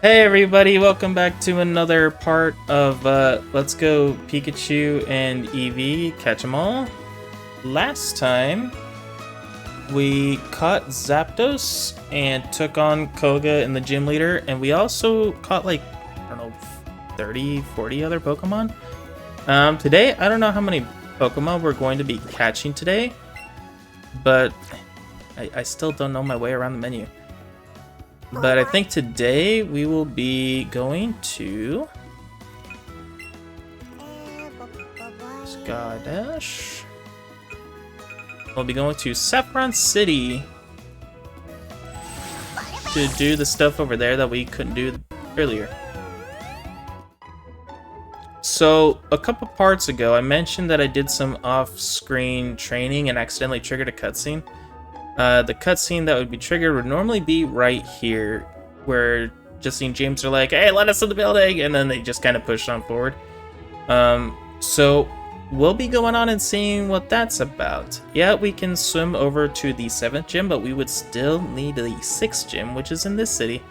Hey everybody, welcome back to another part of Let's Go Pikachu and Eevee Catch 'em All. Last time, we caught Zapdos and took on Koga and the gym leader, and we also caught like, I don't know, 30, 40 other Pokemon. Today, I don't know how many Pokemon we're going to be catching today, but I still don't know my way around the menu. But I think today we will be going to Skadash. We'll be going to Saffron City to do the stuff over there that we couldn't do earlier. So, a couple parts ago, I mentioned that I did some off-screen training and accidentally triggered a cutscene. The cutscene that would be triggered would normally be right here, where Jesse and James are like, "Hey, let us in the building," and then they just kind of push on forward. So we'll be going on and seeing what that's about. Yeah, we can swim over to the 7th gym, but we would still need the 6th gym, which is in this city.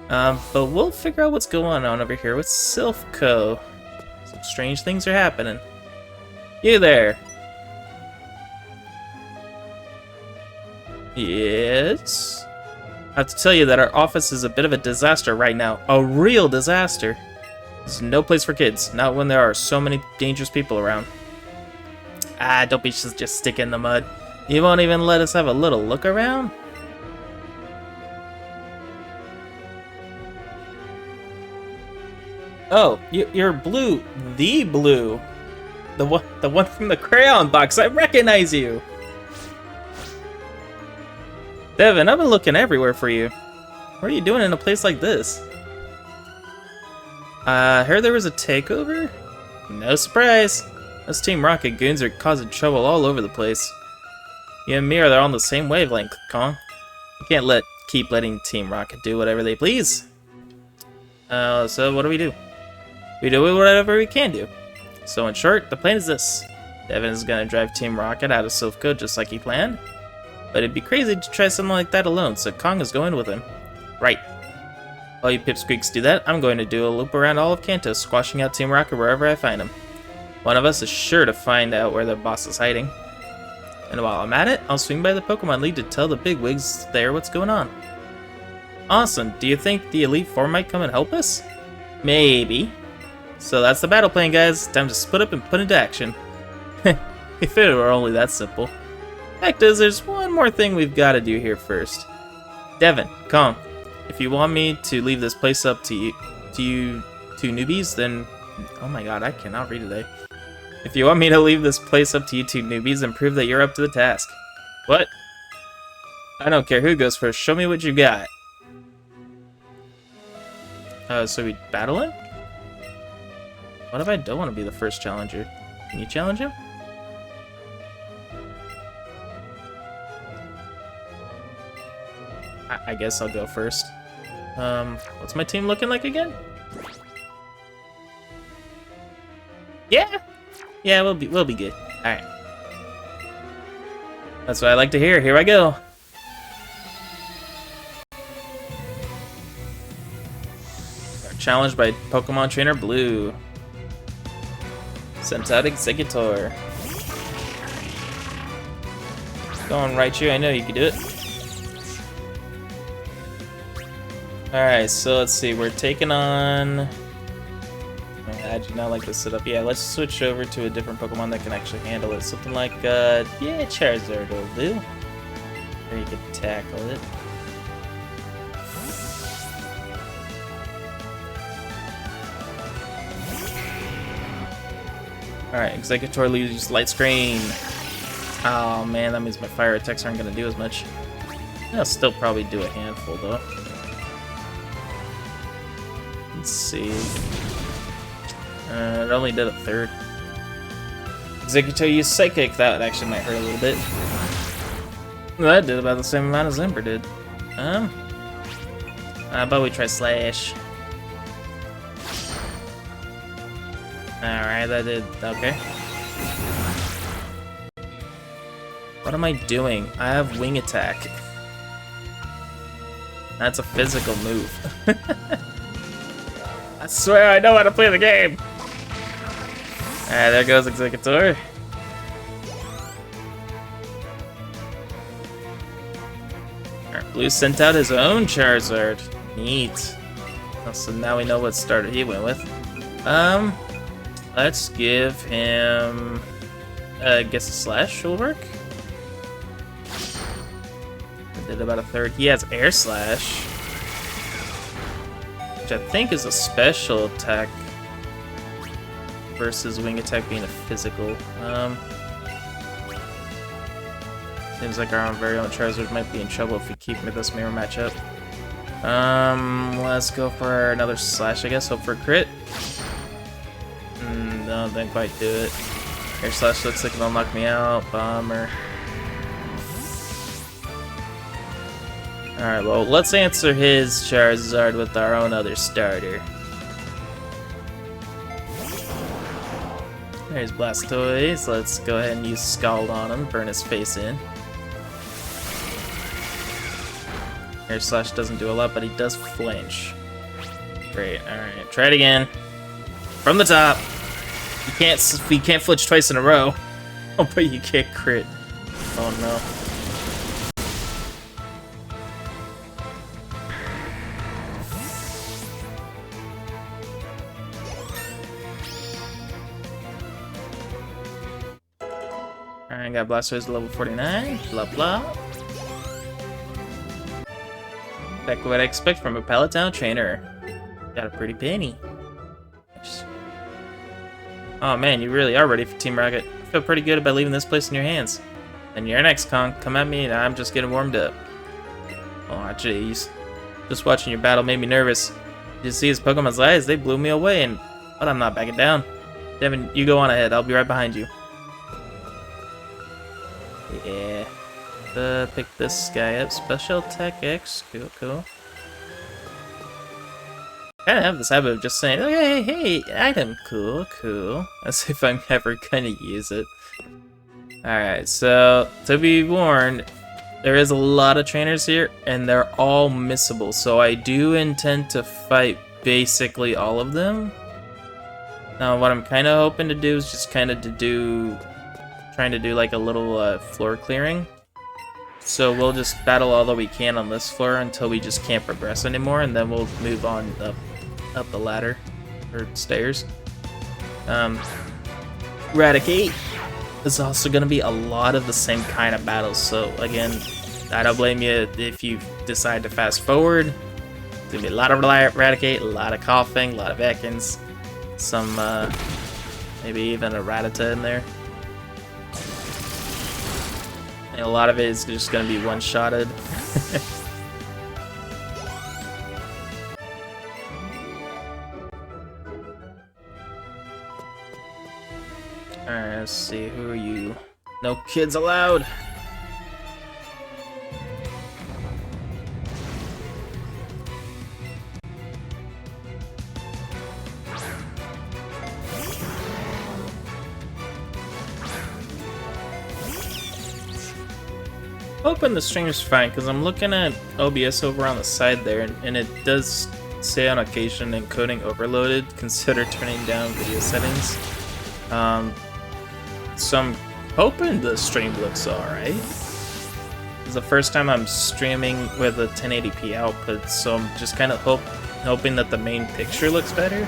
But we'll figure out what's going on over here with Silphco. Some strange things are happening. You there. Yes? I have to tell you that our office is a bit of a disaster right now. A real disaster. There's no place for kids, not when there are so many dangerous people around. Ah, don't be just stick in the mud. You won't even let us have a little look around? Oh, you're Blue. The Blue. The one from the crayon box. I recognize you. Devin, I've been looking everywhere for you. What are you doing in a place like this? I heard there was a takeover? No surprise. Those Team Rocket goons are causing trouble all over the place. You and me are on the same wavelength, Kong. You can't keep letting Team Rocket do whatever they please. So what do? We do whatever we can do. So in short, the plan is this. Devin is gonna drive Team Rocket out of Silphco just like he planned. But it'd be crazy to try something like that alone, so Kong is going with him. Right. While you pipsqueaks do that, I'm going to do a loop around all of Kanto, squashing out Team Rocket wherever I find him. One of us is sure to find out where the boss is hiding. And while I'm at it, I'll swing by the Pokemon League to tell the bigwigs there what's going on. Awesome. Do you think the Elite Four might come and help us? Maybe. So that's the battle plan, guys. Time to split up and put into action. If it were only that simple. Fact is, there's one more thing we've got to do here first. Devin, Kong, if you want me to leave this place up to you two newbies, then... Oh my god, I cannot read today. If you want me to leave this place up to you two newbies, then prove that you're up to the task. What? I don't care who goes first, show me what you got. So we battle him? What if I don't want to be the first challenger? Can you challenge him? I guess I'll go first. What's my team looking like again? Yeah, we'll be good. All right, that's what I like to hear. Here I go. Challenged by Pokemon Trainer Blue. Sent out Executor. Going Raichu, I know you can do it. Alright, so let's see, we're taking on... I do not like this setup. Yeah, let's switch over to a different Pokemon that can actually handle it. Something like, yeah, Charizard will do. Or you can tackle it. Alright, Executor loses Light Screen. Oh man, that means my fire attacks aren't going to do as much. I'll still probably do a handful though. Let's see. It only did a third. Executor used Psychic. That actually might hurt a little bit. That did about the same amount as Ember did. How about we try Slash? Alright, that did okay. What am I doing? I have Wing Attack. That's a physical move. I swear I know how to play the game! Alright, there goes Executor. Alright, Blue sent out his own Charizard. Neat. So now we know what starter he went with. Let's give him... I guess a Slash will work? I did about a third. He has Air Slash, which I think is a special attack versus Wing Attack being a physical. Seems like our very own Charizard might be in trouble if we keep with this mirror matchup. Let's go for another Slash, I guess. Hope for a crit. No, didn't quite do it. Air Slash looks like it'll knock me out. Bummer. Alright, well, let's answer his Charizard with our own other starter. There's Blastoise. Let's go ahead and use Scald on him, burn his face in. Air Slash doesn't do a lot, but he does flinch. Great, alright, try it again. From the top. You can't flinch twice in a row. Oh, but you can't crit. Oh no. Alright, got Blastoise level 49. Blah blah. Exactly what I expect from a Pallet Town trainer. Got a pretty penny. Oh man, you really are ready for Team Rocket. I feel pretty good about leaving this place in your hands. And you're next, Kong. Come at me and I'm just getting warmed up. Oh jeez. Just watching your battle made me nervous. Did you see his Pokemon's eyes? They blew me away but I'm not backing down. Devin, you go on ahead. I'll be right behind you. Yeah. Pick this guy up. Special Attack X. Cool, cool. I kind of have this habit of just saying, okay, hey, item, cool, cool, as if I'm ever gonna use it. Alright, so, to be warned, there is a lot of trainers here, and they're all missable, so I do intend to fight basically all of them. Now, what I'm kind of hoping to do is just kind of trying to do like a little floor clearing. So we'll just battle all that we can on this floor until we just can't progress anymore, and then we'll move on up the ladder, or stairs. Eradicate is also going to be a lot of the same kind of battles, so again, I don't blame you if you decide to fast forward. It's going to be a lot of Eradicate, a lot of coughing, a lot of Ekans, some, maybe even a Rattata in there. And a lot of it is just going to be one-shotted. Alright, let's see, who are you? No kids allowed! Hoping the stream is fine, because I'm looking at OBS over on the side there, and it does say on occasion encoding overloaded, consider turning down video settings. So I'm hoping the stream looks alright. It's the first time I'm streaming with a 1080p output, so I'm just kind of hoping that the main picture looks better.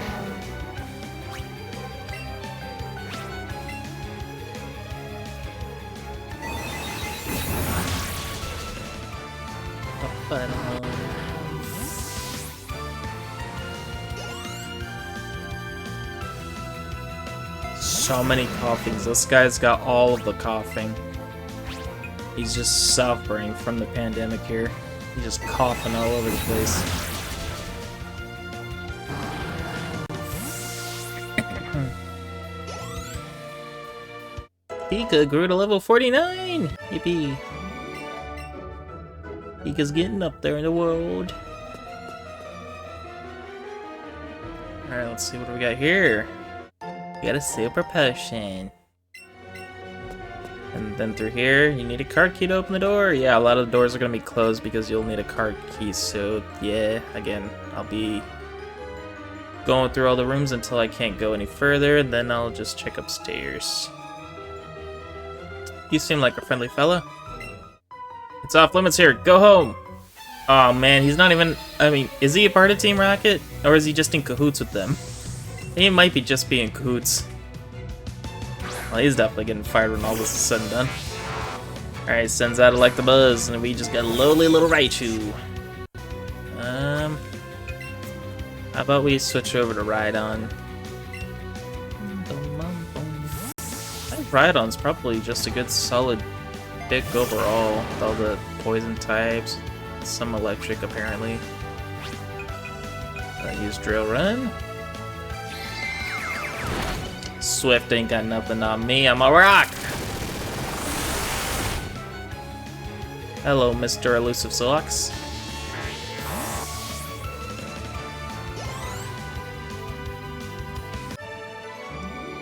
So many coughings. This guy's got all of the coughing. He's just suffering from the pandemic here. He's just coughing all over the place. Pika grew to level 49! Yippee! Pika's getting up there in the world. Alright, let's see what we got here. We got a super potion. And then through here, you need a card key to open the door. Yeah, a lot of the doors are going to be closed because you'll need a card key. So, yeah, again, I'll be going through all the rooms until I can't go any further, and then I'll just check upstairs. You seem like a friendly fella. It's off limits here. Go home. Oh man, he's not even... I mean, is he a part of Team Rocket? Or is he just in cahoots with them? He might be just being cahoots. Well, he's definitely getting fired when all this is said and done. Alright, sends out like the buzz, and we just got a lowly little Raichu. How about we switch over to Rhydon? I think Rhydon's probably just a good solid pick overall, with all the poison types, some electric apparently. Use Drill Run. Swift ain't got nothing on me, I'm a rock! Hello, Mr. Elusive Solox.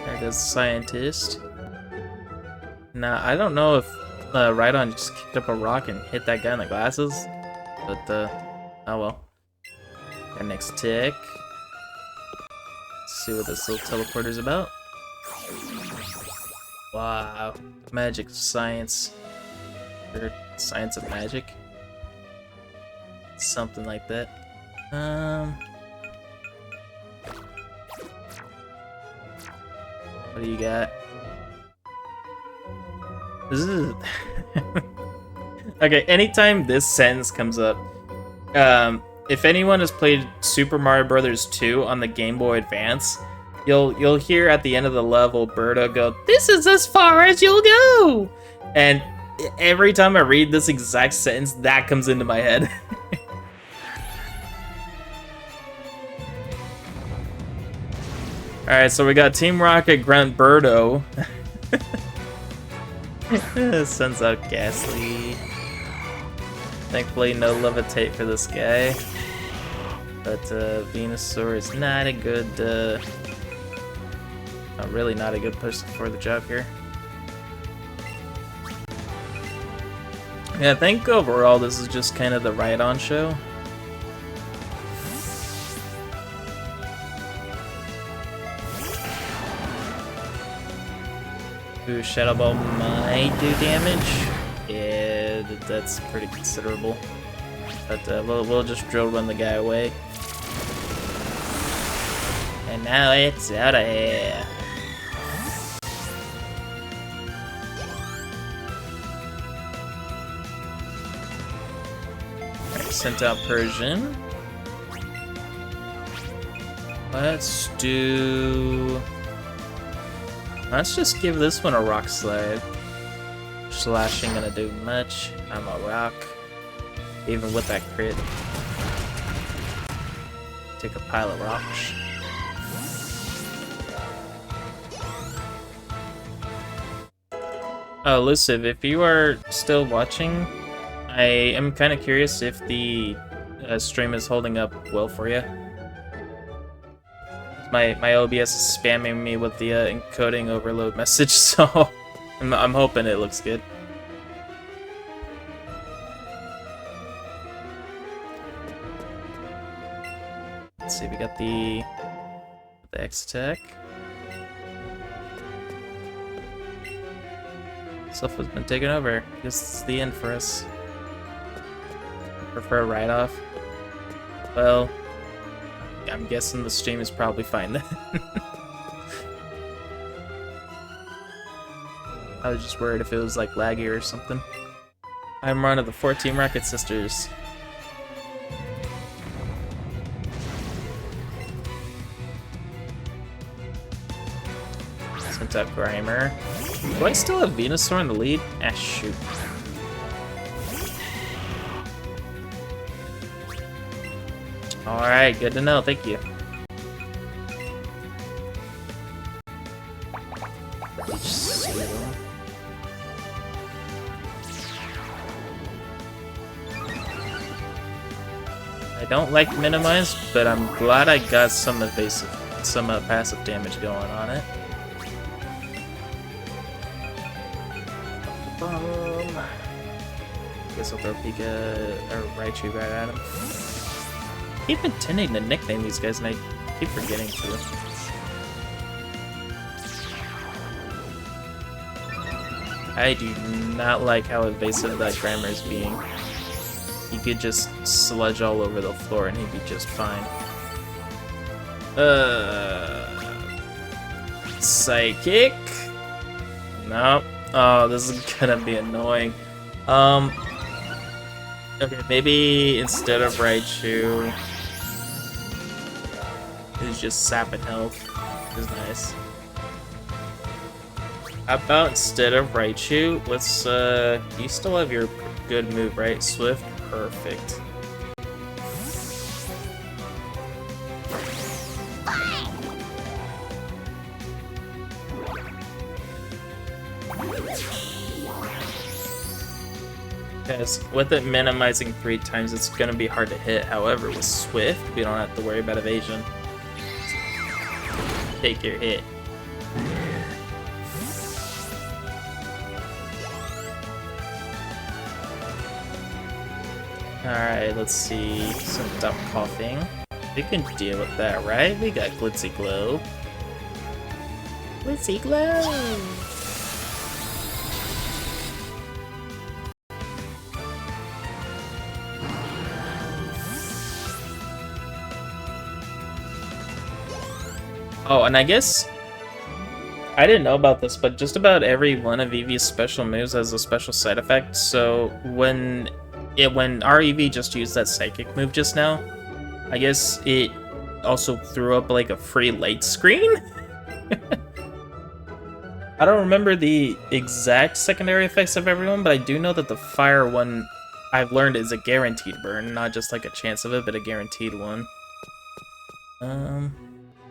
There goes the scientist. Now, I don't know if Rhydon just kicked up a rock and hit that guy in the glasses, but, oh well. Our next tick. Let's see what this little teleporter's about. Wow. Magic science. Or science of magic. Something like that. What do you got? This is... Okay, anytime this sentence comes up, if anyone has played Super Mario Bros. 2 on the Game Boy Advance, you'll hear at the end of the level Birdo go, "This is as far as you'll go!" And every time I read this exact sentence, that comes into my head. Alright, so we got Team Rocket Grunt Birdo. Sends out Ghastly. Thankfully, no Levitate for this guy. But Venusaur is not a good, really not a good person for the job here. Yeah, I think overall this is just kind of the Rhydon show. Ooh, Shadow Ball might do damage. Yeah, that's pretty considerable. But we'll just drill run the guy away. And now it's out of here. Alright, sent out Persian. Let's just give this one a Rock Slide. Slash ain't gonna do much. I'm a rock. Even with that crit. Take a pile of rocks. Oh, Elusive, if you are still watching, I am kind of curious if the stream is holding up well for you. My OBS is spamming me with the encoding overload message, so I'm hoping it looks good. Let's see, we got the X-Tech. Stuff has been taken over. This is the end for us. Prefer a write-off. Well, I'm guessing the stream is probably fine then. I was just worried if it was like laggy or something. I'm one of the 4 Team Rocket sisters. Sent out Grimer. Do I still have Venusaur in the lead? Ah, shoot. Alright, good to know, thank you. I don't like minimize, but I'm glad I got some passive damage going on it. Guess I'll throw Pika or Raichu right at him. I keep intending to nickname these guys, and I keep forgetting to. I do not like how evasive that grammar is being. He could just sludge all over the floor and he'd be just fine. Psychic? Nope. Oh, this is gonna be annoying. Okay, maybe instead of Raichu, it's just Sap and Health. Is nice. How about instead of Raichu, let's, you still have your good move, right? Swift? Perfect. Because with it minimizing 3 times, it's gonna be hard to hit. However, with Swift, we don't have to worry about evasion. Take your hit. Alright, let's see. Stop coughing. We can deal with that, right? We got Glitzy Glow. Glitzy Glow! Oh, and I guess I didn't know about this, but just about every one of Eevee's special moves has a special side effect. So when our Eevee just used that psychic move just now, I guess it also threw up like a free light screen. I don't remember the exact secondary effects of everyone, but I do know that the fire one I've learned is a guaranteed burn, not just like a chance of it, but a guaranteed one. I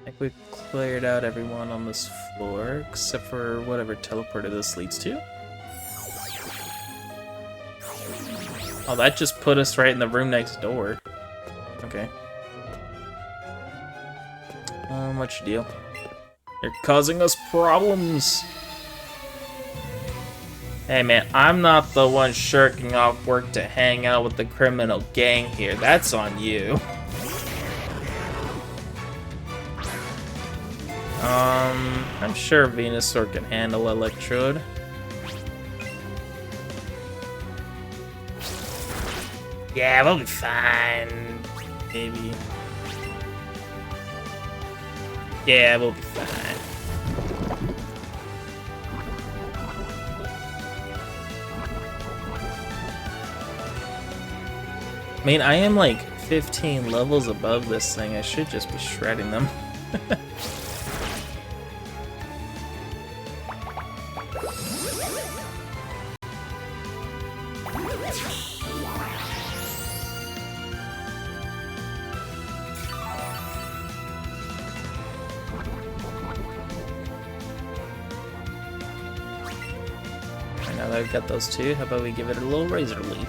think we've cleared out everyone on this floor, except for whatever teleporter this leads to. Oh, that just put us right in the room next door. Okay. What's your deal? You're causing us problems! Hey man, I'm not the one shirking off work to hang out with the criminal gang here. That's on you. I'm sure Venusaur can handle Electrode. Yeah, we'll be fine. Maybe. Yeah, we'll be fine. I mean, I am like 15 levels above this thing. I should just be shredding them. Now that I've got those two, how about we give it a little Razor Leaf?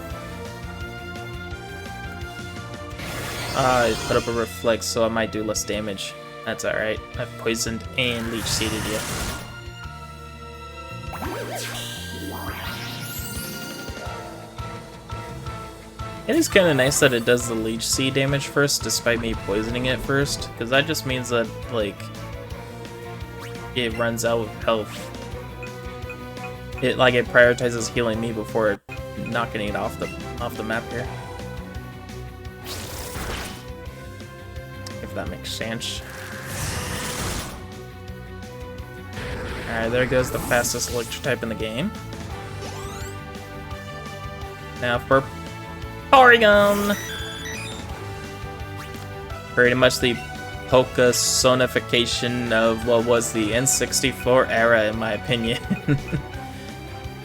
I put up a Reflect, so I might do less damage. That's alright. I've poisoned and leech seeded you. It is kind of nice that it does the leech seed damage first, despite me poisoning it first, because that just means that, like, it runs out of health. It prioritizes healing me before knocking it off the map here. If that makes sense. Alright, there goes the fastest electric type in the game. Now for Porygon! Pretty much the Poké sonification of what was the N64 era, in my opinion.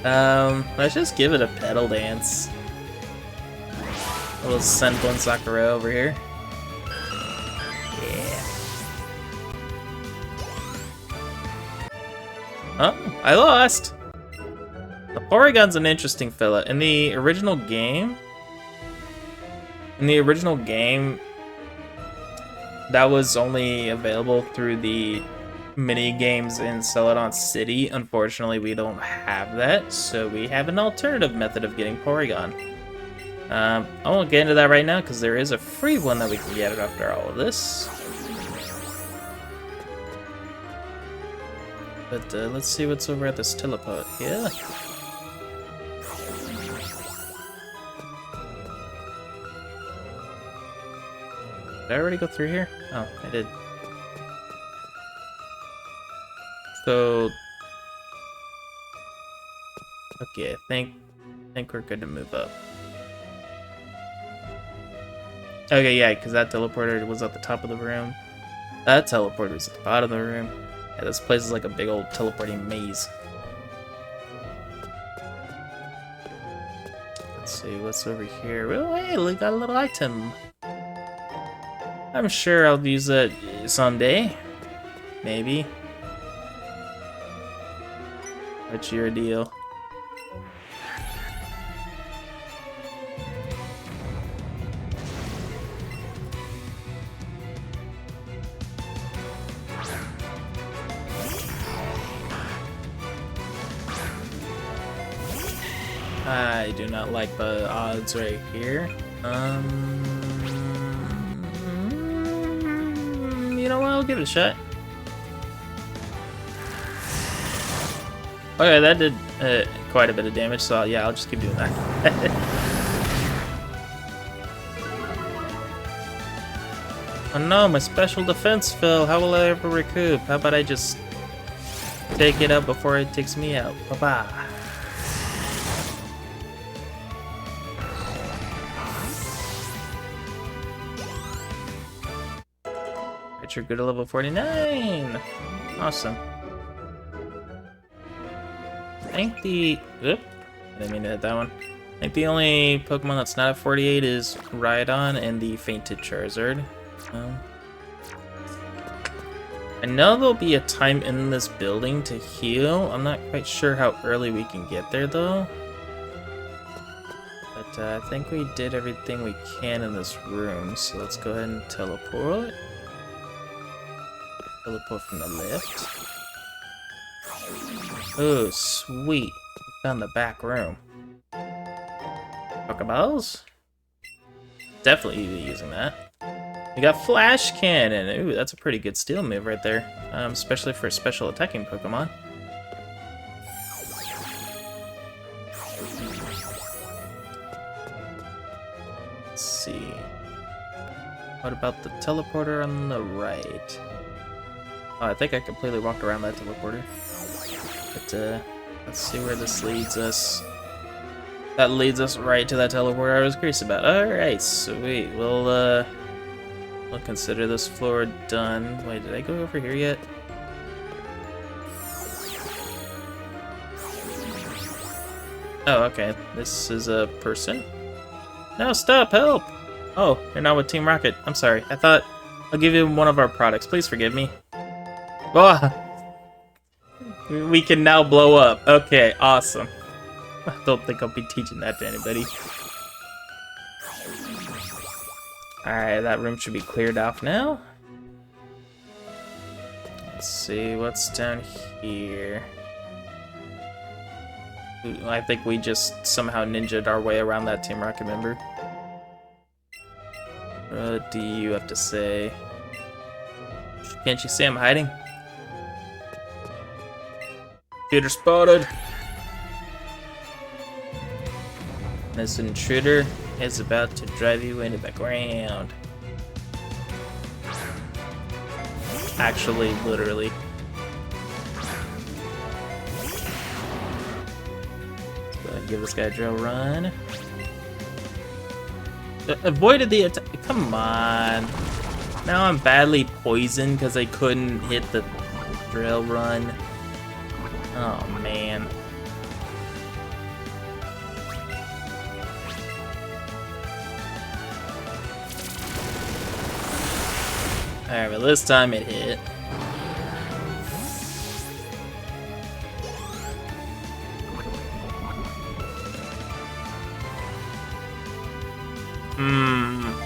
Let's just give it a pedal dance. A little Senbon Sakura over here. Yeah. Oh, I lost! The Porygon's an interesting fella. In the original game, that was only available through the mini games in Celadon City. Unfortunately, we don't have that, so we have an alternative method of getting Porygon. I won't get into that right now because there is a free one that we can get after all of this. But let's see what's over at this teleport here. Did I already go through here? Oh, I did. So, okay, I think we're good to move up. Okay, yeah, because that teleporter was at the top of the room. That teleporter was at the bottom of the room. Yeah, this place is like a big old teleporting maze. Let's see what's over here. Oh, hey, we got a little item. I'm sure I'll use it someday. Maybe. What's your deal? I do not like the odds right here. You know what? I'll give it a shot. Okay, that did quite a bit of damage, so yeah, I'll just keep doing that. Oh no, my special defense fell. How will I ever recoup? How about I just take it out before it takes me out? Bye-bye. You're good at level 49. Awesome. I think the... Oop. I didn't mean to hit that one. I think the only Pokemon that's not at 48 is Rhydon and the Fainted Charizard. I know there'll be a time in this building to heal. I'm not quite sure how early we can get there, though. But I think we did everything we can in this room, so let's go ahead and teleport. Teleport from the left. Oh, sweet. We found the back room. Pokeballs? Definitely be using that. We got Flash Cannon. Ooh, that's a pretty good steel move right there. Especially for special attacking Pokemon. Let's see. What about the teleporter on the right? Oh, I think I completely walked around that teleporter. But, let's see where this leads us. That leads us right to that teleporter I was curious about. Alright, sweet. We'll consider this floor done. Wait, did I go over here yet? Oh, okay. This is a person. No, stop! Help! Oh, you're not with Team Rocket. I'm sorry. I thought I'll give you one of our products. Please forgive me. Oh, we can now blow up. Okay, awesome. I don't think I'll be teaching that to anybody. Alright, that room should be cleared off now. Let's see what's down here. Ooh, I think we just somehow ninja'd our way around that Team Rocket member. What do you have to say? Can't you see I'm hiding? Intruder spotted. This intruder is about to drive you into the ground. Actually, literally. Let's go ahead and give this guy a drill run. Avoided the attack. Come on. Now I'm badly poisoned because I couldn't hit the drill run. Oh, man. Alright, but this time it hit.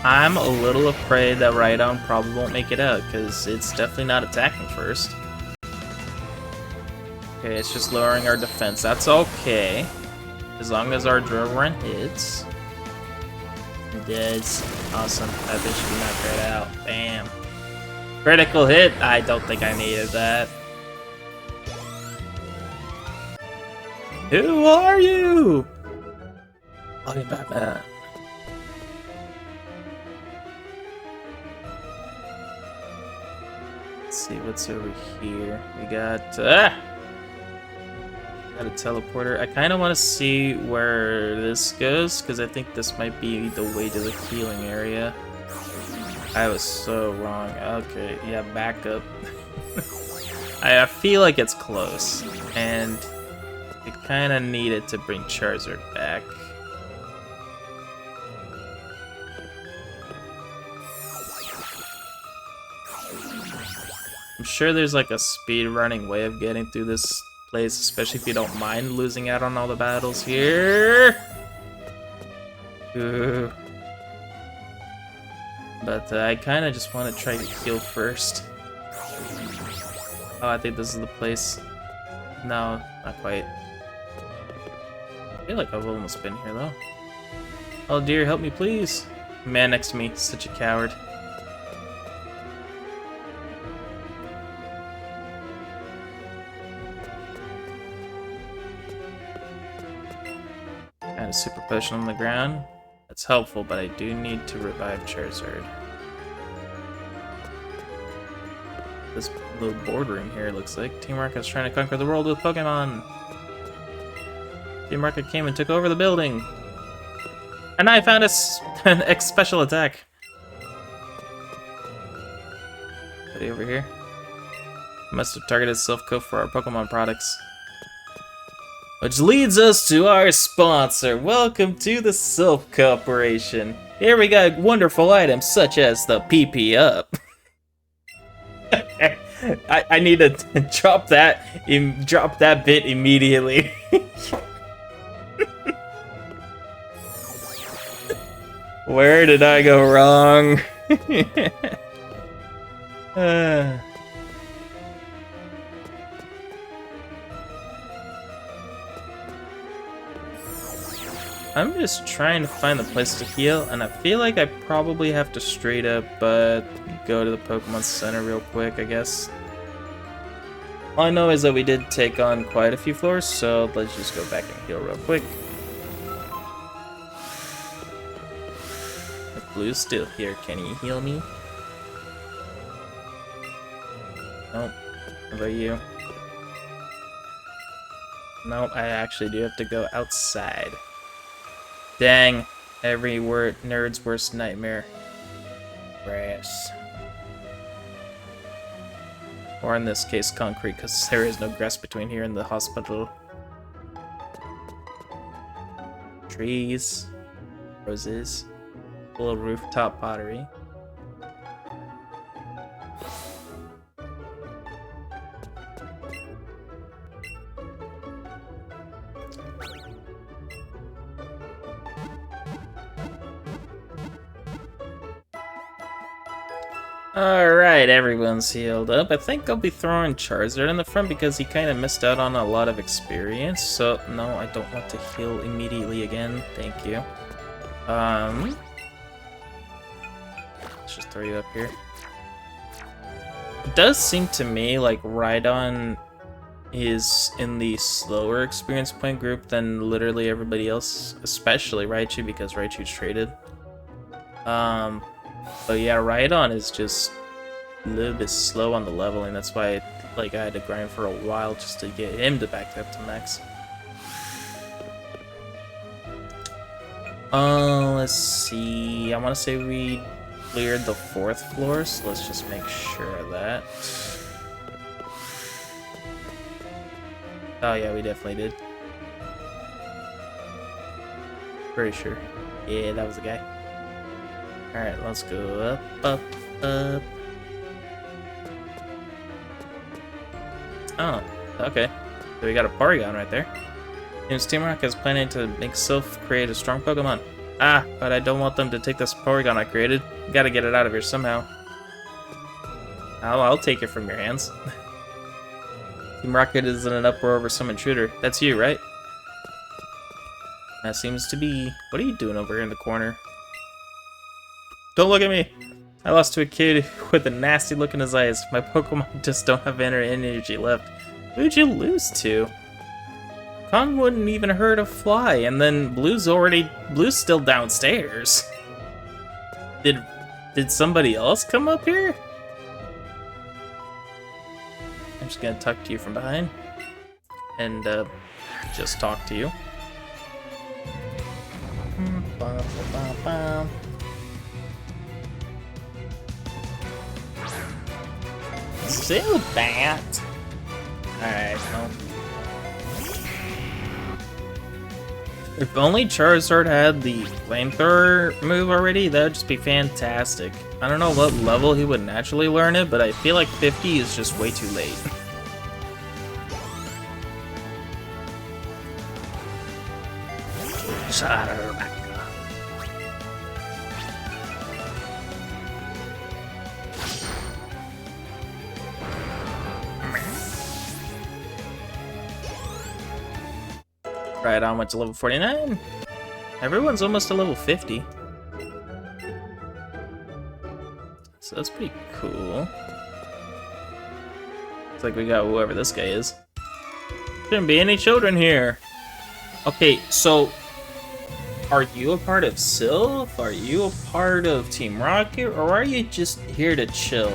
I'm a little afraid that Rhydon probably won't make it out, because it's definitely not attacking first. Okay, it's just lowering our defense. That's okay. As long as our drill run hits. It does. Awesome. That thing should be knocked right out. Bam. Critical hit? I don't think I needed that. Who are you? I'm Batman. Let's see what's over here. We got got a teleporter. I kind of want to see where this goes because I think this might be the way to the healing area. I was so wrong. Okay, yeah, back up. I feel like it's close, and it kind of needed to bring Charizard back. I'm sure there's like a speed running way of getting through this place, especially if you don't mind losing out on all the battles here. Ooh. But I kind of just want to try to heal first. Oh, I think this is the place. No, not quite. I feel like I've almost been here though. Oh dear, help me please. Man next to me, such a coward. Kind of super potion on the ground. That's helpful, but I do need to revive Charizard. This little boardroom here looks like Team Rocket's trying to conquer the world with Pokemon. Team Rocket came and took over the building. And I found an X special attack. Buddy over here. Must have targeted Silph for our Pokemon products. Which leads us to our sponsor. Welcome to the Silph Corporation. Here we got wonderful items such as the PP Up. I need to drop that bit immediately. Where did I go wrong? I'm just trying to find the place to heal, and I feel like I probably have to straight up go to the Pokemon Center real quick, I guess. All I know is that we did take on quite a few floors, so let's just go back and heal real quick. The Blue's still here. Can he heal me? Nope. How about you? Nope, I actually do have to go outside. Dang, every nerd's worst nightmare. Grass. Or in this case, concrete, because there is no grass between here and the hospital. Trees. Roses. Little rooftop pottery. Alright, everyone's healed up. I think I'll be throwing Charizard in the front because he kind of missed out on a lot of experience. So, no, I don't want to heal immediately again. Thank you. Let's just throw you up here. It does seem to me like Rhydon is in the slower experience point group than literally everybody else, especially Raichu because Raichu's traded. But yeah, Rhydon is just a little bit slow on the leveling. That's why I had to grind for a while just to get him to back up to max. Let's see. I want to say we cleared the 4th floor, so let's just make sure of that. Oh yeah, we definitely did. Pretty sure. Yeah, that was the guy. Alright, let's go up, up, up. Oh, okay. So we got a Porygon right there. Seems Team Rocket is planning to make Silph create a strong Pokemon. Ah, but I don't want them to take this Porygon I created. Gotta get it out of here somehow. I'll take it from your hands. Team Rocket is in an uproar over some intruder. That's you, right? That seems to be. What are you doing over here in the corner? Don't look at me! I lost to a kid with a nasty look in his eyes. My Pokemon just don't have any energy left. Who'd you lose to? Kong wouldn't even hurt a fly, and then Blue's still downstairs. Did somebody else come up here? I'm just gonna talk to you from behind. And, just talk to you. Zubat! Alright, well. If only Charizard had the flamethrower move already, that would just be fantastic. I don't know what level he would naturally learn it, but I feel like 50 is just way too late. Right on, went to level 49. Everyone's almost to level 50. So that's pretty cool. Looks like we got whoever this guy is. Shouldn't be any children here. Okay, so are you a part of Sylph? Are you a part of Team Rocket? Or are you just here to chill?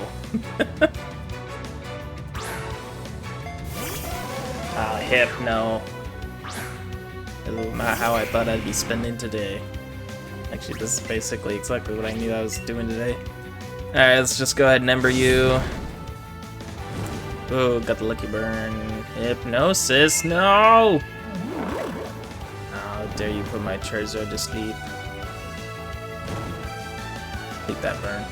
Oh, heck no. This is not how I thought I'd be spending today. Actually, this is basically exactly what I knew I was doing today. Alright, let's just go ahead and number you. Oh, got the lucky burn. Hypnosis, no! How dare you put my Charizard to sleep. Take that burn.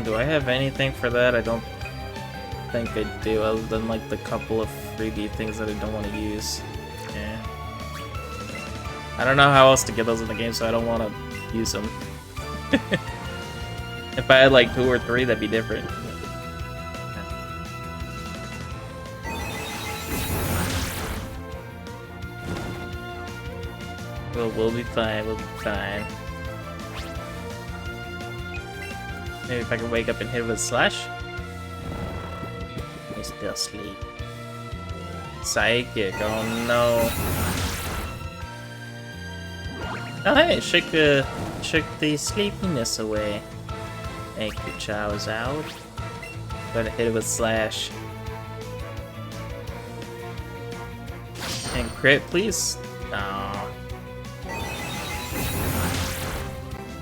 Do I have anything for that? I don't think I do, other than like the couple of freebie things that I don't want to use. Yeah. I don't know how else to get those in the game, so I don't want to use them. If I had like 2 or 3, that'd be different. We'll be fine, we'll be fine. Maybe if I can wake up and hit with a slash. I still sleep. Psychic, oh no. Oh hey, shake the sleepiness away. Thank you, Charizard. Gotta hit it with slash. And crit, please. Oh.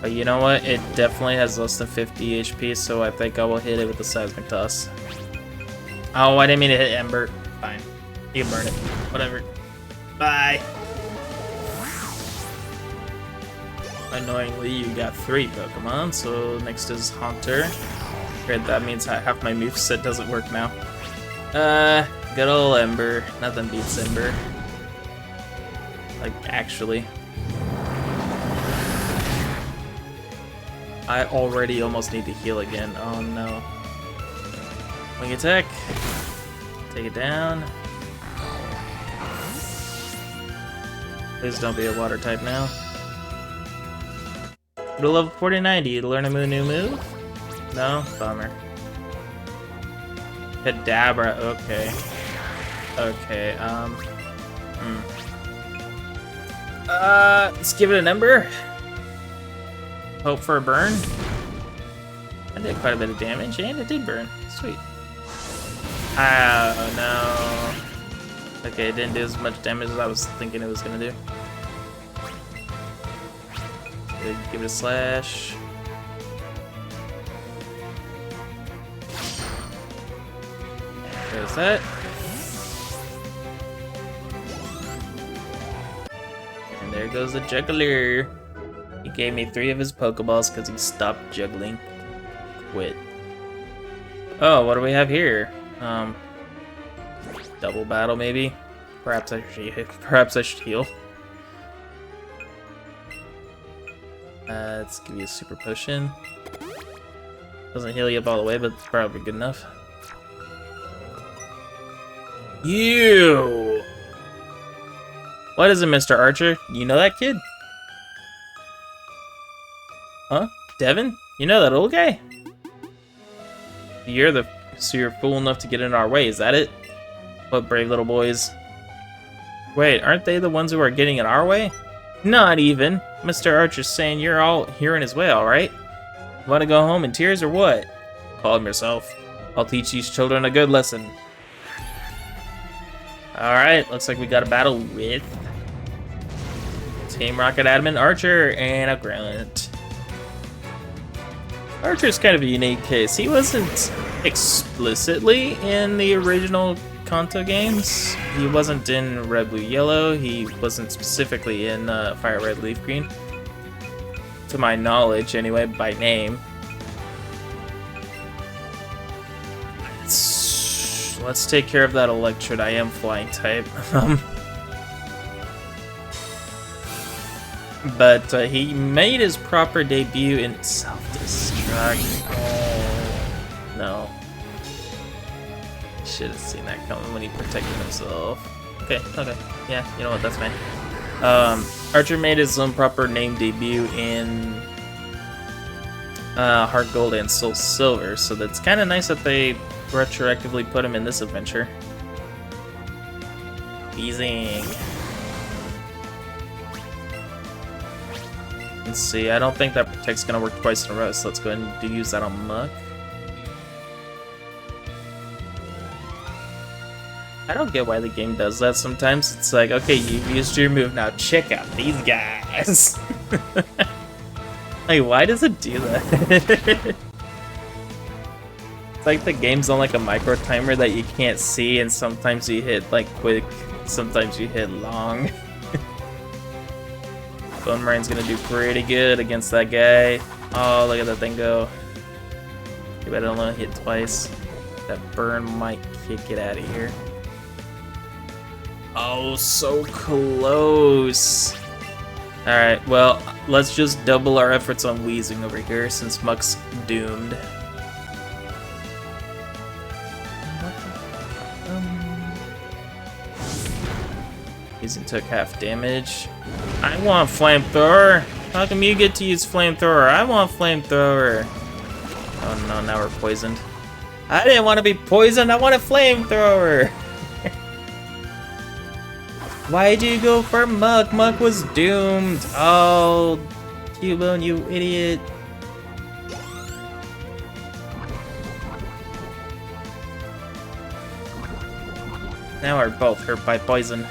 But you know what? It definitely has less than 50 HP, so I think I will hit it with the Seismic Toss. Oh, I didn't mean to hit Ember. Fine. You can burn it. Whatever. Bye. Annoyingly, you got 3 Pokemon, so next is Haunter. Great, that means half my moveset doesn't work now. Good ol' Ember. Nothing beats Ember. Like, actually. I already almost need to heal again. Oh no. Wing attack. Take it down. Please don't be a water type now. Go to level 49. Do you learn a new move? No? Bummer. Kadabra. Okay. Okay, let's give it a number. Hope for a burn. I did quite a bit of damage, and it did burn. Sweet. Oh no. Okay, it didn't do as much damage as I was thinking it was gonna do. Give it a slash. There's that. And there goes the juggler. He gave me 3 of his Pokeballs because he stopped juggling. Quit. Oh, what do we have here? Double battle maybe? Perhaps I should heal. Let's give you a super potion. Doesn't heal you up all the way, but it's probably good enough. You! What is it, Mr. Archer? You know that kid? Huh? Devin? You know that old guy? So you're fool enough to get in our way, is that it? What brave little boys. Wait, aren't they the ones who are getting in our way? Not even. Mr. Archer's saying you're all here in his way, alright? Want to go home in tears or what? Calm yourself. I'll teach these children a good lesson. Alright, looks like we got a battle with Team Rocket Admin, Archer, and a Grunt. Archer's kind of a unique case. He wasn't explicitly in the original Kanto games. He wasn't in Red, Blue, Yellow. He wasn't specifically in Fire Red, Leaf Green. To my knowledge, anyway, by name. Let's take care of that Electrode. I am flying type. But he made his proper debut in Self-Destruct. Oh, no. Should have seen that coming when he protected himself. Okay, yeah, you know what, that's fine. Archer made his own proper name debut in Heart Gold and Soul Silver, so that's kind of nice that they retroactively put him in this adventure. Easing. Let's see, I don't think that Protect's gonna work twice in a row, so let's go ahead and use that on Muck. I don't get why the game does that sometimes. It's like, okay, you've used your move, now check out these guys. Like, why does it do that? It's like the game's on like a micro timer that you can't see, and sometimes you hit like quick, sometimes you hit long. Bone Marine's gonna do pretty good against that guy. Oh, look at that thing go. You better only hit twice. That burn might kick it out of here. Oh, so close. Alright, well, let's just double our efforts on Wheezing over here since Muck's doomed. Wheezing took half damage. I want Flamethrower! How come you get to use Flamethrower? I want Flamethrower! Oh no, now we're poisoned. I didn't want to be poisoned, I want a Flamethrower! Why'd you go for Muck? Muck was doomed! Oh, Cubone, you idiot. Now we're both hurt by poison.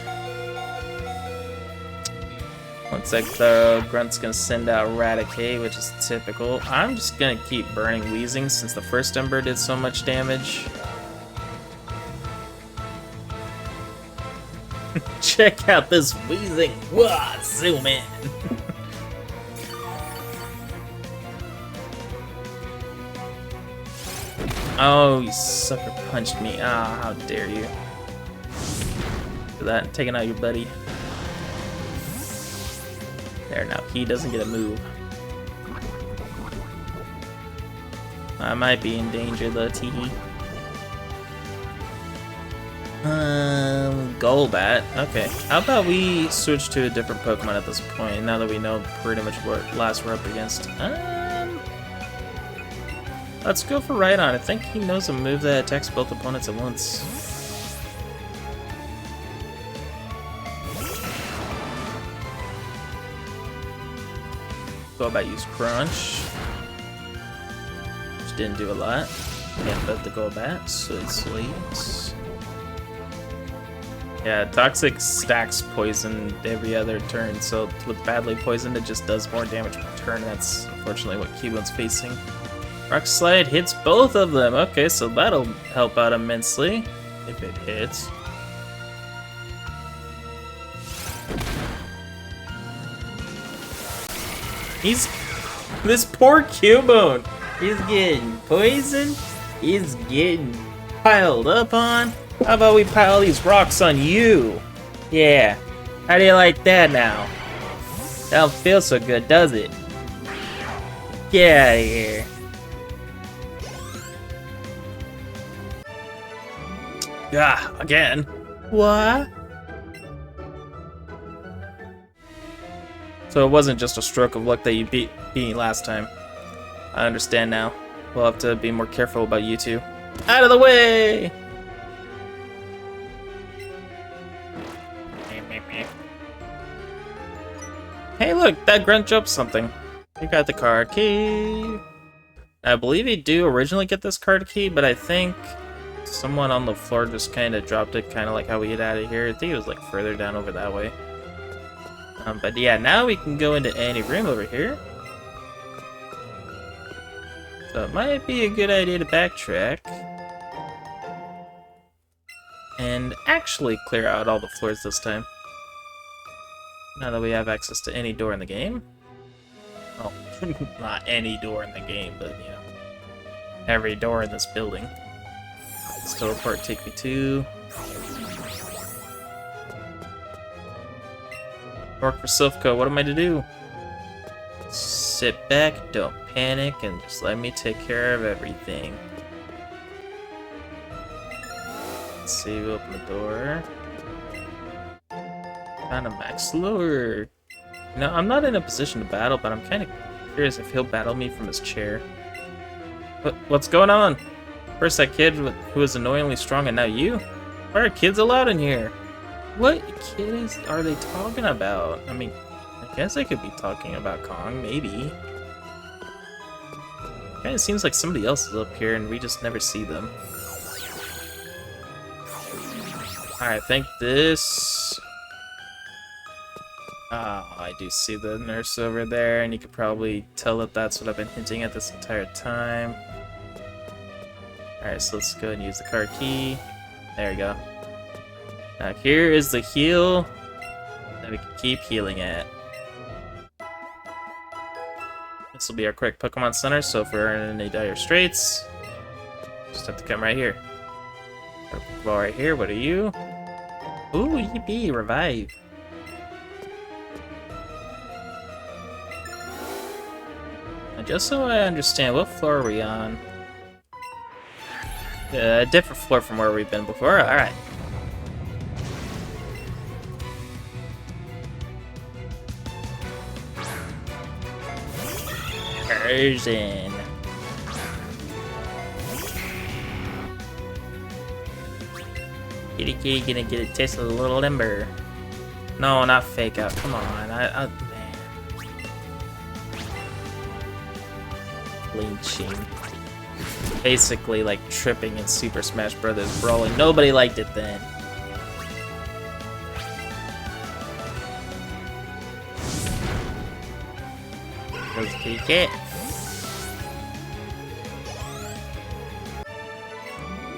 Looks like the Grunt's gonna send out Raticate, which is typical. I'm just gonna keep burning Wheezing since the first Ember did so much damage. Check out this Wheezing! Whoa, zoom in! Oh, you sucker punched me. Ah, how dare you. Look at that, taking out your buddy. There, now he doesn't get a move. I might be in danger though, teehee. Golbat. Okay, how about we switch to a different Pokemon at this point, now that we know pretty much what last we're up against. Let's go for Rhydon. I think he knows a move that attacks both opponents at once. Golbat used Crunch, which didn't do a lot. Can't bet the Golbat, sweet. Yeah, Toxic stacks poison every other turn, so with badly poisoned, it just does more damage per turn. That's unfortunately what Cubone's facing. Rock Slide hits both of them. Okay, so that'll help out immensely if it hits. This poor Cubone. He's getting poisoned. He's getting piled up on. How about we pile these rocks on you? Yeah. How do you like that now? That don't feel so good, does it? Get out of here. Ah, again. What? So it wasn't just a stroke of luck that you beat me last time. I understand now. We'll have to be more careful about you two. Out of the way! Hey, look, that grunt jumped something. You got the card key. I believe you do originally get this card key, but I think someone on the floor just kind of dropped it, kind of like how we get out of here. I think it was like further down over that way. But yeah, now we can go into any room over here. So it might be a good idea to backtrack. And actually clear out all the floors this time. Now that we have access to any door in the game. Well, not any door in the game, but you know, every door in this building. Let's teleport, take me to... Work for Silphco, what am I to do? Sit back, don't panic, and just let me take care of everything. Let's see, we open the door. Found a max lower. No, I'm not in a position to battle, but I'm kind of curious if he'll battle me from his chair. What's going on? First that kid who was annoyingly strong, and now you? Why are kids allowed in here? What kids are they talking about? I mean, I guess they could be talking about Kong, maybe. Kinda seems like somebody else is up here and we just never see them. Alright, I think this... I do see the nurse over there, and you could probably tell that that's what I've been hinting at this entire time. Alright, so let's go and use the card key. There we go. Now here is the heal that we can keep healing at. This will be our quick Pokemon Center, so if we're in any dire straits, just have to come right here. Got a Pokeball right here, what are you? Ooh, yippee, revive. Now just so I understand, what floor are we on? A different floor from where we've been before, alright. Persian. Kitty kitty gonna get a taste of the little limber. No, not fake out. Come on, man. Lynching. Basically like tripping in Super Smash Brothers Brawling. Nobody liked it then. Goes kitty cat.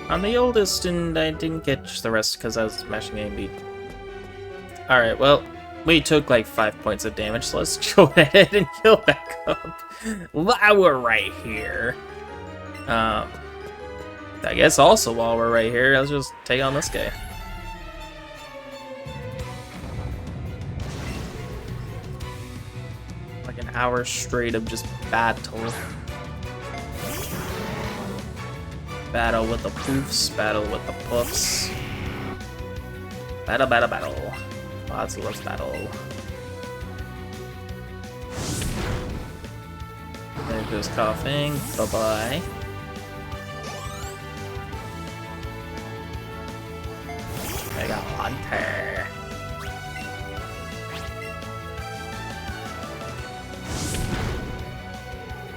I'm the oldest, and I didn't catch the rest because I was smashing A and B. Alright, well, we took like 5 points of damage, so let's go ahead and heal back up while we're right here. I guess also while we're right here, let's just take on this guy. Like an hour straight of just battle. Battle with the poofs, battle with the puffs. Battle, battle, battle. Lots of love battle. There goes coughing. Bye-bye. I got Hunter.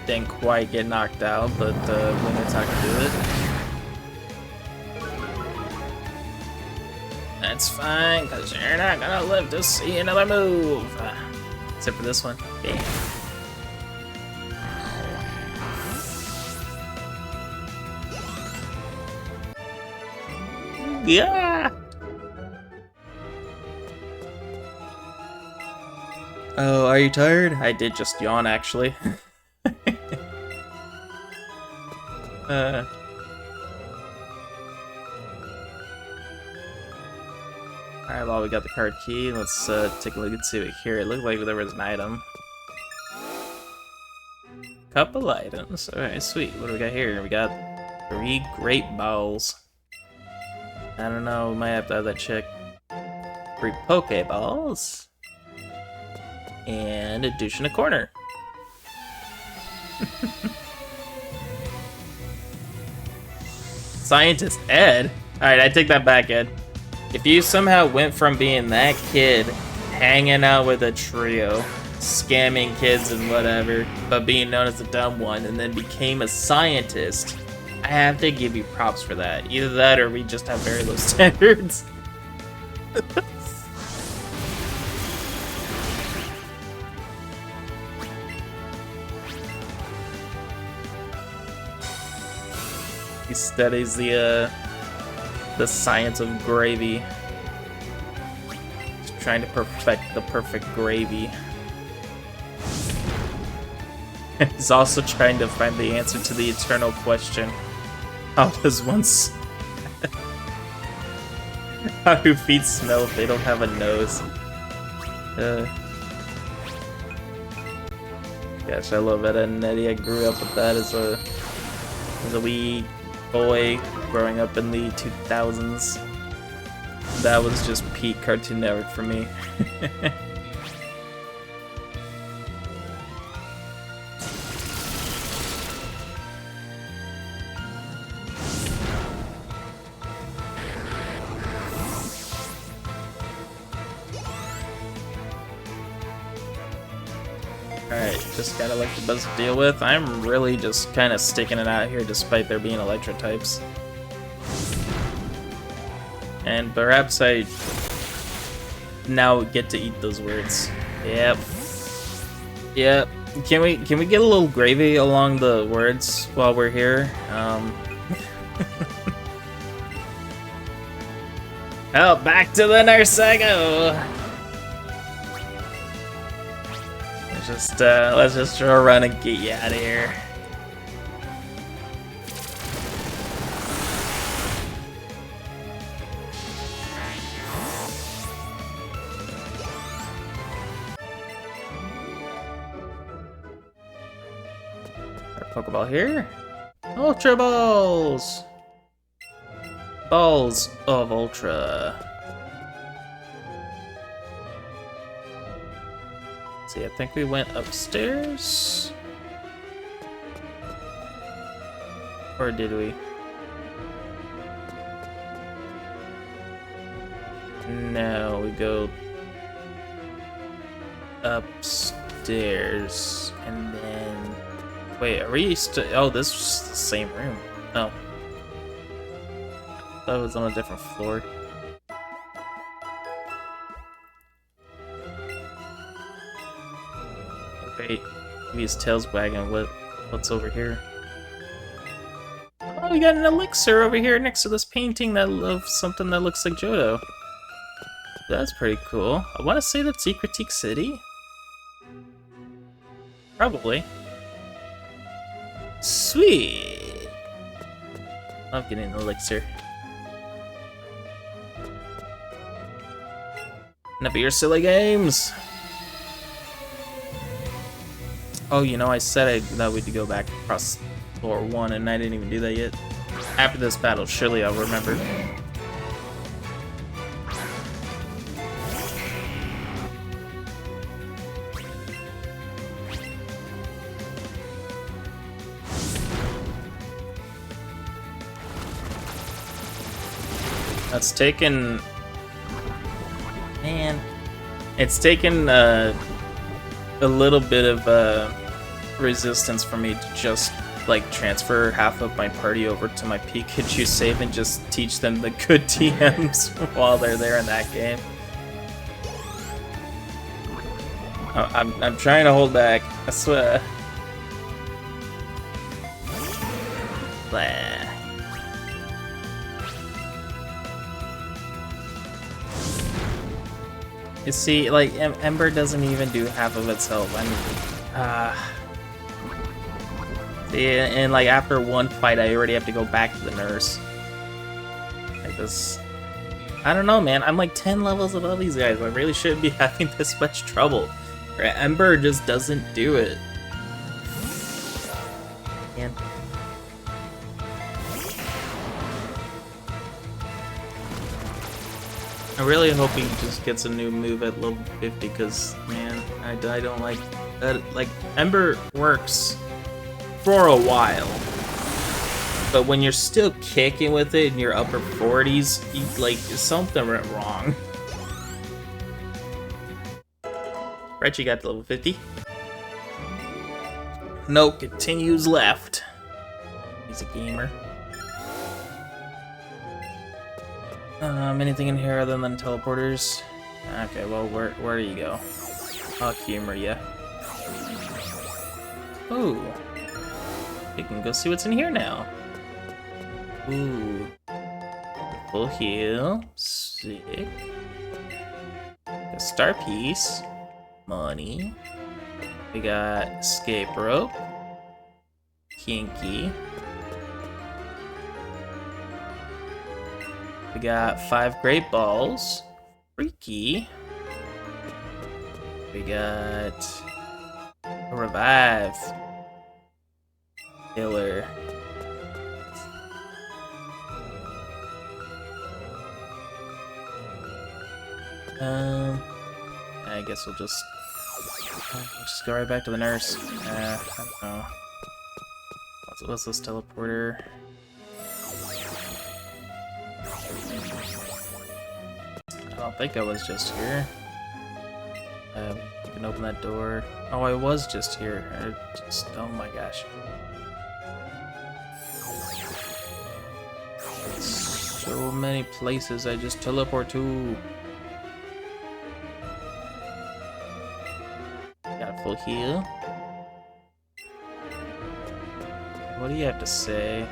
Didn't quite get knocked out, but Wind Attack can do it. That's fine, because you're not gonna live to see another move. Except for this one. Bam. Yeah! Oh, are you tired? I did just yawn, actually. Alright, well, we got the card key. Let's take a look and see what here. It looked like there was an item. Couple items. Alright, sweet. What do we got here? We got 3 great balls. I don't know, we might have to have that check. 3 Pokeballs. And a douche in a corner. Scientist Ed? Alright, I take that back, Ed. If you somehow went from being that kid hanging out with a trio scamming kids and whatever, but being known as the dumb one, and then became a scientist. I have to give you props for that. Either that or we just have very low standards. He studies the science of gravy. He's trying to perfect the perfect gravy. He's also trying to find the answer to the eternal question: how does one how do feet smell if they don't have a nose? Gosh, I love Ed and Eddie. I grew up with that as a wee boy growing up in the 2000s. That was just peak Cartoon Network for me. Alright, just gotta like the buzz to deal with. I'm really just kind of sticking it out here despite there being Electro types. And perhaps I now get to eat those words. Yep. Yep. Can we get a little gravy along the words while we're here? Oh, back to the nurse I go! Let's just throw a run and get you out of here. Our Pokeball here. Ultra Balls! Balls of Ultra. See, I think we went upstairs. Or did we? No, we go upstairs and then wait, are we still? Oh, this was the same room. Oh, that was on a different floor. Wait, maybe his tail's wagging. What's over here? Oh, we got an elixir over here next to this painting of something that looks like Johto. That's pretty cool. I want to say that's Secretique City? Probably. Sweet! Love getting an elixir. Enough of your silly games! Oh, you know, I said that we'd go back across floor 1, and I didn't even do that yet. After this battle, surely I'll remember. That's taken... Man. It's taken, a little bit of, resistance for me to just, like, transfer half of my party over to my Pikachu save and just teach them the good TMs while they're there in that game. I'm trying to hold back, I swear. Blah. You see, like, Ember doesn't even do half of its health. See, and like after one fight, I already have to go back to the nurse. I don't know, man. I'm like 10 levels above these guys. I really shouldn't be having this much trouble. Ember just doesn't do it. Man. I'm really hoping he just gets a new move at level 50, because, man, I don't like that. Like, Ember works for a while, but when you're still kicking with it in your upper 40s, something went wrong. Reggie got to level 50. Nope, continues left. He's a gamer. Anything in here other than teleporters? Okay, well, where do you go? I'll humor ya. Ooh. We can go see what's in here now. Ooh. Full heal. Sick. A star piece. Money. We got escape rope. Kinky. We got 5 great balls. Freaky. We got a revive. Killer. I guess we'll just go right back to the nurse. I don't know. What's this teleporter? I don't think I was just here. You can open that door. Oh, I was just here. Oh my gosh. So many places I just teleport to. Got a full heal. What do you have to say?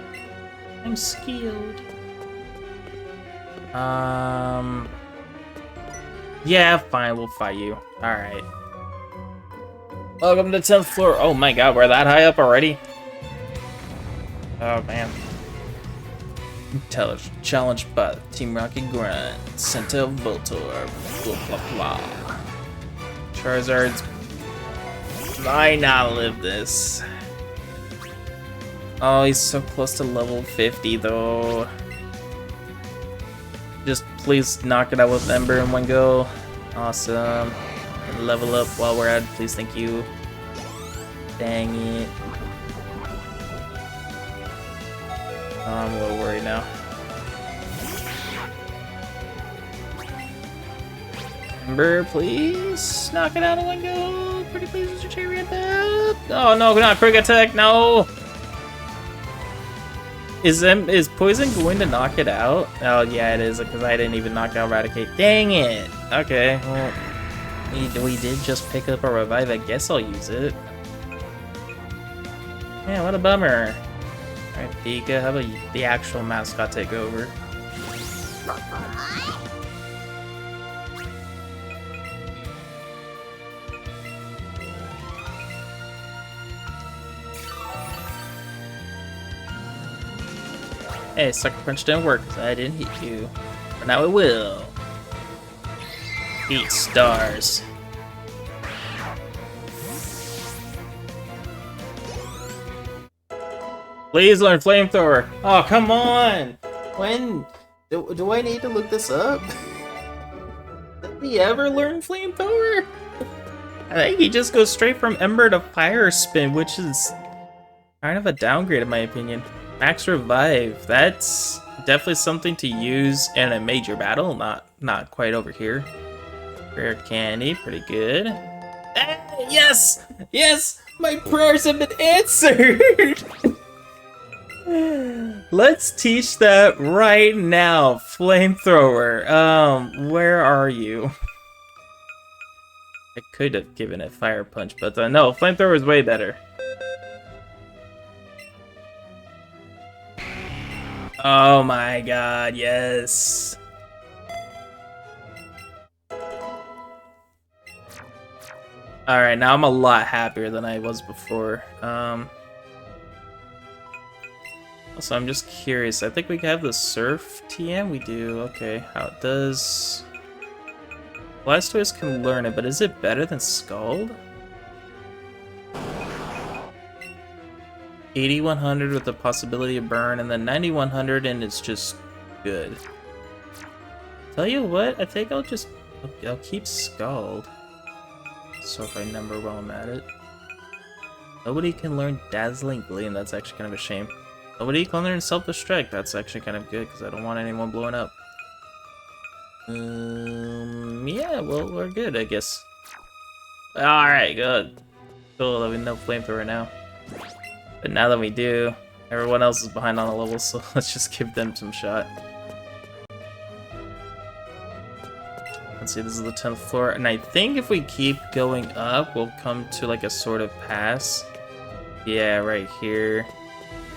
I'm skilled. Yeah, fine, we'll fight you. Alright. Welcome to the 10th floor. Oh my god, we're that high up already? Oh man. Challenged by Team Rocket Grind. Center Voltor. Blah blah blah. Charizard's might not live this. Oh, he's so close to level 50 though. Just please knock it out with Ember in one go. Awesome. And level up while we're at it, please, thank you. Dang it. Oh, I'm a little worried now. Ember, please knock it out in one go. Pretty please, Mr. Chariot. Oh no, not quick attack, no! Is poison going to knock it out? Oh yeah, it is, because I didn't even knock out Eradicate. Dang it! Okay, well, we did just pick up a revive. I guess I'll use it. Yeah, what a bummer. Alright, Pika, how about the actual mascot take over? Hey, Sucker Punch didn't work because I didn't hit you. But now it will. Eat stars. Please learn Flamethrower. Oh, come on! When? Do I need to look this up? Did he ever learn Flamethrower? I think he just goes straight from Ember to Fire Spin, which is kind of a downgrade in my opinion. Max Revive, that's definitely something to use in a major battle, not quite over here. Rare Candy, pretty good. Yes! Yes! My prayers have been answered! Let's teach that right now, Flamethrower. Where are you? I could have given it Fire Punch, but no, Flamethrower is way better. Oh my god, yes. Alright, now I'm a lot happier than I was before. Also, I'm just curious. I think we have the Surf TM? We do. Okay, how it does... Blastoise can learn it, but is it better than Scald? 8100 with the possibility of burn, and then 9100 and it's just good. Tell you what, I think I'll keep Scald. So if I number while I'm at it. Nobody can learn Dazzling Gleam, that's actually kind of a shame. Nobody can learn Self-Destruct, that's actually kind of good because I don't want anyone blowing up. Yeah, well, we're good, I guess. Alright, good. Cool that we know flamethrower now. But now that we do, everyone else is behind on the level, so let's just give them some shot. Let's see, this is the 10th floor, and I think if we keep going up, we'll come to like a sort of pass. Yeah, right here.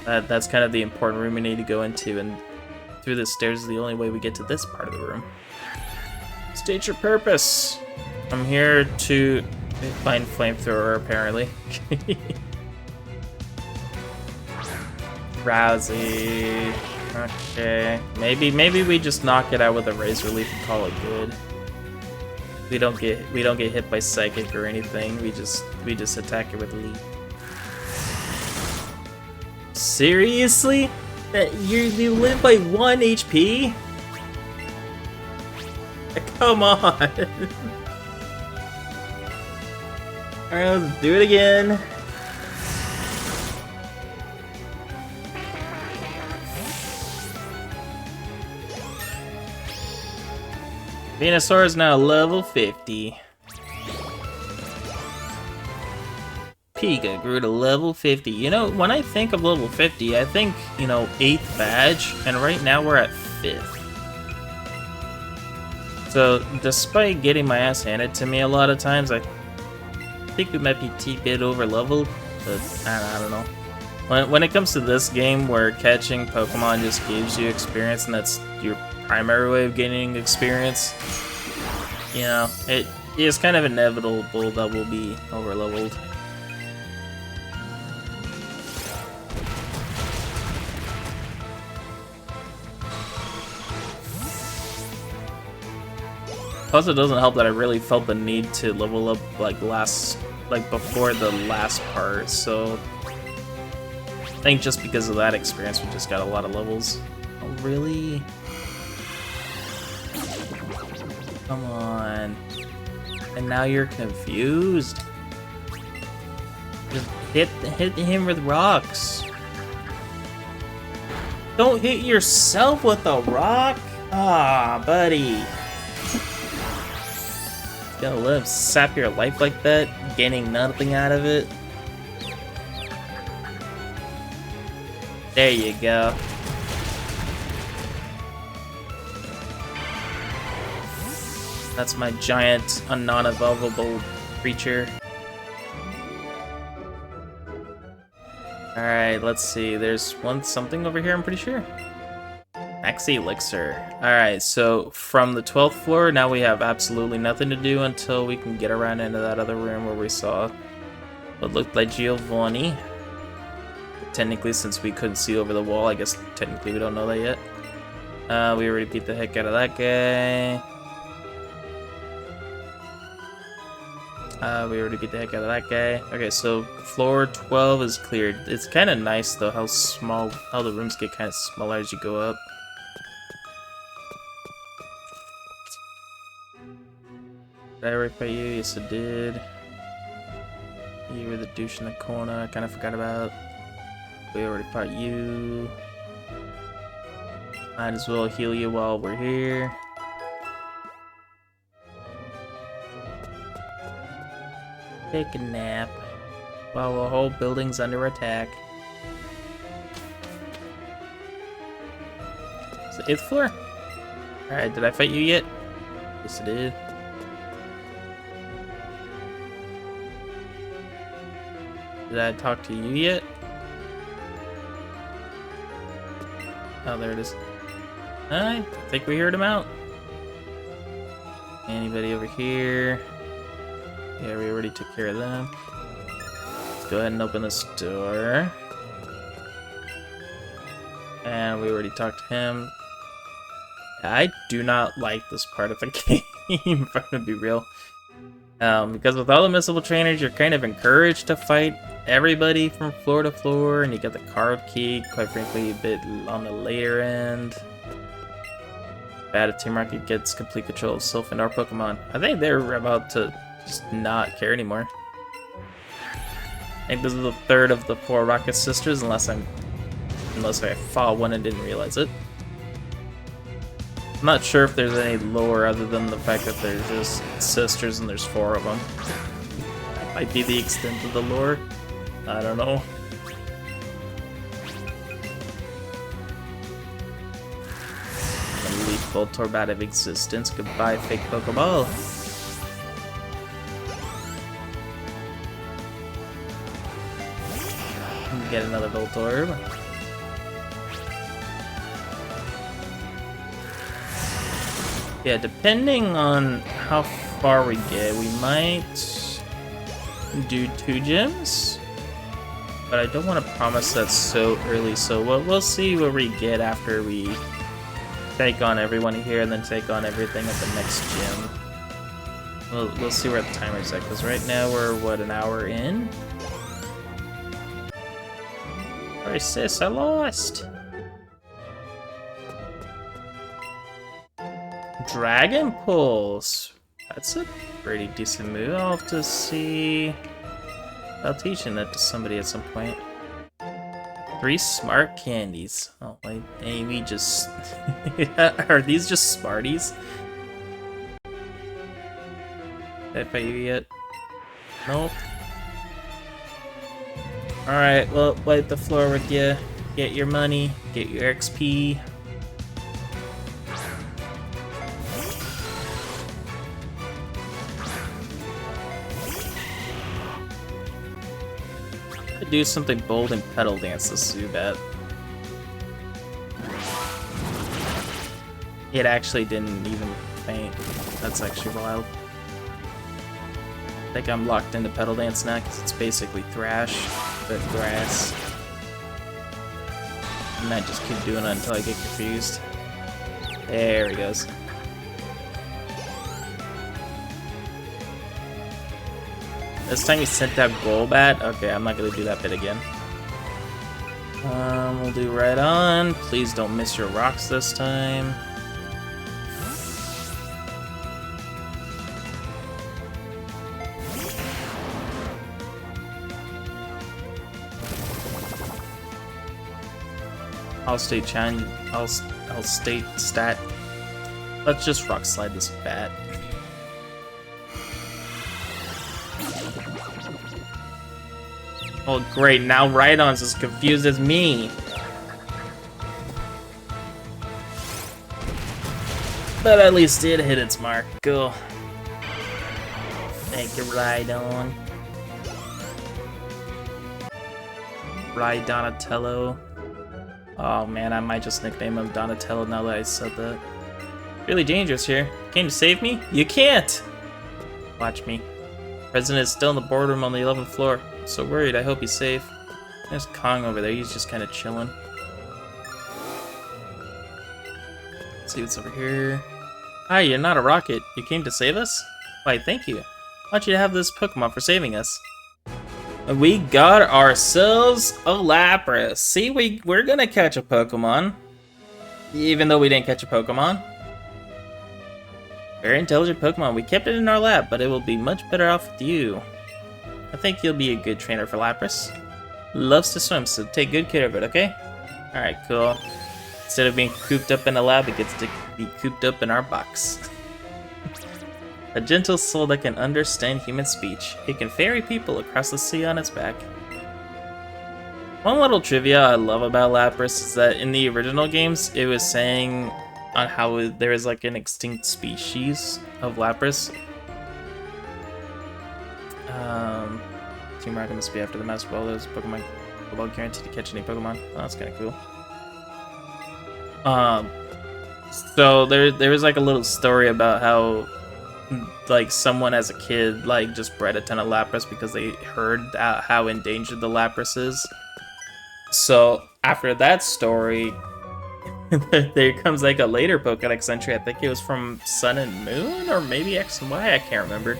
That's kind of the important room we need to go into, and through the stairs is the only way we get to this part of the room. State your purpose. I'm here to find flamethrower, apparently. Rousey. Okay. Maybe we just knock it out with a razor leaf and call it good. We don't get hit by psychic or anything. We just attack it with a leaf. Seriously? That you live by 1 HP? Come on. Alright, let's do it again. Venusaur is now level 50. Pika grew to level 50. You know, when I think of level 50, I think, 8th badge, and right now we're at 5th. So, despite getting my ass handed to me a lot of times, I think we might be T-bit over leveled, but I don't know. When it comes to this game where catching Pokemon just gives you experience and that's your primary way of gaining experience, it is kind of inevitable that we'll be over leveled. Plus, it doesn't help that I really felt the need to level up before the last part. So I think just because of that experience, we just got a lot of levels. Oh, really? Come on. And now you're confused? Just hit him with rocks. Don't hit yourself with a rock? Ah, buddy. Gonna let him sap your life like that, gaining nothing out of it. There you go. That's my giant, non-evolvable creature. Alright, let's see. There's something over here, I'm pretty sure. Max Elixir. Alright, so from the 12th floor, now we have absolutely nothing to do until we can get around into that other room where we saw what looked like Giovanni. Technically, since we couldn't see over the wall, I guess technically we don't know that yet. We already beat the heck out of that guy. We already beat the heck out of that guy. Okay, so floor 12 is cleared. It's kind of nice though how the rooms get kind of smaller as you go up. Did I already fight you? Yes, I did. You were the douche in the corner. I kind of forgot about. We already fought you. Might as well heal you while we're here. Take a nap while the whole building's under attack. Is it 8th floor? Alright, did I fight you yet? Yes, I did. Did I talk to you yet? Oh, there it is. I think we heard him out. Anybody over here? Yeah, we already took care of them. Let's go ahead and open this door. And we already talked to him. I do not like this part of the game, if I'm gonna be real. Because with all the missile trainers, you're kind of encouraged to fight everybody from floor to floor, and you get the card key, quite frankly, a bit on the later end. Bad if Team Rocket gets complete control of Sylph and our Pokemon. I think they're about to just not care anymore. I think this is the 3rd of the 4 Rocket Sisters, unless I fought one and didn't realize it. I'm not sure if there's any lore other than the fact that there's just sisters and there's 4 of them. Might be the extent of the lore. I don't know. Leave Voltorb out of existence. Goodbye, fake Pokeball. Get another Voltorb. Yeah, depending on how far we get, we might do 2 gyms. But I don't want to promise that so early, so we'll see where we get after we take on everyone here and then take on everything at the next gym. We'll see where the timer's at, because right now we're, what, an hour in? Sorry sis, I lost! Dragon Pulse! That's a pretty decent move. I'll have to see about teaching that to somebody at some point. 3 smart candies. Oh, like, maybe just... Are these just Smarties? Did I fight you yet? Nope. Alright, well, wipe the floor with you. Get your money, get your XP. Do something bold and Petal Dance this Zubat. It actually didn't even faint. That's actually wild. I think I'm locked into Petal Dance now because it's basically Thrash, but grass. I might just keep doing it until I get confused. There he goes. This time he sent out Golbat. Okay, I'm not gonna do that bit again. We'll do right on. Please don't miss your rocks this time. I'll state challenge. I'll state stat. Let's just rock slide this bat. Oh great, now Rhydon's as confused as me. But at least it hit its mark. Cool. Thank you, Rhydon. Donatello. Oh man, I might just nickname him Donatello now that I said that. Really dangerous here. Came to save me? You can't! Watch me. President is still in the boardroom on the 11th floor. I'm so worried, I hope he's safe. There's Kong over there, he's just kind of chilling. Let's see what's over here. Hi, you're not a rocket. You came to save us? Why, thank you. I want you to have this Pokemon for saving us. And we got ourselves a Lapras. See, we're gonna catch a Pokemon. Even though we didn't catch a Pokemon. Very intelligent Pokemon. We kept it in our lab, but it will be much better off with you. I think you'll be a good trainer for Lapras. Loves to swim, so take good care of it, okay? Alright, cool. Instead of being cooped up in a lab, it gets to be cooped up in our box. A gentle soul that can understand human speech. It can ferry people across the sea on its back. One little trivia I love about Lapras is that in the original games, it was saying on how there is like an extinct species of Lapras. Team Rocket must be after the Master Ball. There's Pokemon guaranteed to catch any Pokemon. Oh, that's kind of cool. So there was like a little story about how like someone as a kid like just bred a ton of Lapras because they heard how endangered the Lapras is. So after that story, there comes like a later Pokédex entry. I think it was from Sun and Moon or maybe X and Y. I can't remember.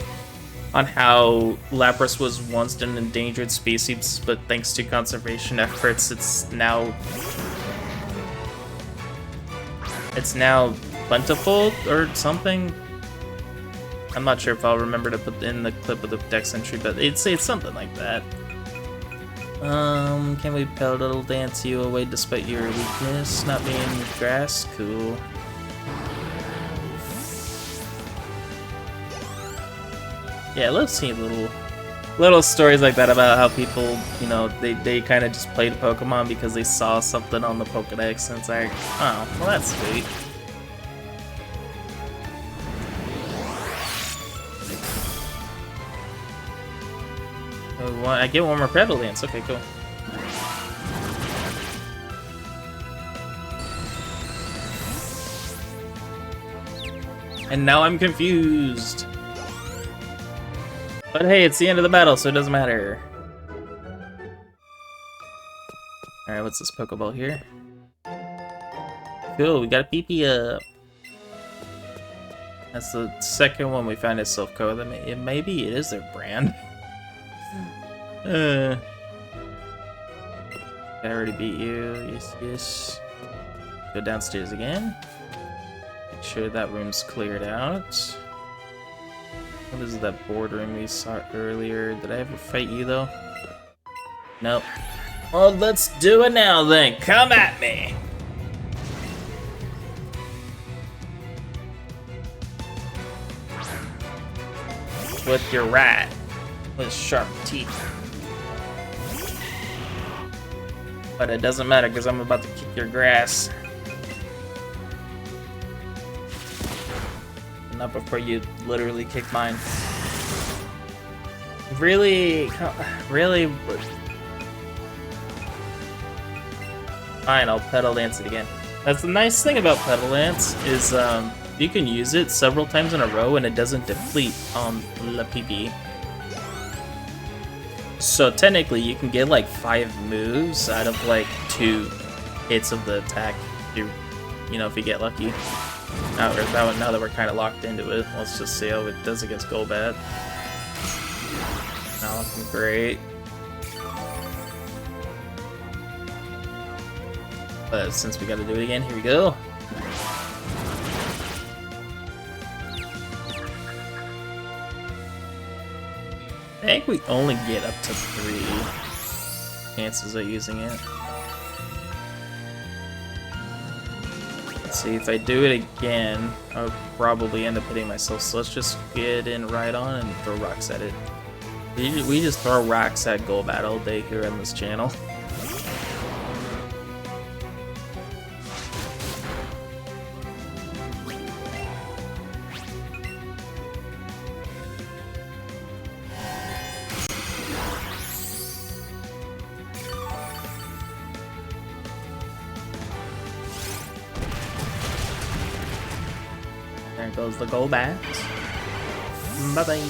On how Lapras was once an endangered species, but thanks to conservation efforts, it's now plentiful or something. I'm not sure if I'll remember to put in the clip of the Dex entry, but it's something like that. Can we Petal Dance you away despite your weakness? Not being grass? Cool. Yeah, let's see a little Little stories like that about how people, you know, they kind of just played Pokemon because they saw something on the Pokedex, and it's like, oh, well, that's sweet. Oh, I get one more Petal Dance. Okay, cool. And now I'm confused. But hey, it's the end of the battle, so it doesn't matter. Alright, what's this Pokeball here? Cool, we got a PP up. That's the second one we found at Silph-Co. Maybe it is their brand. I already beat you. Yes, yes. Go downstairs again. Make sure that room's cleared out. What is that boardroom we saw earlier? Did I ever fight you, though? Nope. Well, let's do it now, then. Come at me! With your rat. With sharp teeth. But it doesn't matter, because I'm about to kick your grass. Not before you literally kick mine. Really? Really? Fine, I'll Petal Dance it again. That's the nice thing about Petal Dance, is you can use it several times in a row and it doesn't deplete on La PP. So technically you can get like 5 moves out of like 2 hits of the attack, you know, if you get lucky. Now that we're kind of locked into it, let's just see how it does against Golbat. Not looking great. But since we gotta do it again, here we go. I think we only get up to 3 chances of using it. See, if I do it again, I'll probably end up hitting myself, so let's just get in right on and throw rocks at it. We just throw rocks at Golbat all day here on this channel. There goes the Golbat. Bye-bye.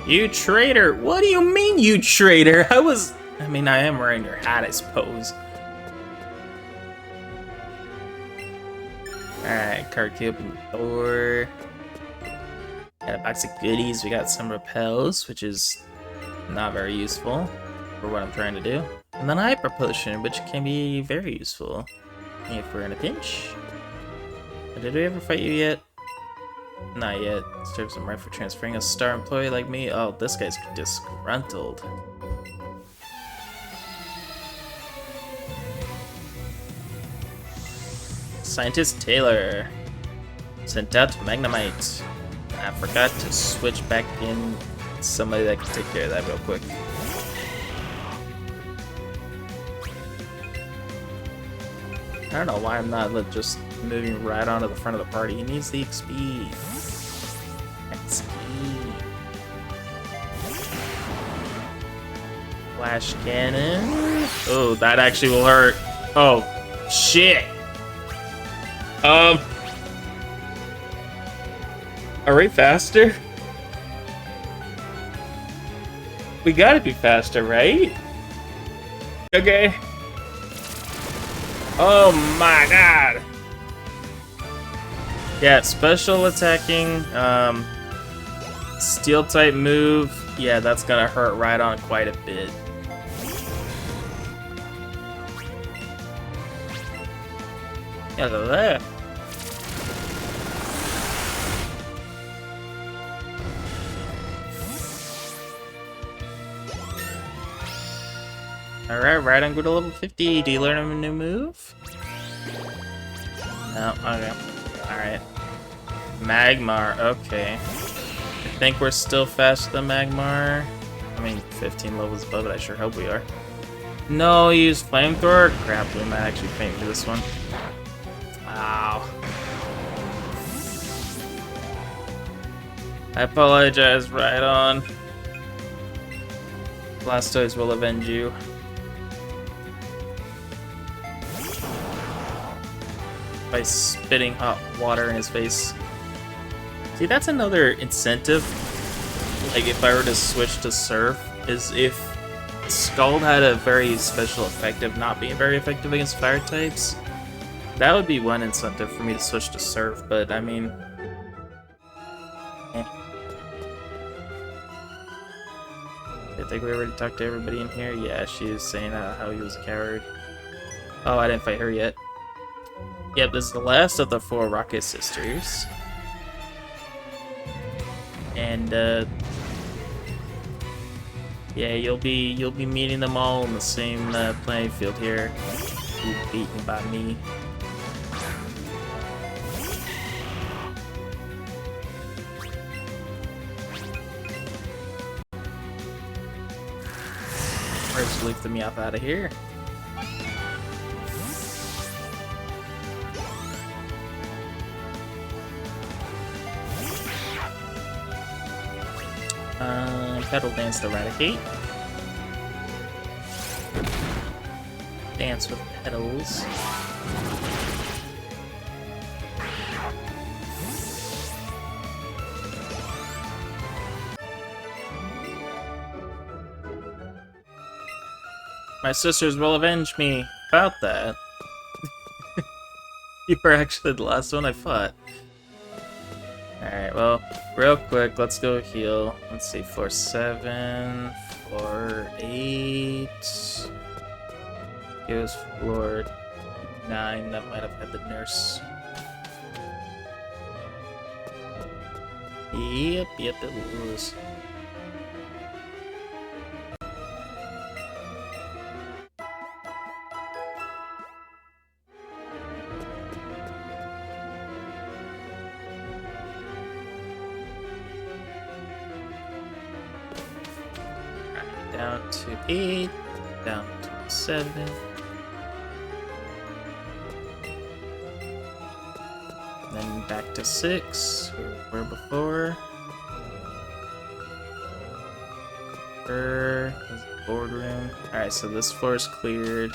You traitor! What do you mean, you traitor? I mean, I am wearing your hat, I suppose. Alright, card key, open the door. Got a box of goodies. We got some repels, which is not very useful for what I'm trying to do. And then Hyper Potion, which can be very useful if we're in a pinch. Did we ever fight you yet? Not yet. Serves him right for transferring a star employee like me. Oh, this guy's disgruntled. Scientist Taylor. Sent out to Magnemite. I forgot to switch back in somebody that can take care of that real quick. I don't know why I'm not just moving right onto the front of the party. He needs the XP. XP. Flash cannon. Oh, that actually will hurt. Oh, shit. Are we faster? We gotta be faster, right? Okay. Oh my god! Yeah, special attacking, steel type move, yeah, that's gonna hurt right on quite a bit. Yeah, look at that. Alright, right on, go to level 50. Do you learn a new move? No, okay. Alright. Magmar, okay. think we're still faster than Magmar. I mean, 15 levels above it, I sure hope we are. No, use Flamethrower? Crap, we might actually faint for this one. Ow. I apologize, right on. Blastoise will avenge you. By spitting hot water in his face. See, that's another incentive. Like, if I were to switch to Surf, is if Scald had a very special effect of not being very effective against fire types, that would be one incentive for me to switch to Surf, but I mean... eh. I think we already talked to everybody in here. Yeah, she was saying how he was a coward. Oh, I didn't fight her yet. Yep, this is the last of the 4 Rocket Sisters. And yeah, you'll be meeting them all in the same playing field here. You'll be beaten by me. First, lift the Meowth out of here. Petal Dance to Eradicate. Dance with petals. My sisters will avenge me about that. You were actually the last one I fought. Alright, well, real quick, let's go heal. Let's see, floor 7, floor 8. It was floor 9, that might have had the nurse. Yep, it was. Down to 8, down to 7. Then back to 6, where we were before. There's the boardroom. Alright, so this floor is cleared.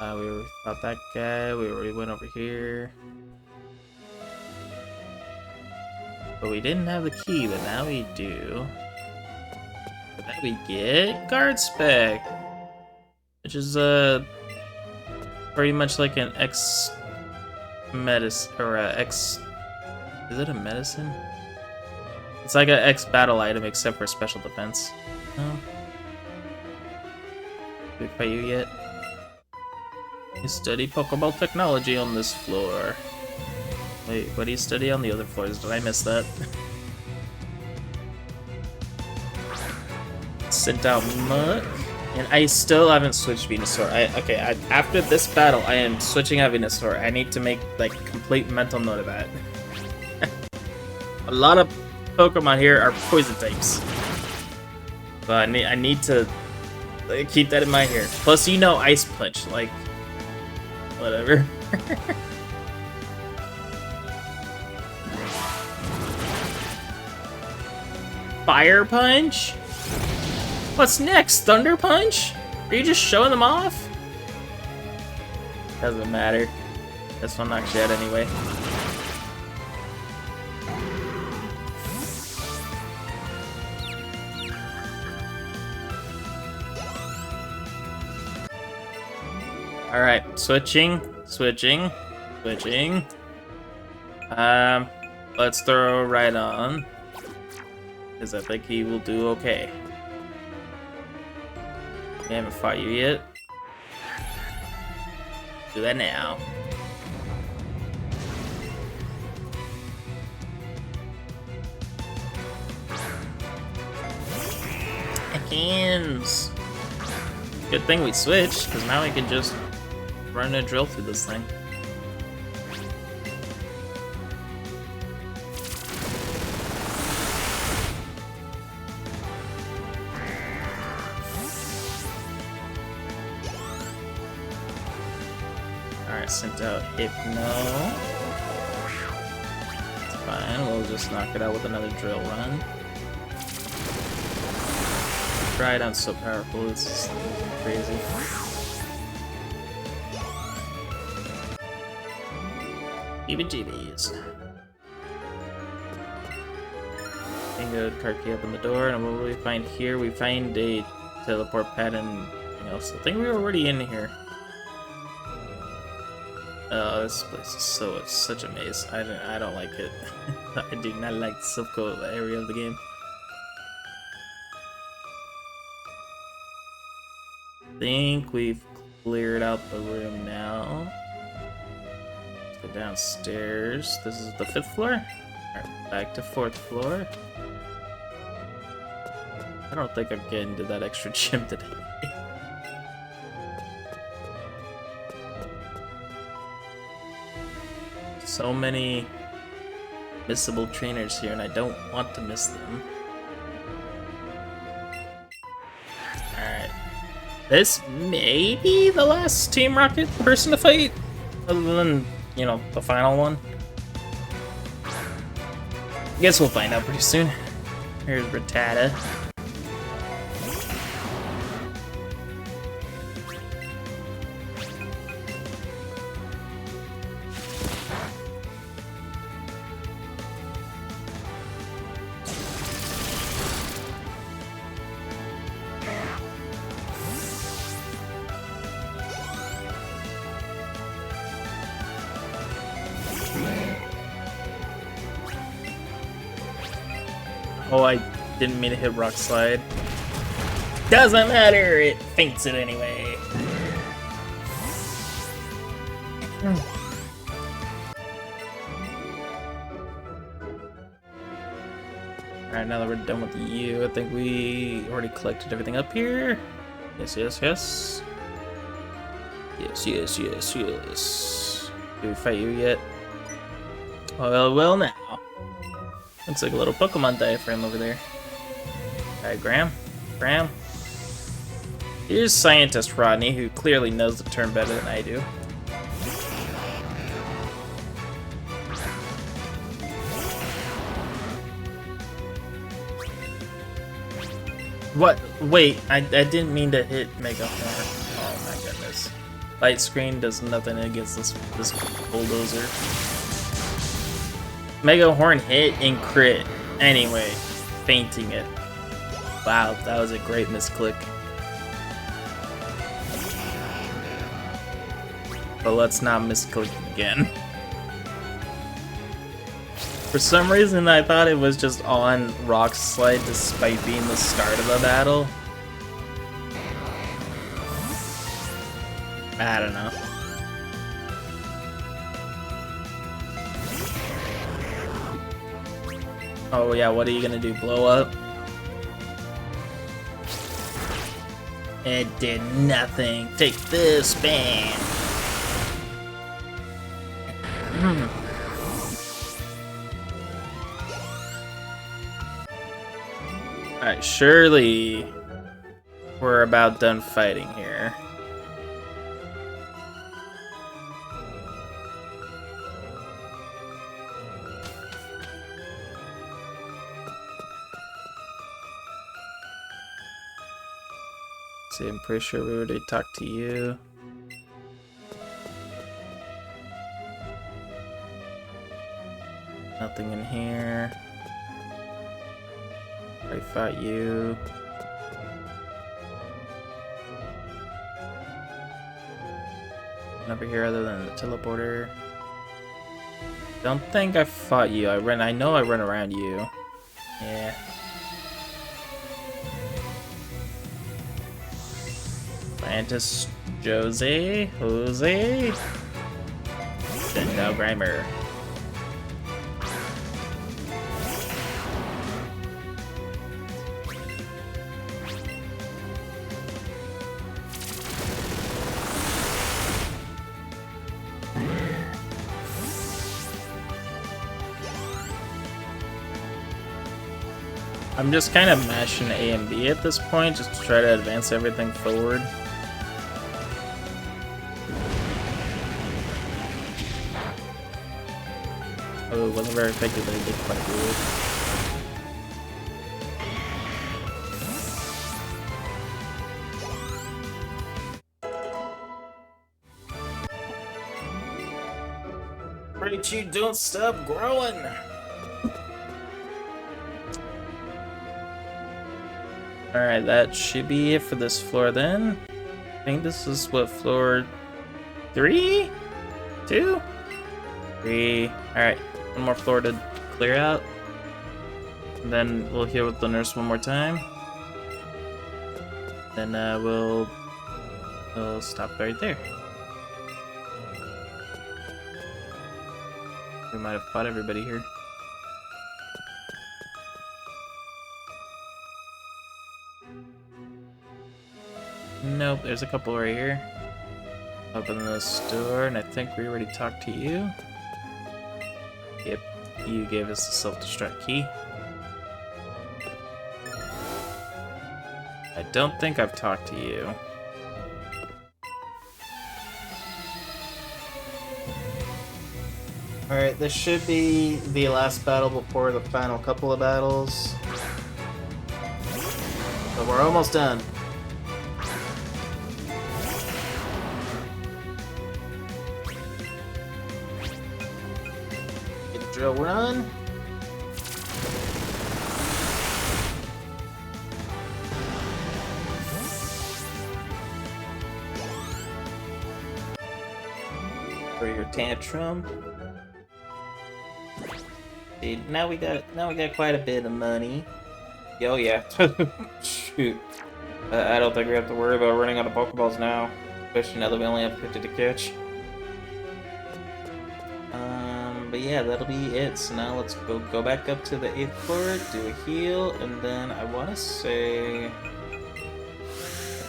We fought that guy, we already went over here. But we didn't have the key, but now we do. But now we get Guard Spec, which is pretty much like an X medicine or a X. Is it a medicine? It's like an X battle item except for special defense. No. Did we fight you yet? You study Pokeball technology on this floor. Wait, what do you study on the other floors? Did I miss that? Sent out Muck. And I still haven't switched Venusaur. After this battle, I am switching out Venusaur. I need to make, like, complete mental note of that. A lot of Pokemon here are poison types. But I need to keep that in mind here. Plus, you know Ice Punch, like... whatever. Fire Punch? What's next? Thunder Punch? Are you just showing them off? Doesn't matter. This one knocks you out anyway. Alright, switching. Let's throw right on. Because I think he will do okay. I haven't fought you yet. Do that now. Hands. Good thing we switched, because now we can just run a drill through this thing. Alright, sent out Hypno. It's fine, we'll just knock it out with another drill run. Rhydon's so powerful, it's just crazy. EBGBs. Bingo, card key up in the door, and what do we find here? We find a teleport pad and anything else. I think we were already in here. Oh, this place is such a maze. I don't like it. I do not like the Silph area of the game. I think we've cleared out the room now. Let's go downstairs. This is the 5th floor. Alright, back to 4th floor. I don't think I'm getting to that extra gym today. So many missable trainers here, and I don't want to miss them. Alright. This may be the last Team Rocket person to fight, other than, you know, the final one. I guess we'll find out pretty soon. Here's Rattata. Oh, I didn't mean to hit Rock Slide. Doesn't matter, it faints it anyway. Alright, now that we're done with you, I think we already collected everything up here. Yes, yes, yes. Yes, yes, yes, yes. Did we fight you yet? Well, now. Looks like a little Pokemon diaphragm over there. Alright, Graham. Here's Scientist Rodney, who clearly knows the term better than I do. What? Wait, I didn't mean to hit Mega Horn. Oh my goodness. Light screen does nothing against this bulldozer. Mega Horn hit and crit. Anyway, fainting it. Wow, that was a great misclick. But let's not misclick again. For some reason, I thought it was just on Rock Slide despite being the start of the battle. I don't know. Oh yeah, what are you gonna do? Blow up? It did nothing. Take this, bam! Alright, surely we're about done fighting here. See, I'm pretty sure we already talked to you. Nothing in here. I fought you. Nothing over here other than the teleporter. Don't think I fought you. I know I ran around you. Yeah. Scientist Jose. Send out Grimer. I'm just kind of mashing A and B at this point, just to try to advance everything forward. Oh, it wasn't very effective, but it did quite good. Right, you don't stop growing! Alright, that should be it for this floor then. I think this is what, floor 3? 2? 3. Alright, one more floor to clear out. And then we'll heal with the nurse one more time. Then we'll stop right there. We might have fought everybody here. Nope, there's a couple right here. Open this door, and I think we already talked to you. Yep, you gave us the self-destruct key. I don't think I've talked to you. Alright, this should be the last battle before the final couple of battles. But we're almost done. Get the drill run. For your tantrum. See, now we got quite a bit of money. Oh yeah. Shoot. I don't think we have to worry about running out of Pokeballs now. Especially now that we only have 50 to catch. But yeah, that'll be it. So now let's go back up to the 8th floor, do a heal, and then I wanna say I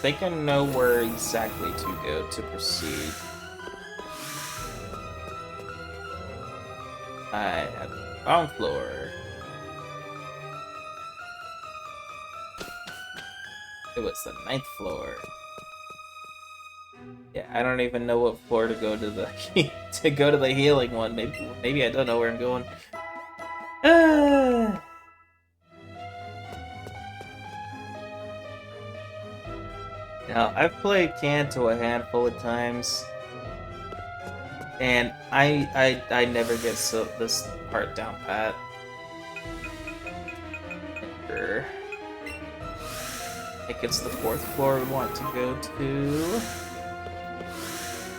think I know where exactly to go to proceed. I have the ground floor. It was the 9th floor. Yeah, I don't even know what floor to go to the the healing one. Maybe I don't know where I'm going. Now I've played Kanto a handful of times. And I never get this part down pat. Sure. I think it's the 4th floor we want to go to.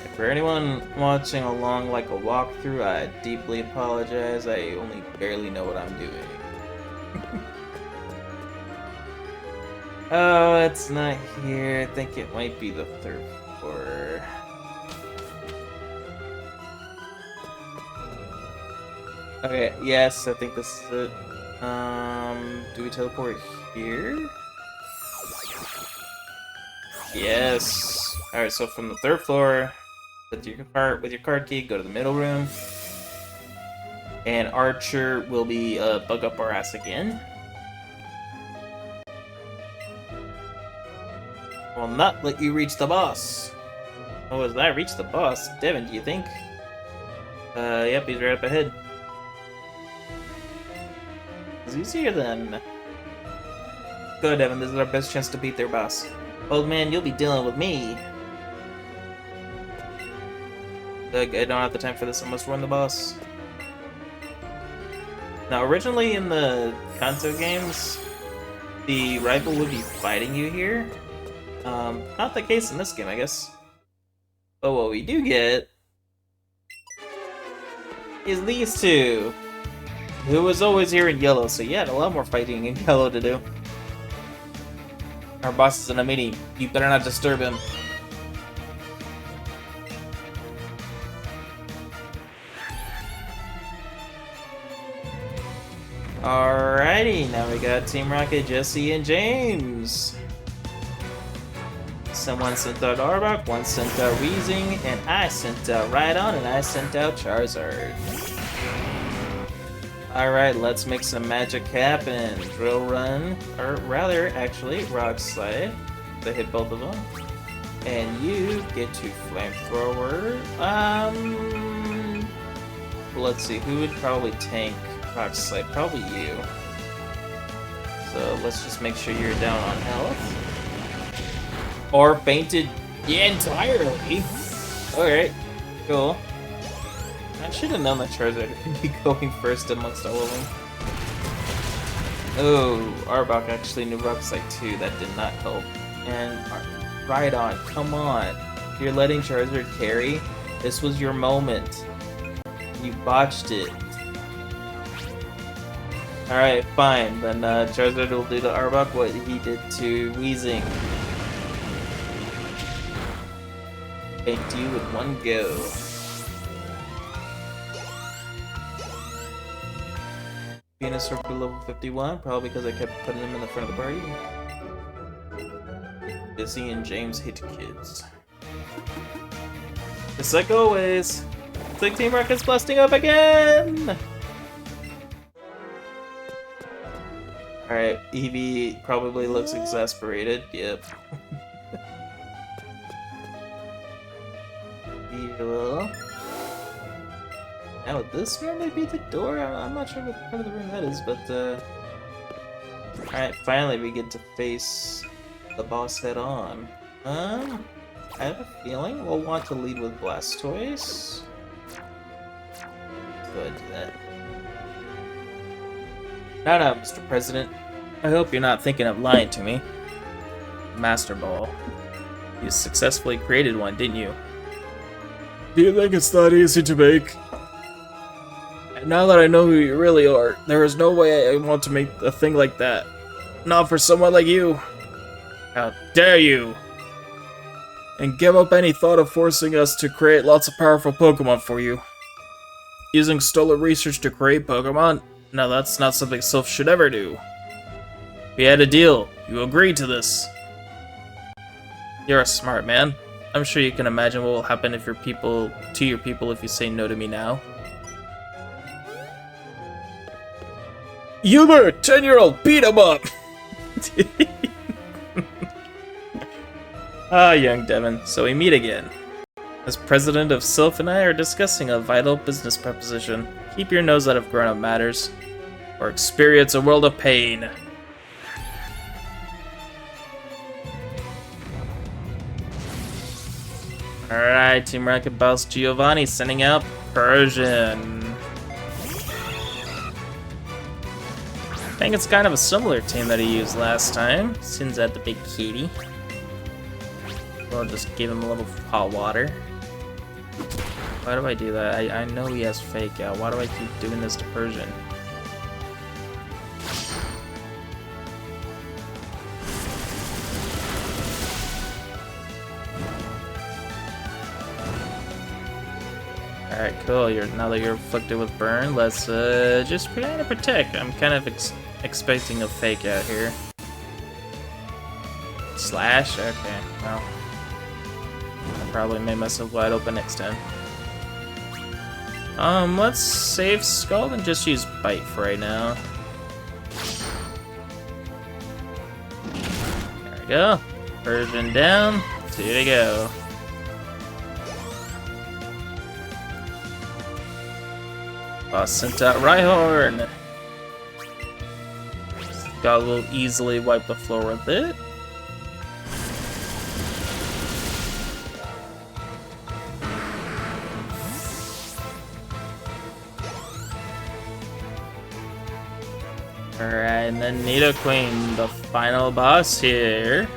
And for anyone watching along like a walkthrough, I deeply apologize. I only barely know what I'm doing. Oh, it's not here. I think it might be the 3rd floor. Okay, yes, I think this is it. Do we teleport here? Yes. Alright, so from the 3rd floor, with your card key, go to the middle room. And Archer will be bug up our ass again. Will not let you reach the boss. Oh, is that reach the boss? Devin, do you think? Yep, he's right up ahead. It's easier then. Go, Devin, this is our best chance to beat their boss. Old man, you'll be dealing with me. I don't have the time for this, I must run the boss. Now, originally in the Kanto games, the rival would be fighting you here. Not the case in this game, I guess. But what we do get is these two, who was always here in yellow, so you had a lot more fighting in yellow to do. Our boss is in a meeting. You better not disturb him. Alrighty, now we got Team Rocket, Jesse, and James. Someone sent out Arbok, one sent out Weezing, and I sent out Rhydon, and I sent out Charizard. Alright, let's make some magic happen. Drill Run, or rather, actually, Rock Slide. They hit both of them. And you get to Flamethrower. Well, let's see, who would probably tank Rock Slide? Probably you. So let's just make sure you're down on health. Or fainted entirely. Alright, cool. I should have known that Charizard would be going first amongst all of them. Oh, Arbok actually knew Rock Slide too. That did not help. And right on, come on. You're letting Charizard carry. This was your moment. You botched it. Alright, fine. Then Charizard will do to Arbok what he did to Weezing. Banked you with one go. Venusaur for level 51, probably because I kept putting him in the front of the party. Busy and James hate kids. Just like always. It's like Team Rocket's busting up again! Alright, Eevee probably looks exasperated. Yep. Evil. Now would this normally be the door? I'm not sure what part of the room that is, but alright, finally we get to face the boss head on. I have a feeling we'll want to lead with Blastoise. Let's go ahead and do that. No, Mr. President. I hope you're not thinking of lying to me. Master Ball. You successfully created one, didn't you? Do you think it's that easy to make? And now that I know who you really are, there is no way I want to make a thing like that. Not for someone like you. How dare you! And give up any thought of forcing us to create lots of powerful Pokémon for you. Using stolen research to create Pokémon? No, that's not something Sylph should ever do. We had a deal. You agreed to this. You're a smart man. I'm sure you can imagine what will happen if your people if you say no to me now. Uber, 10-year-old, beat him up! Ah, young Devon, so we meet again. As president of Sylph and I are discussing a vital business proposition. Keep your nose out of grown-up matters, or experience a world of pain. Alright, Team Rocket Boss Giovanni sending out Persian. I think it's kind of a similar team that he used last time. Sends out the big kitty. We'll just give him a little hot water. Why do I do that? I know he has Fake Out. Why do I keep doing this to Persian? Alright, cool. Now that you're afflicted with burn, let's just kind of protect. I'm kind of expecting a Fake Out here. Slash? Okay, well. I probably made myself wide open next time. Let's save Scald and just use Bite for right now. There we go. Persian down. 2 to go. Boss sent out Rhyhorn. Scald will easily wipe the floor with it. Alright, and then Nidoqueen, the final boss here.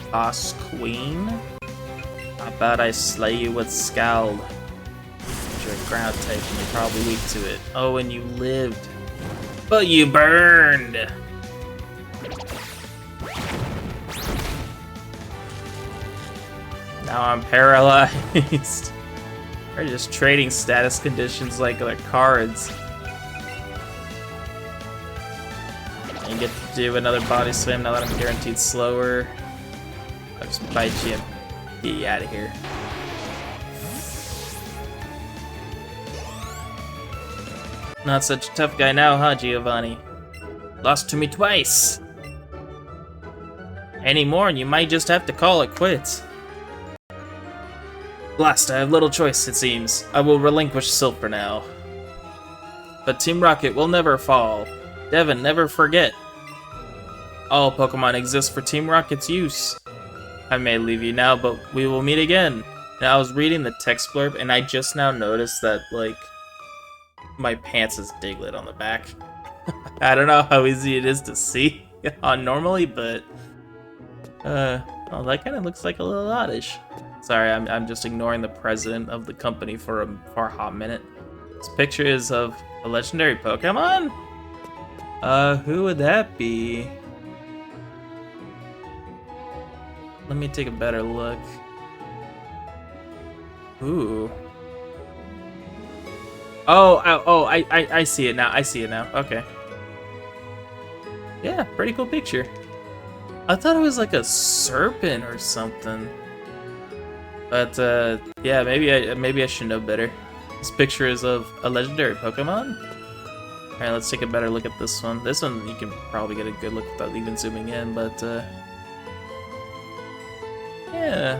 Boss Queen. How about I slay you with Scald? You're a ground type and you're probably weak to it. Oh, and you lived. But you burned! Now I'm paralyzed. We're just trading status conditions like the cards. And get to do another body slam now that I'm guaranteed slower. I'll just bite you and get you out of here. Not such a tough guy now, huh, Giovanni? Lost to me twice. Any more and you might just have to call it quits. Blast, I have little choice, it seems. I will relinquish Sylph for now. But Team Rocket will never fall. Devin, never forget. All Pokemon exist for Team Rocket's use. I may leave you now, but we will meet again. And I was reading the text blurb, and I just now noticed that, like, my pants is Diglett on the back. I don't know how easy it is to see normally, but oh, that kind of looks like a little oddish. Sorry, I'm just ignoring the president of the company for a hot minute. This picture is of a legendary Pokemon? Who would that be? Let me take a better look. Ooh. Oh, I see it now. I see it now. Okay. Yeah, pretty cool picture. I thought it was like a serpent or something. But yeah, maybe I should know better. This picture is of a legendary Pokemon. All right, let's take a better look at this one. This one you can probably get a good look without even zooming in, but yeah,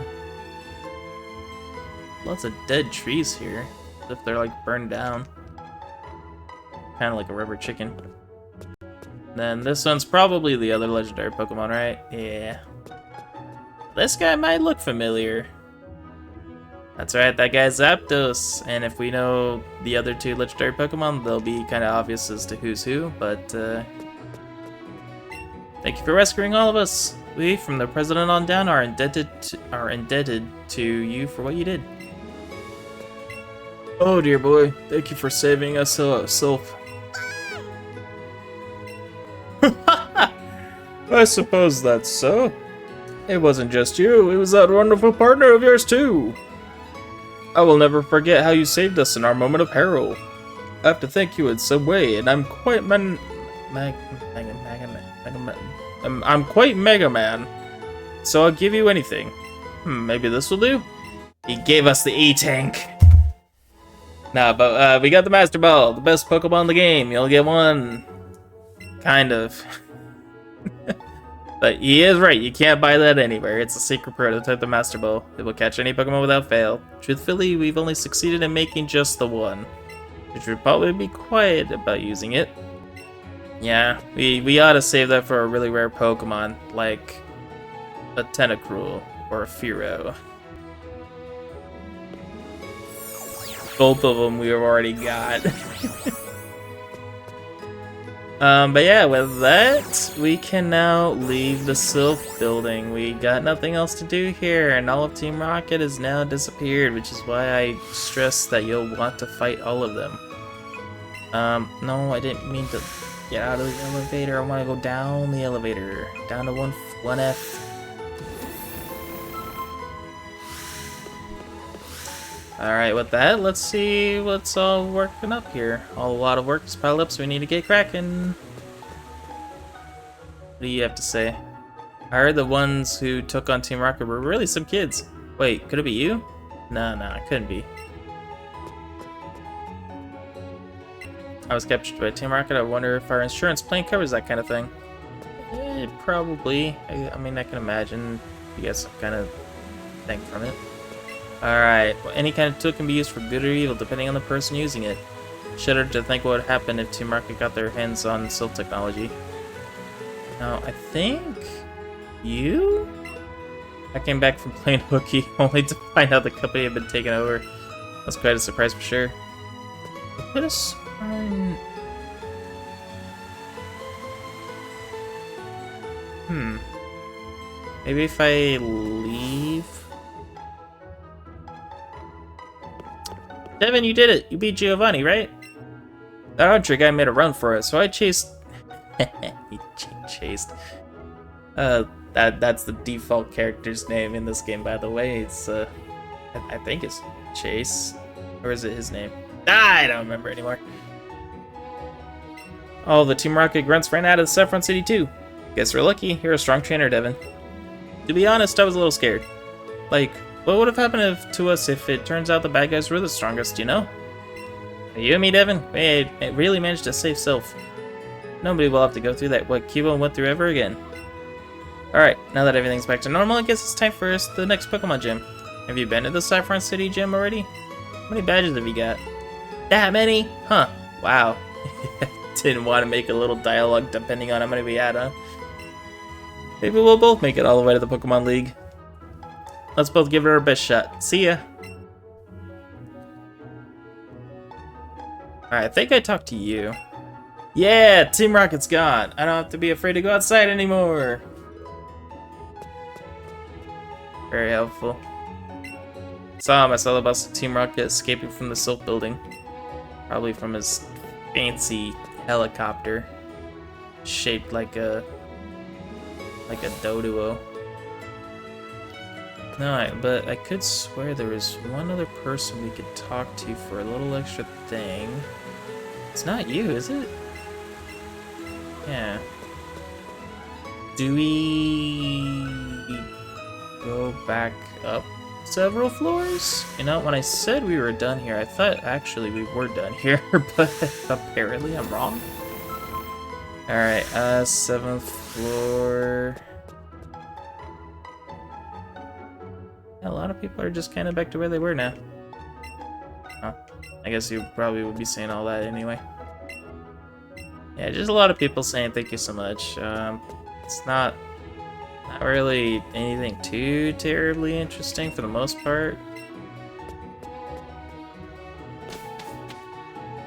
lots of dead trees here, as if they're like burned down, kind of like a rubber chicken. Then this one's probably the other legendary Pokemon, right? Yeah. This guy might look familiar. That's right, that guy's Zapdos. And if we know the other two legendary Pokemon, they'll be kind of obvious as to who's who, but thank you for rescuing all of us. We, from the president on down, are indebted to you for what you did. Oh dear boy, thank you for saving us, Sylph. I suppose that's so. It wasn't just you, it was that wonderful partner of yours too. I will never forget how you saved us in our moment of peril. I have to thank you in some way, and I'm quite I'm quite Mega Man, so I'll give you anything. Maybe this will do? He gave us the E-Tank. Nah, but we got the Master Ball, the best Pokemon in the game. You'll get one. Kind of. But he is right, you can't buy that anywhere. It's a secret prototype, the Master Ball. It will catch any Pokemon without fail. Truthfully, we've only succeeded in making just the one. You should probably be quiet about using it. Yeah, we ought to save that for a really rare Pokemon, like a Tentacruel or a Fearow. Both of them we've already got. But yeah, with that, we can now leave the Sylph building. We got nothing else to do here, and all of Team Rocket has now disappeared, which is why I stress that you'll want to fight all of them. No, I didn't mean to get out of the elevator. I want to go down the elevator, down to 1F. Alright, with that, let's see what's all working up here. A lot of work is piled up, so we need to get cracking. What do you have to say? I heard the ones who took on Team Rocket were really some kids. Wait, could it be you? No, it couldn't be. I was captured by Team Rocket. I wonder if our insurance plan covers that kind of thing. Probably. I mean, I can imagine you get some kind of thing from it. Alright, well, any kind of tool can be used for good or evil, depending on the person using it. Shudder to think what would happen if Team Rocket got their hands on Sylph technology. Now, I think... you? I came back from playing hooky, only to find out the company had been taken over. That's quite a surprise for sure. Put a sign... Maybe if I leave... Devin, you did it! You beat Giovanni, right? That archer guy made a run for it, so I chased... he chased... That's the default character's name in this game, by the way. It's, I think it's Chase. Or is it his name? I don't remember anymore. Oh, the Team Rocket grunts ran out of Saffron City too. Guess we're lucky. You're a strong trainer, Devin. To be honest, I was a little scared. Like, what would have happened to us if it turns out the bad guys were the strongest, you know? You and me, Devin, we really managed to save Sylph. Nobody will have to go through that what Cubo went through ever again. Alright, now that everything's back to normal, I guess it's time for the next Pokemon gym. Have you been to the Saffron City gym already? How many badges have you got? That many? Huh. Wow. Didn't want to make a little dialogue depending on how many we had, huh? Maybe we'll both make it all the way to the Pokemon League. Let's both give it our best shot. See ya! Alright, I think I talked to you. Yeah! Team Rocket's gone! I don't have to be afraid to go outside anymore! Very helpful. I saw the bus of Team Rocket escaping from the Silk Building. Probably from his fancy helicopter. Shaped like a Doduo. No, but I could swear there was one other person we could talk to for a little extra thing. It's not you, is it? Yeah. Do we go back up several floors? You know, when I said we were done here, I thought actually we were done here, but apparently I'm wrong. Alright, 7th floor. A lot of people are just kind of back to where they were now. Huh. I guess you probably would be saying all that anyway. Yeah, just a lot of people saying thank you so much. It's not really anything too terribly interesting for the most part.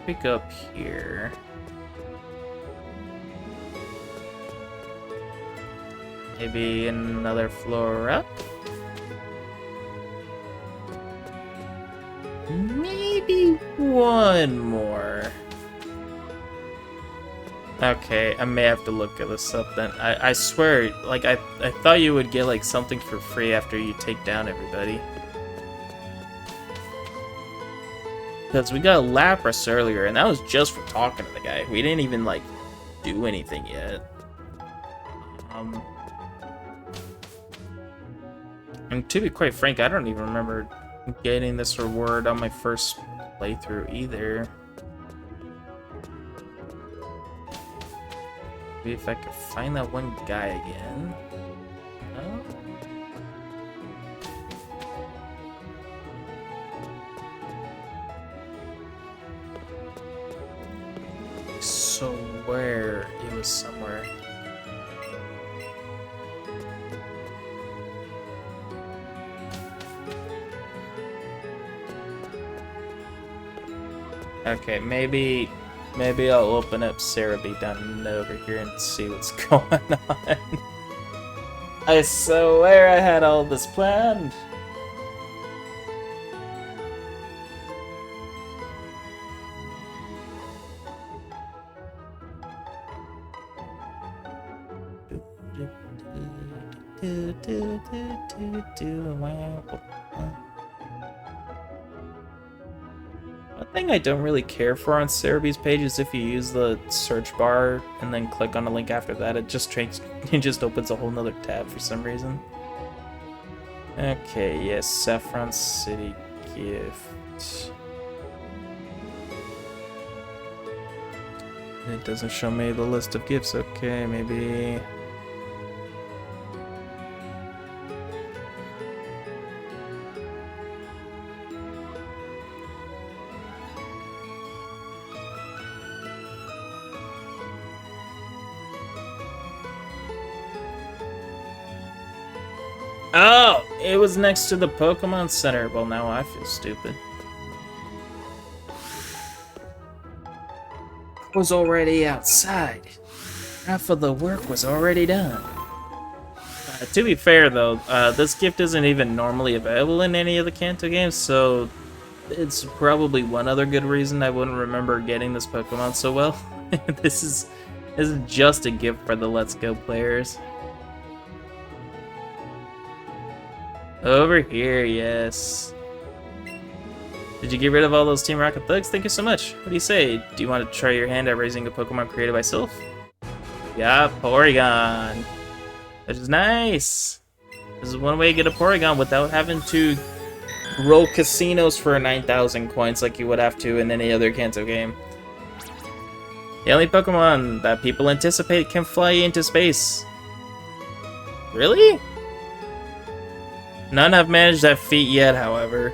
Pick up here. Maybe another floor up? Maybe one more. Okay, I may have to look this up then. I swear, like, I thought you would get, like, something for free after you take down everybody. Because we got Lapras earlier, and that was just for talking to the guy. We didn't even, like, do anything yet. And to be quite frank, I don't even remember getting this reward on my first playthrough either. Maybe if I could find that one guy again. No? I swear it was somewhere. Okay, maybe I'll open up Cerebi down over here and see what's going on. I swear I had all this planned. One thing I don't really care for on Cerebi's page is if you use the search bar and then click on a link after that, it just opens a whole nother tab for some reason. Okay, yes, Saffron City gift. It doesn't show me the list of gifts. Okay, maybe. Oh, it was next to the Pokemon Center. Well, now I feel stupid. I was already outside. Half of the work was already done. To be fair, though, this gift isn't even normally available in any of the Kanto games, so it's probably one other good reason I wouldn't remember getting this Pokemon so well. This is just a gift for the Let's Go players. Over here, yes. Did you get rid of all those Team Rocket thugs? Thank you so much. What do you say? Do you want to try your hand at raising a Pokemon created by Sylph? Yeah, Porygon. Which is nice. This is one way to get a Porygon without having to roll casinos for 9,000 coins like you would have to in any other Kanto game. The only Pokemon that people anticipate can fly into space. Really? None have managed that feat yet, however.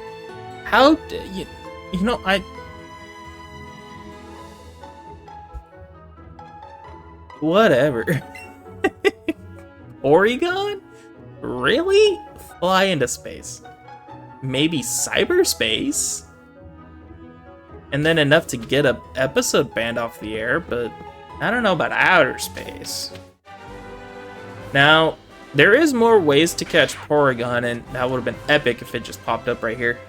How you know, Whatever. Porygon? Really? Fly into space. Maybe cyberspace? And then enough to get a episode banned off the air, but I don't know about outer space. Now, there is more ways to catch Porygon, and that would have been epic if it just popped up right here.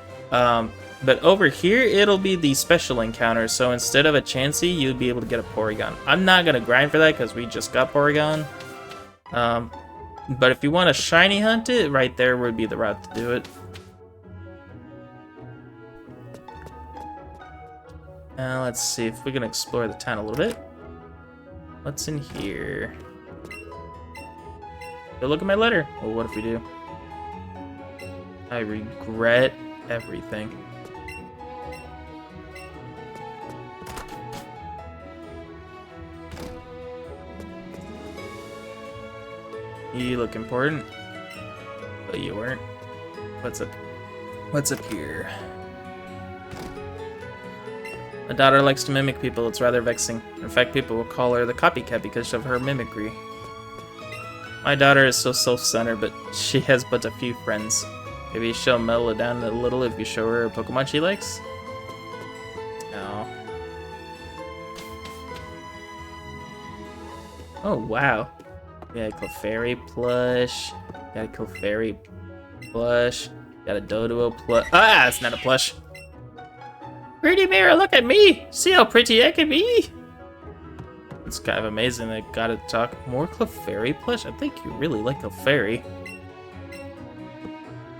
But over here, it'll be the special encounter, so instead of a Chansey, you'd be able to get a Porygon. I'm not going to grind for that because we just got Porygon. But if you want to shiny hunt it, right there would be the route to do it. Now let's see if we can explore the town a little bit. What's in here? Go look at my letter. Well, what if we do? I regret everything. You look important, but you weren't. What's up? What's up here? My daughter likes to mimic people. It's rather vexing. In fact, people will call her the copycat because of her mimicry. My daughter is so self-centered, but she has but a few friends. Maybe she'll mellow it down a little if you show her a Pokemon she likes? No. Oh, wow. Yeah, Clefairy plush. Got a Clefairy plush. Got a Doduo plush. Ah, it's not a plush. Pretty mirror, look at me! See how pretty I can be? It's kind of amazing. I gotta talk more Clefairy plush. I think you really like Clefairy.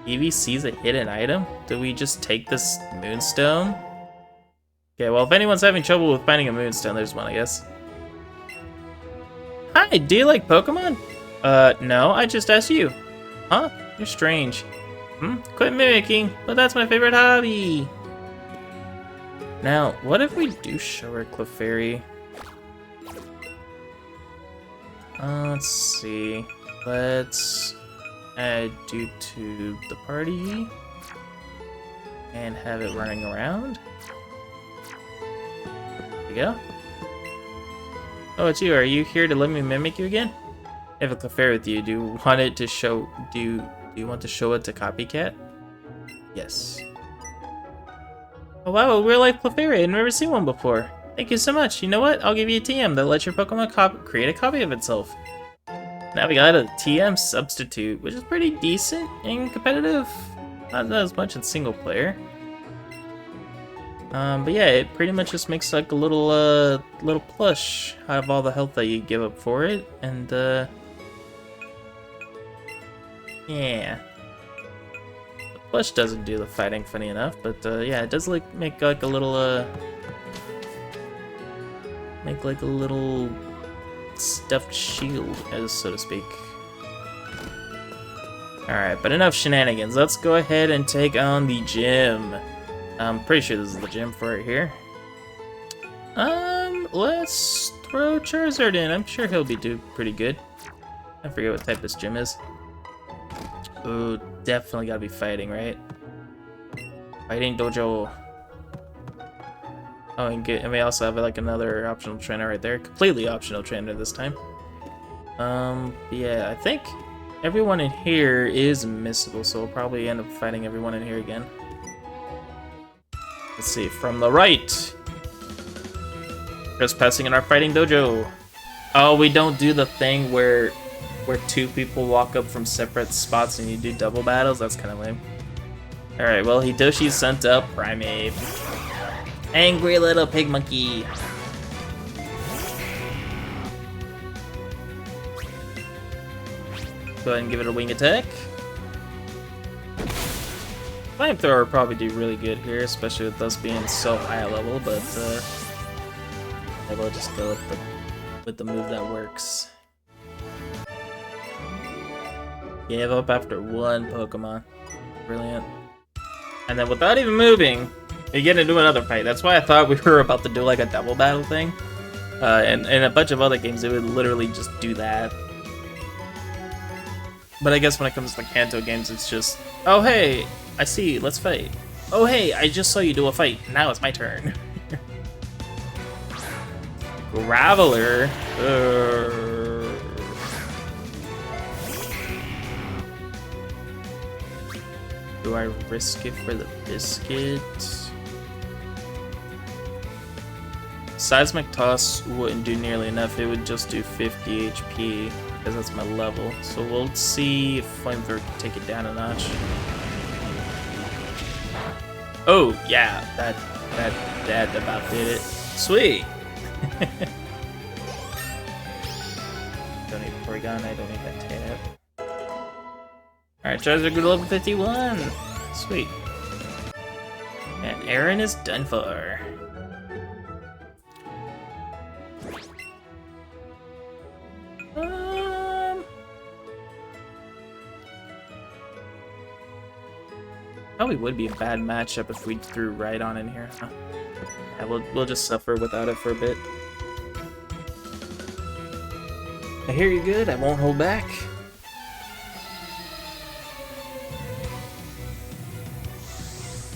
Eevee sees a hidden item? Do we just take this Moonstone? Okay, well, if anyone's having trouble with finding a Moonstone, there's one, I guess. Hi, do you like Pokemon? No, I just asked you. Huh? You're strange. Quit mimicking, but that's my favorite hobby. Now, what if we do show her Clefairy? Let's see. Let's add you to the party and have it running around. There we go. Oh, it's you. Are you here to let me mimic you again? I have a Clefairy with you. Do you want it to show? Do you want to show it to Copycat? Yes. Oh wow, a real life Clefairy. I've never seen one before. Thank you so much. You know what? I'll give you a TM that lets your Pokemon create a copy of itself. Now we got a TM substitute, which is pretty decent and competitive. Not as much in single player. But yeah, it pretty much just makes like a little plush out of all the health that you give up for it, and yeah. The plush doesn't do the fighting, funny enough, but yeah, it does like make like a little stuffed shield, as so to speak. Alright, but enough shenanigans. Let's go ahead and take on the gym. I'm pretty sure this is the gym for it here. Let's throw Charizard in. I'm sure he'll do pretty good. I forget what type this gym is. Ooh, definitely gotta be fighting, right? Fighting dojo. Oh, and we also have like another optional trainer right there. Completely optional trainer this time. Yeah, I think everyone in here is missable, so we'll probably end up fighting everyone in here again. Let's see, from the right. Trespassing in our fighting dojo. Oh, we don't do the thing where two people walk up from separate spots and you do double battles? That's kind of lame. Alright, well, Hidoshi's sent up Primate. Angry little pig monkey. Go ahead and give it a wing attack. Flamethrower would probably do really good here, especially with us being so high a level, but we'll just go with the move that works. Gave up after one Pokemon. Brilliant. And then without even moving, you get into another fight. That's why I thought we were about to do like a double battle thing. And in a bunch of other games, it would literally just do that. But I guess when it comes to the Kanto games, it's just, oh hey, I see you, let's fight. Oh hey, I just saw you do a fight, now it's my turn. Graveler. Do I risk it for the biscuit? Seismic Toss wouldn't do nearly enough. It would just do 50 HP because that's my level. So we'll see if Flamethrower can take it down a notch. Oh yeah, that about did it. Sweet. Don't need Porygon. I don't need that tap. Alright, Charizard good level 51. Sweet. And Aaron is done for. Probably would be a bad matchup if we threw Rhydon in here. Huh? Yeah, we'll just suffer without it for a bit. I hear you good. I won't hold back.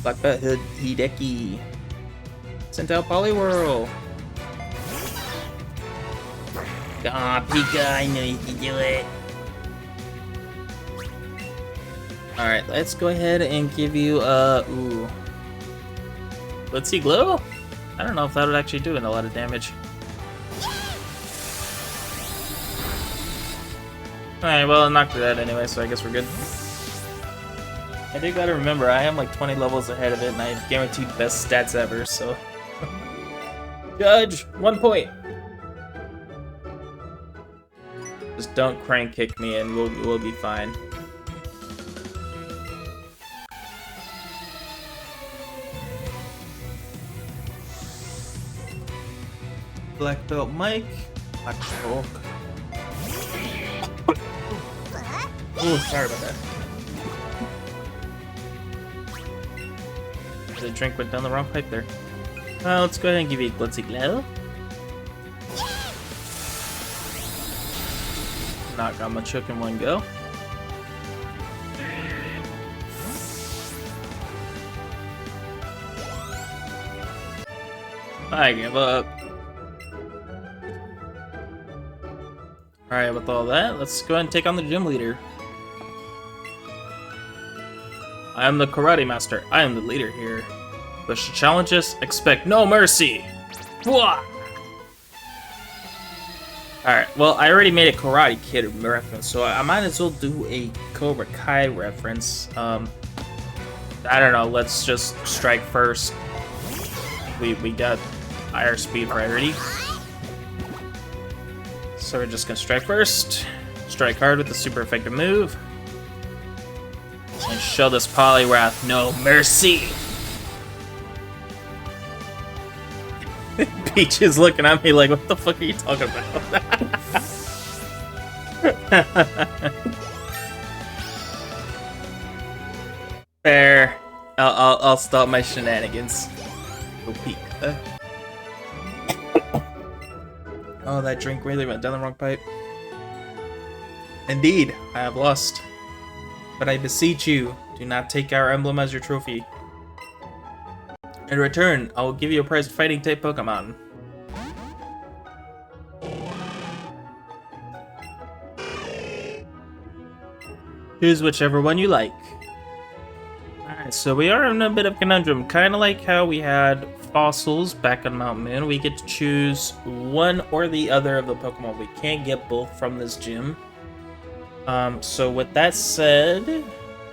Black Belt Hood Hideki. Sent out Poliwhirl. Ah, Pika, I knew you could do it. Alright, let's go ahead and give you ooh. Let's see, Glow? I don't know if that would actually do a lot of damage. Alright, well, it knocked it out anyway, so I guess we're good. I do gotta remember, I am like 20 levels ahead of it, and I have guaranteed best stats ever, so... Judge, 1 point! Just don't crank kick me and we'll be fine. Black Belt Mike. Black Belt. Oh, sorry about that. The drink went down the wrong pipe there. Well, let's go ahead and give you a Glitzy Glow. Not got much hook in one go. I give up. Alright, with all that, let's go ahead and take on the gym leader. I am the Karate Master. I am the leader here. Wish to challenge us? Expect no mercy! Whoa! Alright, well, I already made a Karate Kid reference, so I might as well do a Cobra Kai reference. I don't know, let's just strike first. We got higher speed priority. So we're just gonna strike first. Strike hard with the super effective move. And show this Poliwrath no mercy! Peach is looking at me like, what the fuck are you talking about? Fair. I'll stop my shenanigans. Go peek. Oh, that drink really went down the wrong pipe. Indeed, I have lost. But I beseech you, do not take our emblem as your trophy. In return, I will give you a prize of fighting type Pokemon. Choose whichever one you like. Alright, so we are in a bit of conundrum. Kind of like how we had fossils back on Mount Moon. We get to choose one or the other of the Pokemon. We can't get both from this gym. So with that said,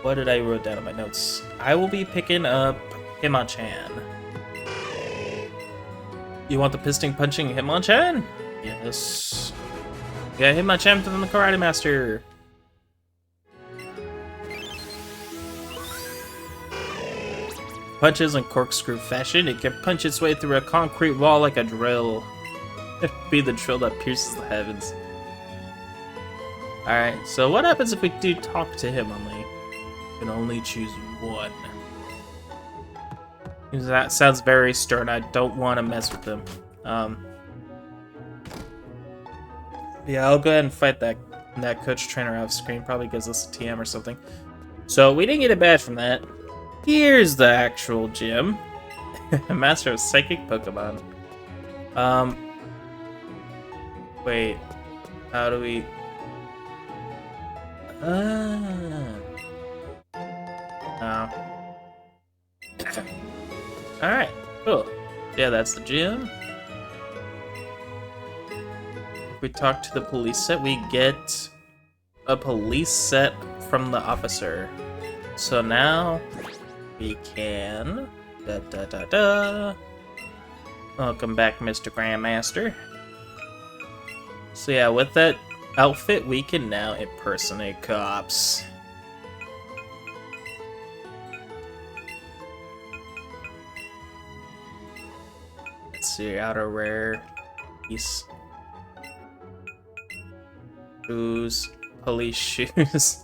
what did I wrote down in my notes? I will be picking up Hitmonchan. You want the piston punching Hitmonchan? Yes. Yeah, Hitmonchan from the Karate Master. Punches in corkscrew fashion, it can punch its way through a concrete wall like a drill. Be the drill that pierces the heavens. Alright, so what happens if we do talk to him only? You can only choose one. That sounds very stern. I don't want to mess with him. Yeah, I'll go ahead and fight that coach trainer off screen. Probably gives us a TM or something. So we didn't get a badge from that. Here's the actual gym. Master of Psychic Pokemon. Wait, how do we... Oh. Alright, cool. Yeah, that's the gym. If we talk to the police set, we get a police set from the officer. So now we can... Welcome back, Mr. Grandmaster. So yeah, with that outfit, we can now impersonate cops. Let's see, outer rare piece. Shoes. Police shoes.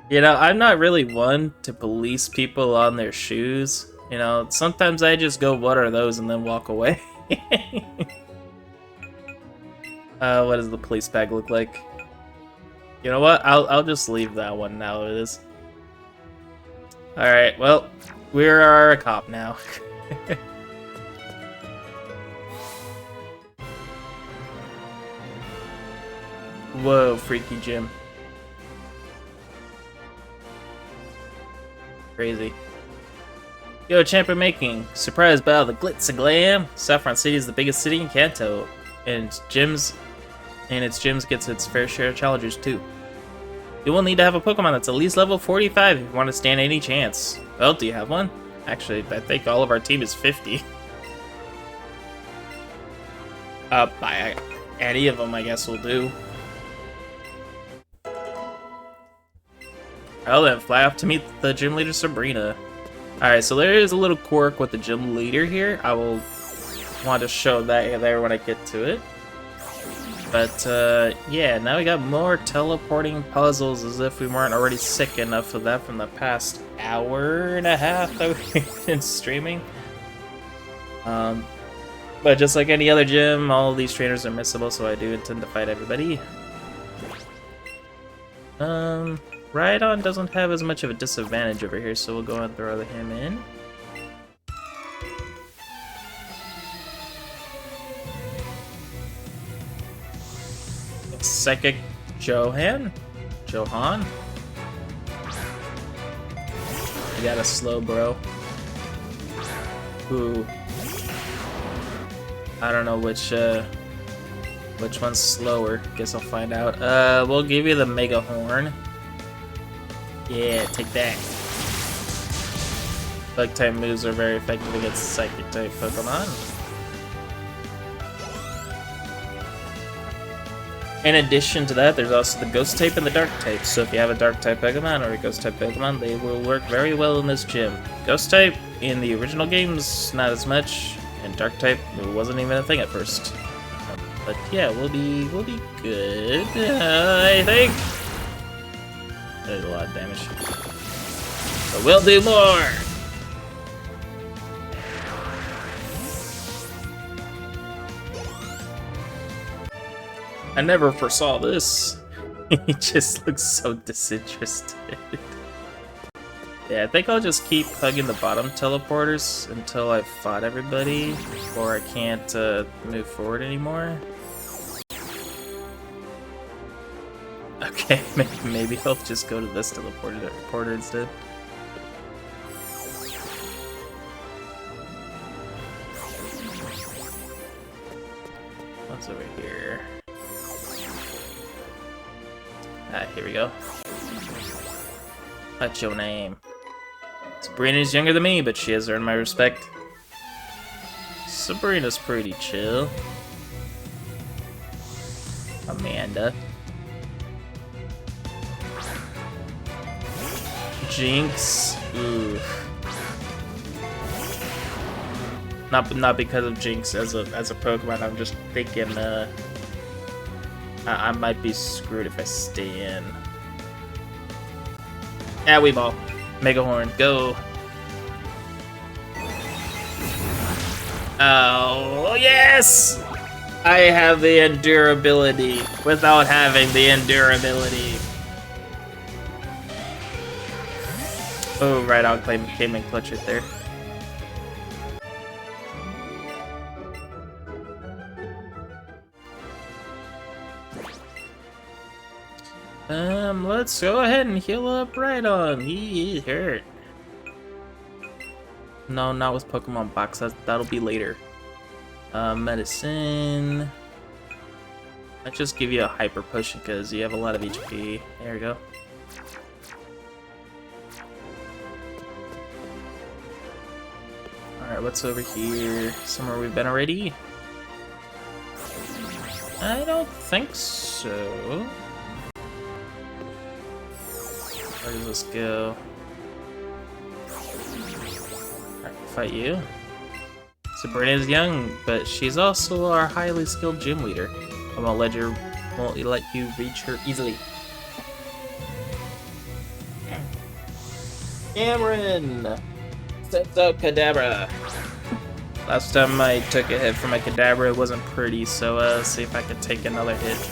You know, I'm not really one to police people on their shoes. You know, sometimes I just go, what are those, and then walk away. What does the police bag look like? You know what? I'll just leave that one now. It is. Alright, well, we are a cop now. Whoa, freaky Jim. Crazy. Yo, champion making. Surprised by all the glitz and glam. Saffron City is the biggest city in Kanto, and its gyms gets its fair share of challengers too. You will need to have a Pokemon that's at least level 45 if you want to stand any chance. Well, do you have one? Actually, I think all of our team is 50. Any of them, I guess, will do. Well then, fly off to meet the gym leader, Sabrina. Alright, so there is a little quirk with the gym leader here. I will want to show that there when I get to it. But, yeah, now we got more teleporting puzzles, as if we weren't already sick enough of that from the past hour and a half that we've been streaming. But just like any other gym, all of these trainers are missable, so I do intend to fight everybody. Rhydon doesn't have as much of a disadvantage over here, so we'll go and throw him in. Psychic Johan? You got a slow bro. Ooh. I don't know which one's slower. Guess I'll find out. We'll give you the Mega Horn. Yeah, take that. Bug type moves are very effective against Psychic type Pokemon. In addition to that, there's also the Ghost type and the Dark type. So if you have a Dark type Pokemon or a Ghost type Pokemon, they will work very well in this gym. Ghost type in the original games, not as much, and Dark type wasn't even a thing at first. But yeah, we'll be good, I think. There's a lot of damage. But we'll do more! I never foresaw this. He just looks so disinterested. Yeah, I think I'll just keep hugging the bottom teleporters until I've fought everybody, or I can't move forward anymore. Okay, maybe I'll just go to this teleporter instead. What's over here? Ah, here we go. What's your name? Sabrina's younger than me, but she has earned my respect. Sabrina's pretty chill. Amanda. Jinx. Ooh. Not because of Jinx as a Pokemon. I'm just thinking I might be screwed if I stay in. Yeah, Weeball. Mega Horn, go. Oh, yes! I have the endurability without having the endurability. Oh, Rhydon came in clutch right there. Let's go ahead and heal up right on. He is hurt. No, not with Pokemon Box. That'll be later. Medicine. Let's just give you a hyper push because you have a lot of HP. There we go. Alright, what's over here? Somewhere we've been already? I don't think so. Where does this go? Alright, fight you. Sabrina is young, but she's also our highly skilled gym leader. I won't let you reach her easily. Cameron! Sets out Kadabra. Last time I took a hit from my Kadabra, it wasn't pretty, so let's see if I can take another hit.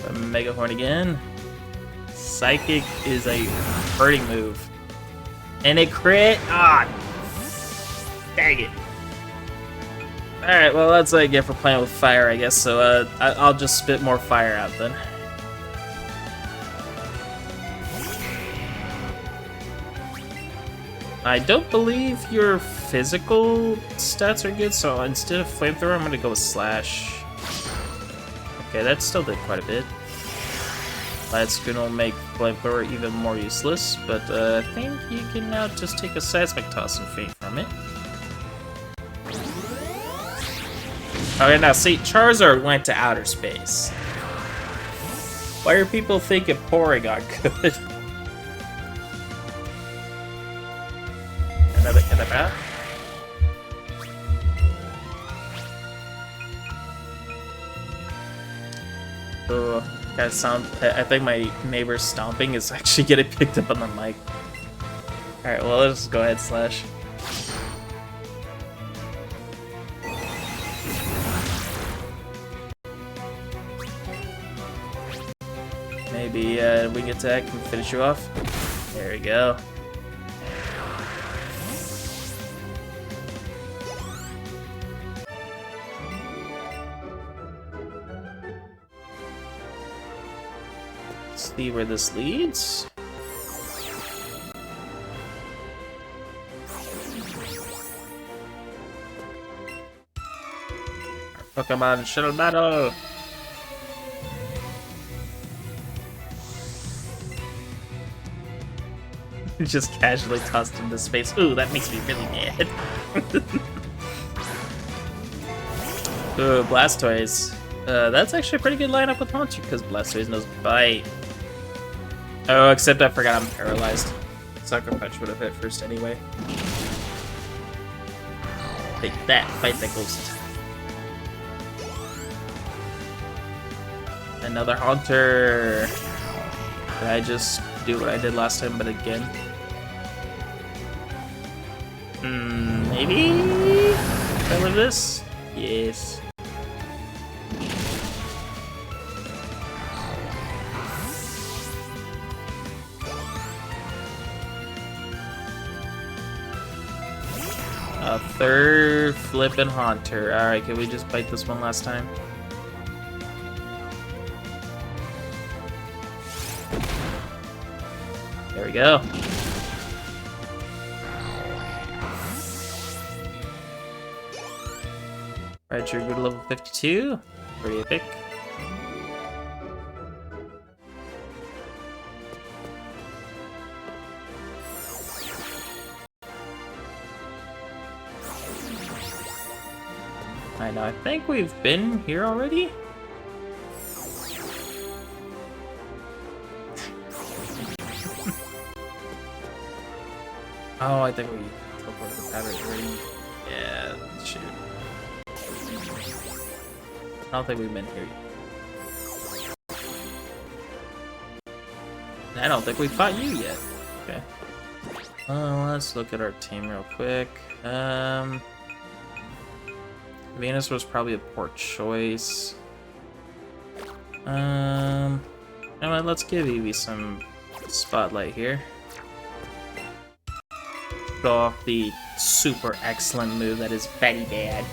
A Mega Horn again. Psychic is a hurting move. And a crit! Ah! Dang it. Alright, well that's what I get for playing with fire, I guess, so I'll just spit more fire out then. I don't believe your physical stats are good, so instead of Flamethrower, I'm gonna go with Slash. Okay, that still did quite a bit. That's gonna make Flamethrower even more useless, but I think you can now just take a Seismic Toss and Faint from it. Okay, now see, Charizard went to outer space. Why are people thinking Porygon could? Another Kadabra. Oh, that sound. I think my neighbor's stomping is actually getting picked up on the mic. Alright, well, let's just go ahead, Slash. Maybe Wing Attack and finish you off. There we go. See where this leads. Pokemon Shuttle Battle! Just casually tossed into space. Ooh, that makes me really mad. Ooh, Blastoise. That's actually a pretty good lineup with Haunter because Blastoise knows Bite. Oh, except I forgot I'm paralyzed. Sucker Punch would have hit first anyway. Take that, fight the ghost. Another Haunter. Did I just do what I did last time, but again? Maybe? Can I live this? Yes. A third flippin' Haunter. Alright, can we just bite this one last time? There we go. Right, you're good level 52. Pretty epic. I know, I think we've been here already. Oh, I think we teleported the battery already. Yeah, shoot. I don't think we've been here yet. I don't think we fought you yet. Okay. Let's look at our team real quick. Venus was probably a poor choice. Let's give Eevee some spotlight here. Go off the super excellent move that is Betty Bad.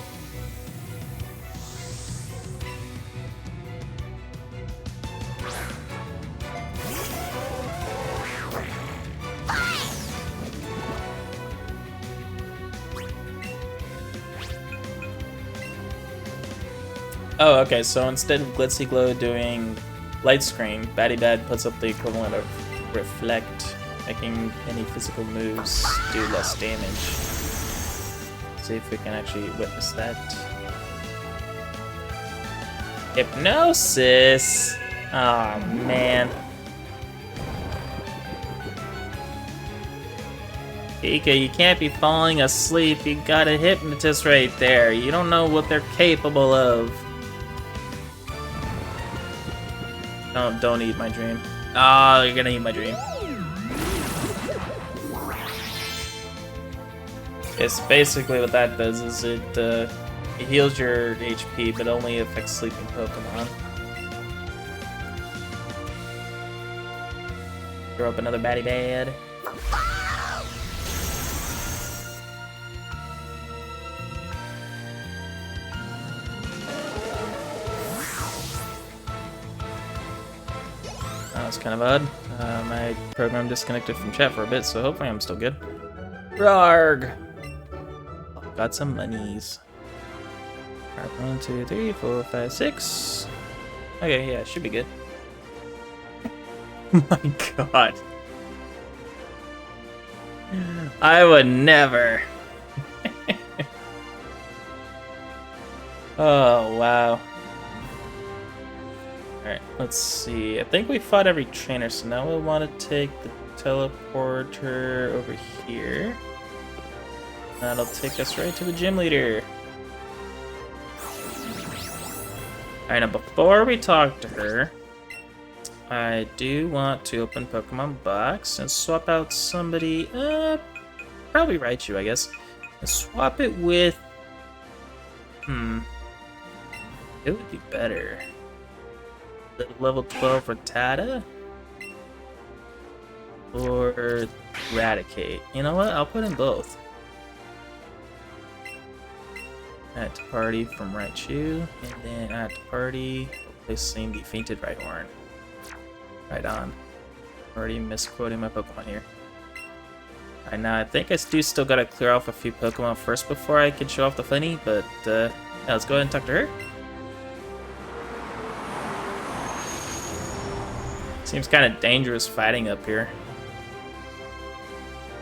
Oh, okay, so instead of Glitzy Glow doing light screen, Batty Bad puts up the equivalent of Reflect, making any physical moves do less damage. See if we can actually witness that. Hypnosis! Oh man. Pika, you can't be falling asleep. You got a hypnotist right there. You don't know what they're capable of. Don't eat my dream. Oh, you're gonna eat my dream. It's basically what that does is it heals your HP, but only affects sleeping Pokemon. Throw up another Batty Bad. That was kind of odd. My program disconnected from chat for a bit, so hopefully I'm still good. Rarg! Got some monies. Alright, 1, 2, 3, 4, 5, 6. Okay, yeah, should be good. Oh my god. I would never. Oh, wow. Alright, let's see. I think we fought every trainer, so now we'll want to take the teleporter over here. That'll take us right to the gym leader. Alright, now before we talk to her, I do want to open Pokemon Box and swap out somebody, probably Raichu, I guess. And swap it with, it would be better. The level 12 for Tata? Or Eradicate. You know what? I'll put in both. Add to party from Raichu, and then add to party, replacing the fainted Rhyhorn. Right on. Already misquoting my Pokemon here. Alright, now I think I do still gotta clear off a few Pokemon first before I can show off the Flinny, but yeah, let's go ahead and talk to her. Seems kind of dangerous fighting up here.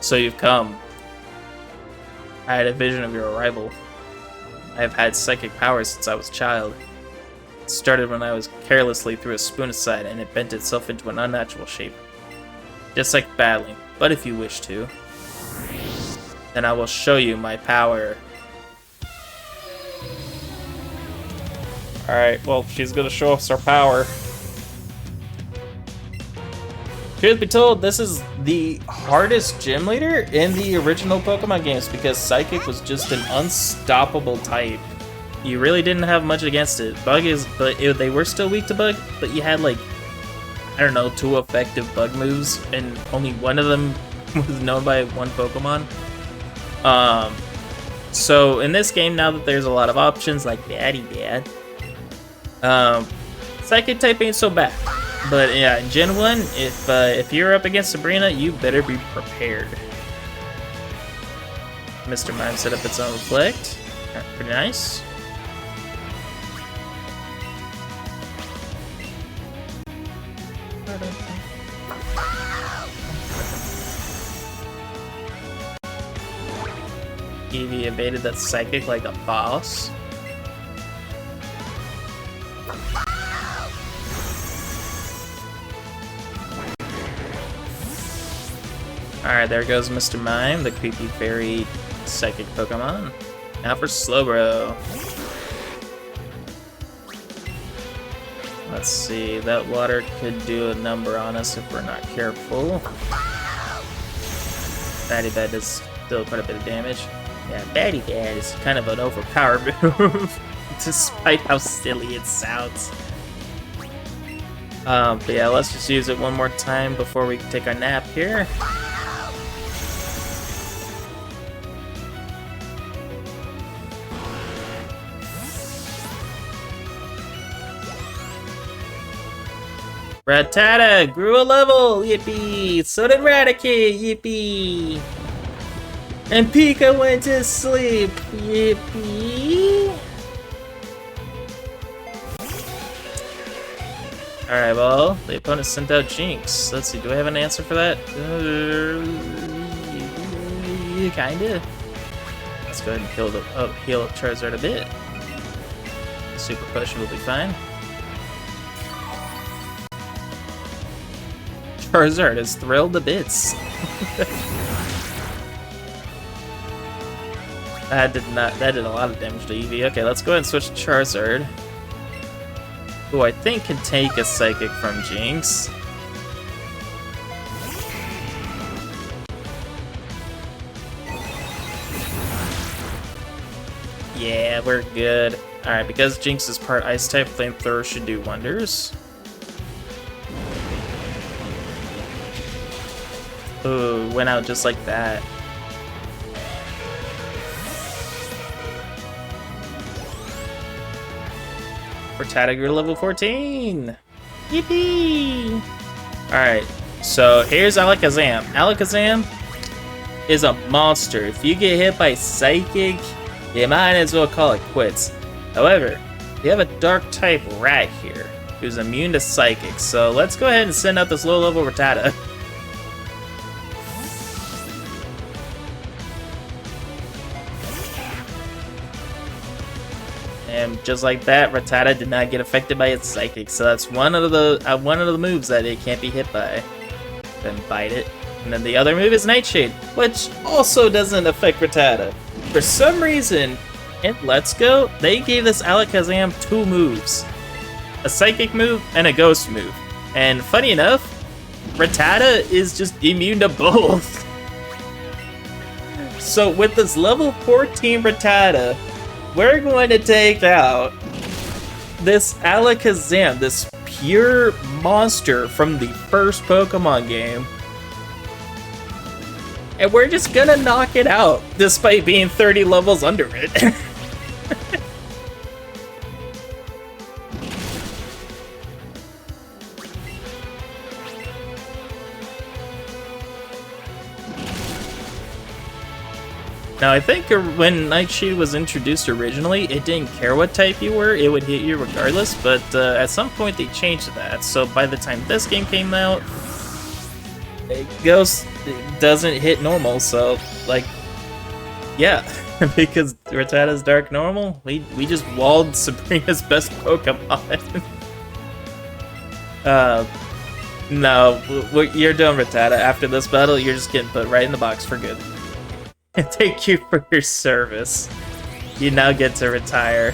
So you've come. I had a vision of your arrival. I have had psychic powers since I was a child. It started when I was carelessly threw a spoon aside and it bent itself into an unnatural shape. Just like battling, but if you wish to, then I will show you my power. Alright, well, she's gonna show us her power. Truth be told, this is the hardest gym leader in the original Pokemon games because Psychic was just an unstoppable type. You really didn't have much against it. They were still weak to Bug, but you had like, I don't know, 2 effective Bug moves, and only one of them was known by one Pokemon. So in this game, now that there's a lot of options like Batty Bad, Psychic type ain't so bad. But yeah, in Gen 1, if you're up against Sabrina, you better be prepared. Mr. Mime set up its own Reflect. Pretty nice. Eevee evaded that Psychic like a boss. Alright, there goes Mr. Mime, the creepy fairy psychic Pokemon. Now for Slowbro. Let's see, that water could do a number on us if we're not careful. Batty Bad does still quite a bit of damage. Yeah, Batty Bad is kind of an overpowered move, despite how silly it sounds. But yeah, let's just use it one more time before we take our nap here. Rattata grew a level, yippee! So did Eradicate, yippee! And Pika went to sleep, yippee! Alright, well, the opponent sent out Jinx. Let's see, do I have an answer for that? Kinda. Let's go ahead and heal Charizard a bit. Super Potion will be fine. Charizard is thrilled to bits. That did a lot of damage to Eevee. Okay, let's go ahead and switch to Charizard, who I think can take a Psychic from Jinx. Yeah, we're good. Alright, because Jinx is part Ice-type, Flamethrower should do wonders. Ooh, went out just like that. Rattata grew to level 14! Yippee! Alright, so here's Alakazam. Alakazam is a monster. If you get hit by Psychic, you might as well call it quits. However, you have a dark type rat here who's immune to Psychic, so let's go ahead and send out this low level Rattata. And just like that, Rattata did not get affected by its Psychic, so that's one of the moves that it can't be hit by. Then bite it. And then the other move is Nightshade, which also doesn't affect Rattata. For some reason, in Let's Go, they gave this Alakazam 2 moves. A Psychic move and a Ghost move. And funny enough, Rattata is just immune to both. So with this level 14 Rattata, we're going to take out this Alakazam, this pure monster from the first Pokemon game. And we're just gonna knock it out, despite being 30 levels under it. Now, I think when Nightshade was introduced originally, it didn't care what type you were, it would hit you regardless, but at some point they changed that, so by the time this game came out, Ghost doesn't hit normal, so, like, yeah, because Rattata's Dark Normal, we just walled Sabrina's best Pokemon. No, you're done, Rattata. After this battle, you're just getting put right in the box for good. Thank you for your service. You now get to retire.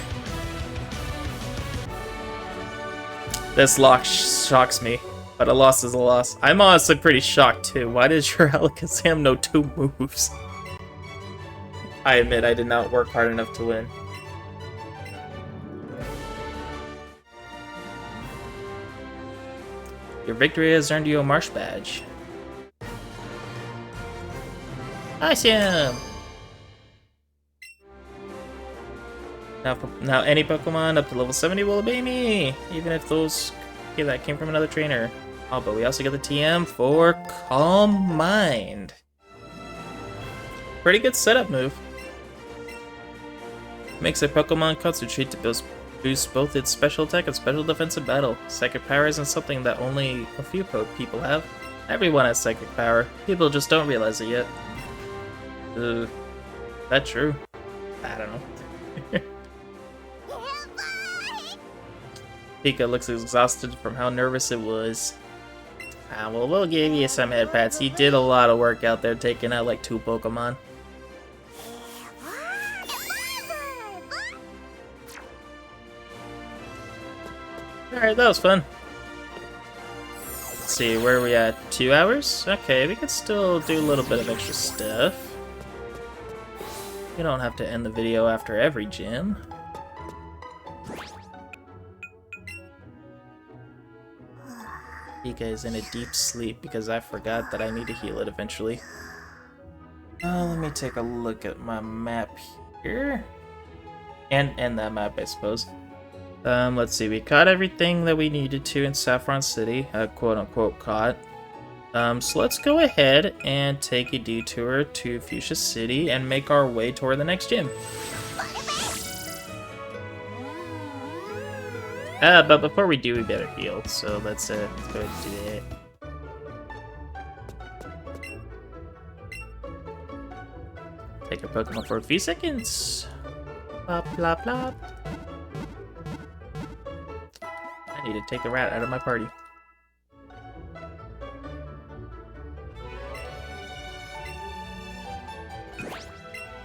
This lock shocks me, but a loss is a loss. I'm honestly pretty shocked too. Why does your Alakazam know 2 moves? I admit I did not work hard enough to win. Your victory has earned you a Marsh badge. Awesome! Now any Pokemon up to level 70 will obey me, even if those that came from another trainer. Oh, but we also get the TM for Calm Mind. Pretty good setup move. Makes a Pokemon concentrate to boost both its special attack and special defense in battle. Psychic power isn't something that only a few people have. Everyone has psychic power. People just don't realize it yet. That true? I don't know. Pika looks exhausted from how nervous it was. Well, we'll give you some head pats. You did a lot of work out there taking out like 2 Pokemon. Alright, that was fun. Let's see, where are we at? 2 hours? Okay, we could still do a little bit of extra stuff. You don't have to end the video after every gym. Pika is in a deep sleep because I forgot that I need to heal it eventually. Let me take a look at my map here. And that map, I suppose. Let's see, we caught everything that we needed to in Saffron City, quote-unquote caught. So let's go ahead and take a detour to Fuchsia City and make our way toward the next gym. But before we do, we better heal. So let's go ahead and do that. Take our Pokemon for a few seconds. Blah blah blah. I need to take a rat out of my party.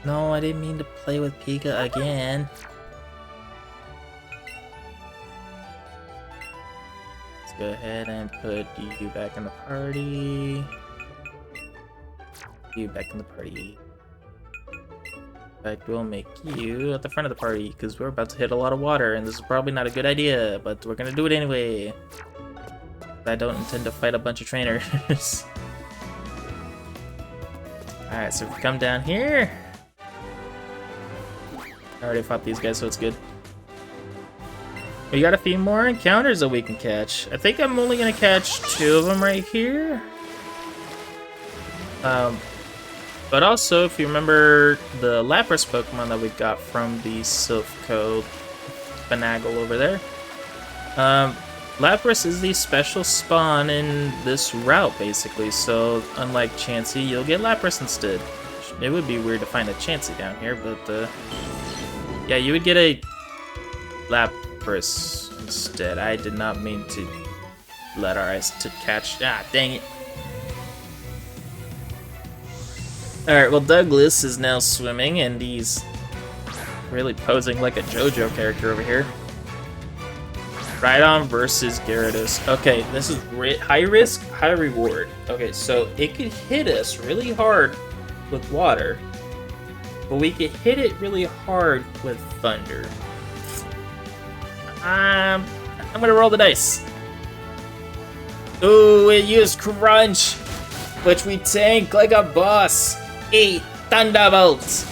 No, I didn't mean to play with Pika again. Let's go ahead and put you back in the party. You back in the party. In fact, we'll make you at the front of the party because we're about to hit a lot of water and this is probably not a good idea, but we're gonna do it anyway. I don't intend to fight a bunch of trainers. Alright, so if we come down here. I already fought these guys, so it's good. We got a few more encounters that we can catch. I think I'm only gonna catch 2 of them right here. But also, if you remember the Lapras Pokemon that we got from the Silphco Finagle over there, Lapras is the special spawn in this route, basically. So, unlike Chansey, you'll get Lapras instead. It would be weird to find a Chansey down here, but yeah, you would get a Lapras instead. I did not mean to let our eyes to catch. Ah, dang it. Alright, well, Douglas is now swimming, and he's really posing like a JoJo character over here. Rhydon versus Gyarados. Okay, this is high risk, high reward. Okay, so it could hit us really hard with water, but we could hit it really hard with thunder. I'm gonna roll the dice. Ooh, it used Crunch, which we tank like a boss. 8 Thunderbolts!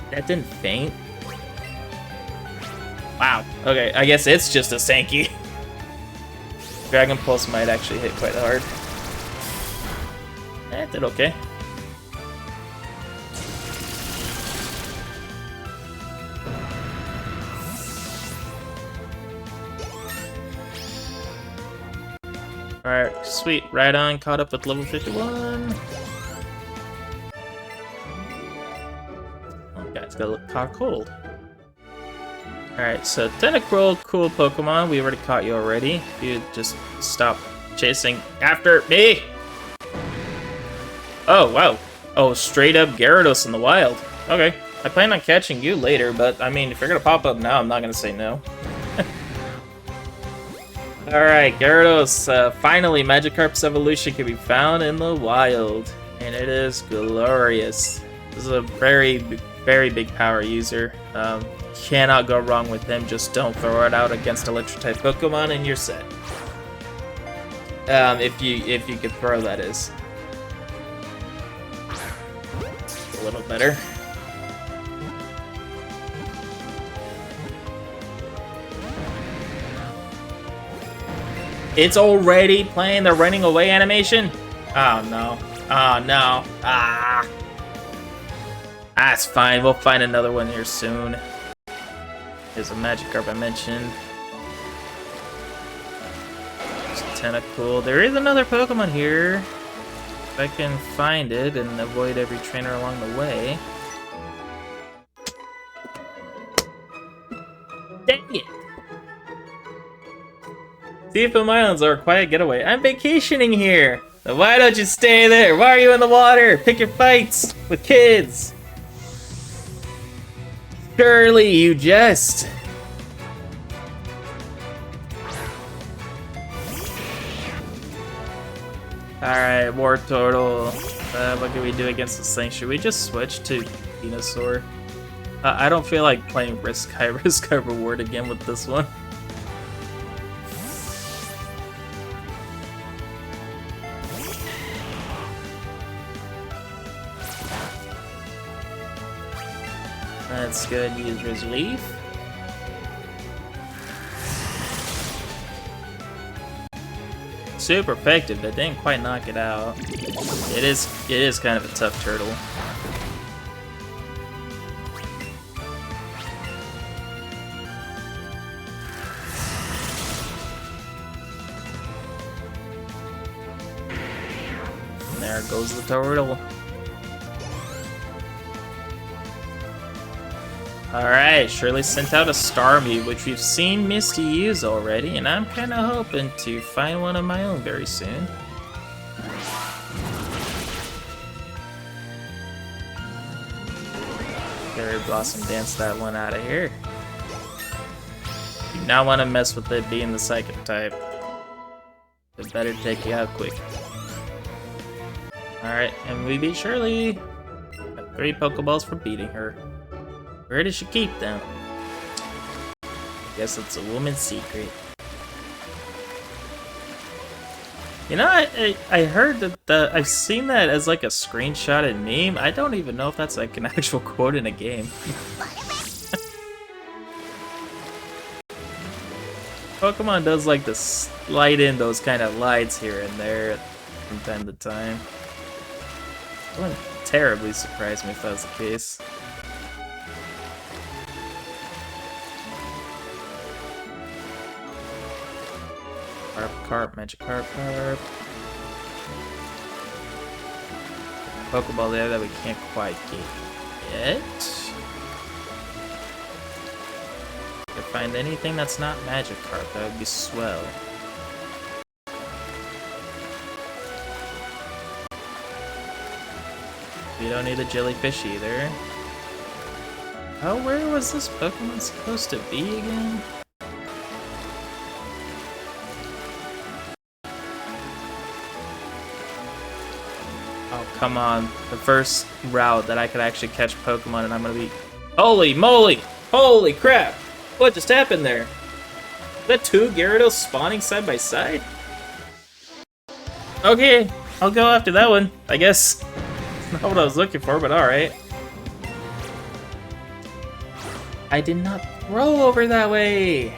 That didn't faint? Wow, okay, I guess it's just a Sankey. Dragon Pulse might actually hit quite hard. It did okay. Alright, sweet. Rhydon caught up with level 51. It's got caught cold. Alright, so Tentacruel, cool Pokemon. We already caught you already. You just stop chasing after me. Oh, wow. Oh, straight up Gyarados in the wild. Okay. I plan on catching you later, but I mean, if you're gonna pop up now, I'm not gonna say no. Alright, Gyarados. Finally, Magikarp's evolution can be found in the wild. And it is glorious. This is a very big power user. Cannot go wrong with him. Just don't throw it out against Electric-type Pokemon and you're set. If you could throw, that is. A little better. It's already playing the running away animation? Oh no. Oh no. Ah. That's fine, we'll find another one here soon. There's a Magikarp I mentioned. There's a Tentacool. There is another Pokemon here. If I can find it and avoid every trainer along the way. Dang it! Seafoam Islands are a quiet getaway. I'm vacationing here! Then why don't you stay there? Why are you in the water? Pick your fights with kids! Surely you jest. Alright, War Turtle. What can we do against this thing? Should we just switch to Venusaur? I don't feel like playing high risk, high reward again with this one. Let's go ahead and use Resolve. Super effective, but didn't quite knock it out. It is kind of a tough turtle. And there goes the turtle. Alright, Shirley sent out a Starmie, which we've seen Misty use already, and I'm kinda hoping to find one of my own very soon. Fairy Blossom dance that one out of here. Do not want to mess with it being the psychic type. It better take you out quick. Alright, and we beat Shirley. Got 3 Pokeballs for beating her. Where did she keep them? Guess it's a woman's secret. You know, I heard that I've seen that as like a screenshotted meme. I don't even know if that's like an actual quote in a game. Pokemon does like to slide in those kind of lights here and there from time to time. It wouldn't terribly surprise me if that was the case. Carp, Magikarp. Pokeball there that we can't quite get yet. If I find anything that's not Magikarp, that would be swell. We don't need a jellyfish either. Oh, where was this Pokemon supposed to be again? Oh, come on. The first route that I could actually catch Pokemon and I'm gonna be... Holy moly! Holy crap! What just happened there? Is that 2 Gyarados spawning side by side? Okay, I'll go after that one, I guess. Not what I was looking for, but alright. I did not throw over that way!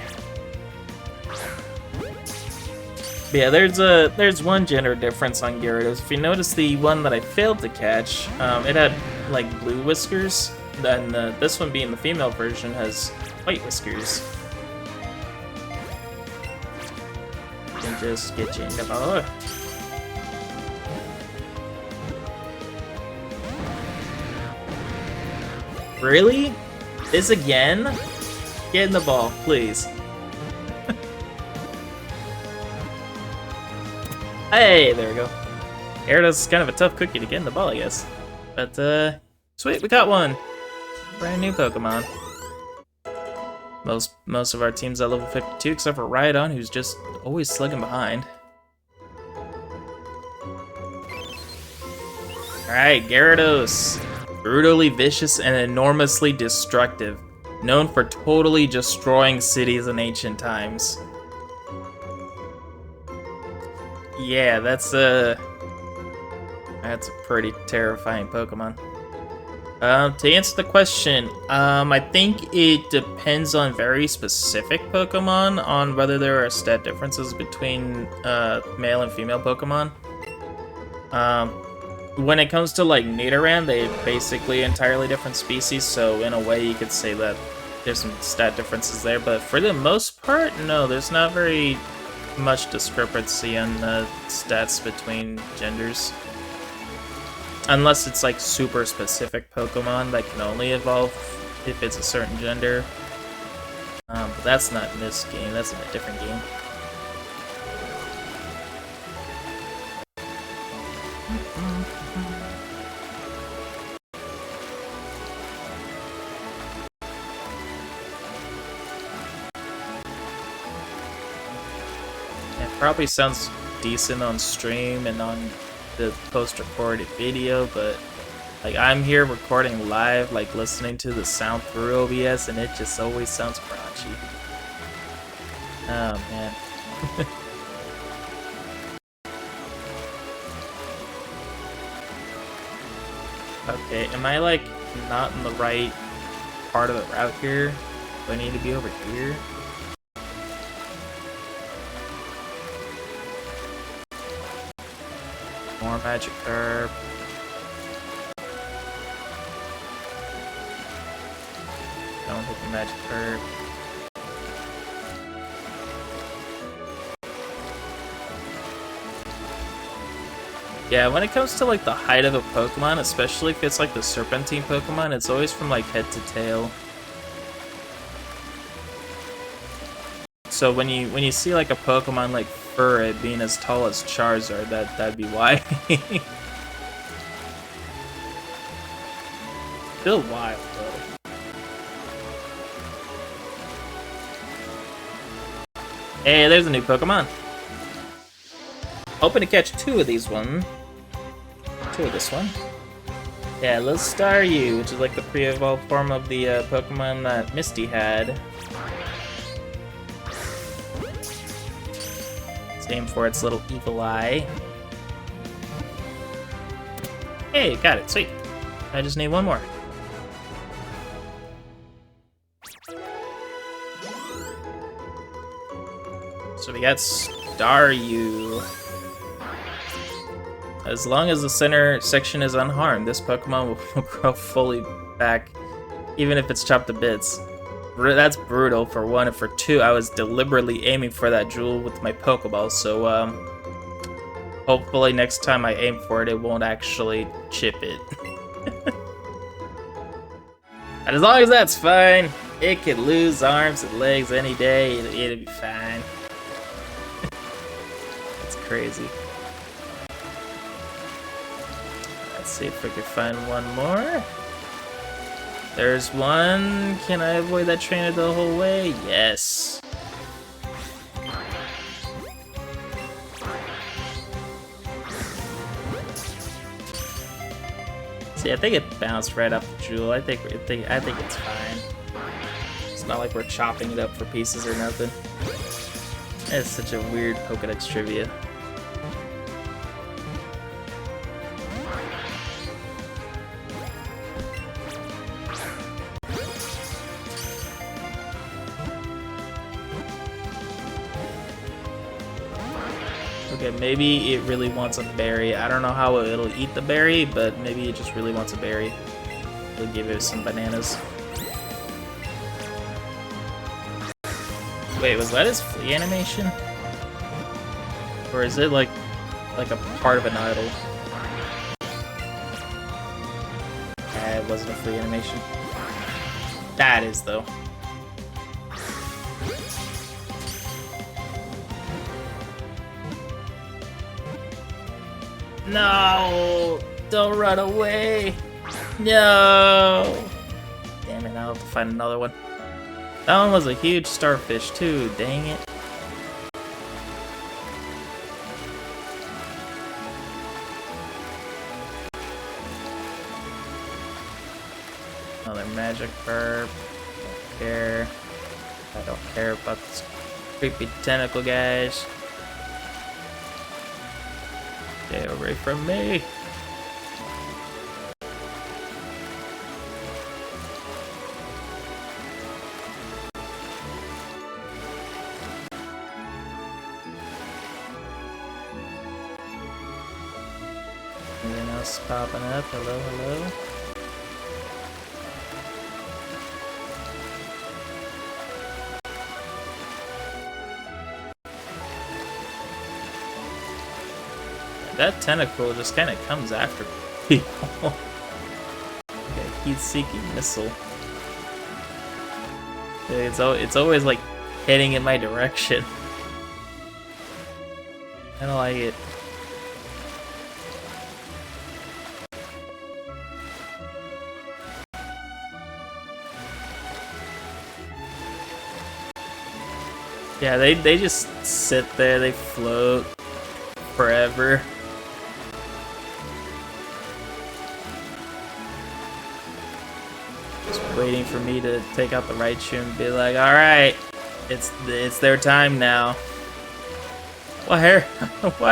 But yeah, there's one gender difference on Gyarados. If you notice the one that I failed to catch, it had like blue whiskers. Then this one being the female version has white whiskers. Can just get you in the ball. Really? This again? Get in the ball, please. Hey, there we go. Gyarados is kind of a tough cookie to get in the ball, I guess. But, sweet, we got one. Brand new Pokemon. Most of our team's at level 52, except for Rhydon, who's just always slugging behind. Alright, Gyarados. Brutally vicious and enormously destructive. Known for totally destroying cities in ancient times. Yeah, that's a pretty terrifying Pokemon. To answer the question, I think it depends on very specific Pokemon on whether there are stat differences between male and female Pokemon. When it comes to like Nidoran, they're basically entirely different species, so in a way you could say that there's some stat differences there, but for the most part, no, there's not very much discrepancy on the stats between genders. Unless it's like super specific Pokemon that can only evolve if it's a certain gender. But that's not in this game, that's in a different game. Probably sounds decent on stream and on the post-recorded video, but like I'm here recording live, like listening to the sound through OBS, and it just always sounds crunchy. Oh man. Okay, am I like not in the right part of the route here? Do I need to be over here? More Magikarp. Don't hit the Magikarp. Yeah, when it comes to like the height of a Pokemon, especially if it's like the Serpentine Pokemon, it's always from like head to tail. So when you see like a Pokemon like Furret being as tall as Charizard, that'd be why. Still wild though. Hey, there's a new Pokemon. Hoping to catch two of this one. Yeah, let's Staryu, which is like the pre-evolved form of the Pokemon that Misty had. Let's aim for its little evil eye. Hey, got it, sweet. I just need one more. So we got Staryu. As long as the center section is unharmed, this Pokemon will grow fully back, even if it's chopped to bits. That's brutal, for one, and for two, I was deliberately aiming for that jewel with my Pokeball, so hopefully next time I aim for it, it won't actually chip it. And as long as that's fine, it could lose arms and legs any day, it'll be fine. It's crazy. Let's see if we can find one more. There's one. Can I avoid that trainer the whole way? Yes. See, I think it bounced right off the jewel. I think it's fine. It's not like we're chopping it up for pieces or nothing. It's such a weird Pokédex trivia. Okay, maybe it really wants a berry. I don't know how it'll eat the berry, but maybe it just really wants a berry. We'll give it some bananas. Wait, was that his flea animation? Or is it like a part of an idol? It wasn't a flea animation. That is, though. No! Don't run away! No! Damn it, I'll have to find another one. That one was a huge starfish too, dang it. Another magic burp. Don't care. I don't care about this creepy tentacle guys. Stay away from me. Anything else popping up? Hello, hello. That tentacle just kind of comes after people. Like a heat-seeking missile. It's always like heading in my direction. I don't like it. Yeah, they just sit there, they float forever. Waiting for me to take out the Raichu and be like, alright, it's their time now. Why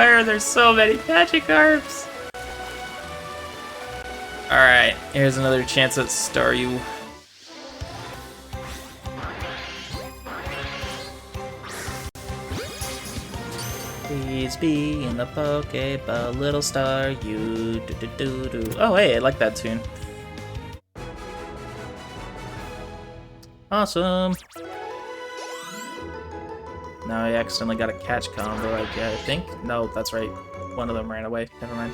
are there so many Magikarps? Alright, here's another chance at Staryu. Please be in the Pokeball, little Staryu. Do, do, do, do. Oh, hey, I like that tune. Awesome! Now I accidentally got a catch combo, I think. No, that's right. one of them ran away. Never mind.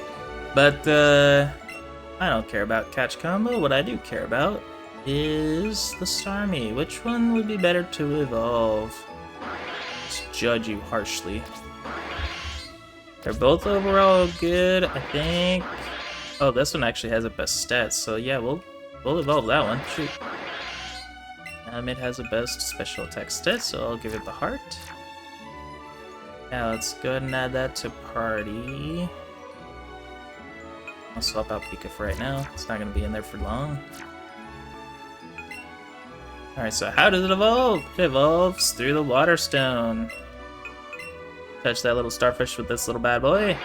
But, I don't care about catch combo. What I do care about is the Starmie. Which one would be better to evolve? Let's judge you harshly. They're both overall good, I think. Oh, this one actually has the best stats, so yeah, we'll evolve that one. Shoot. It has the best special attack stats, so I'll give it the heart. Now let's go ahead and add that to party. I'll swap out Pika for right now. It's not going to be in there for long. Alright, so how does it evolve? It evolves through the Water Stone. Touch that little starfish with this little bad boy.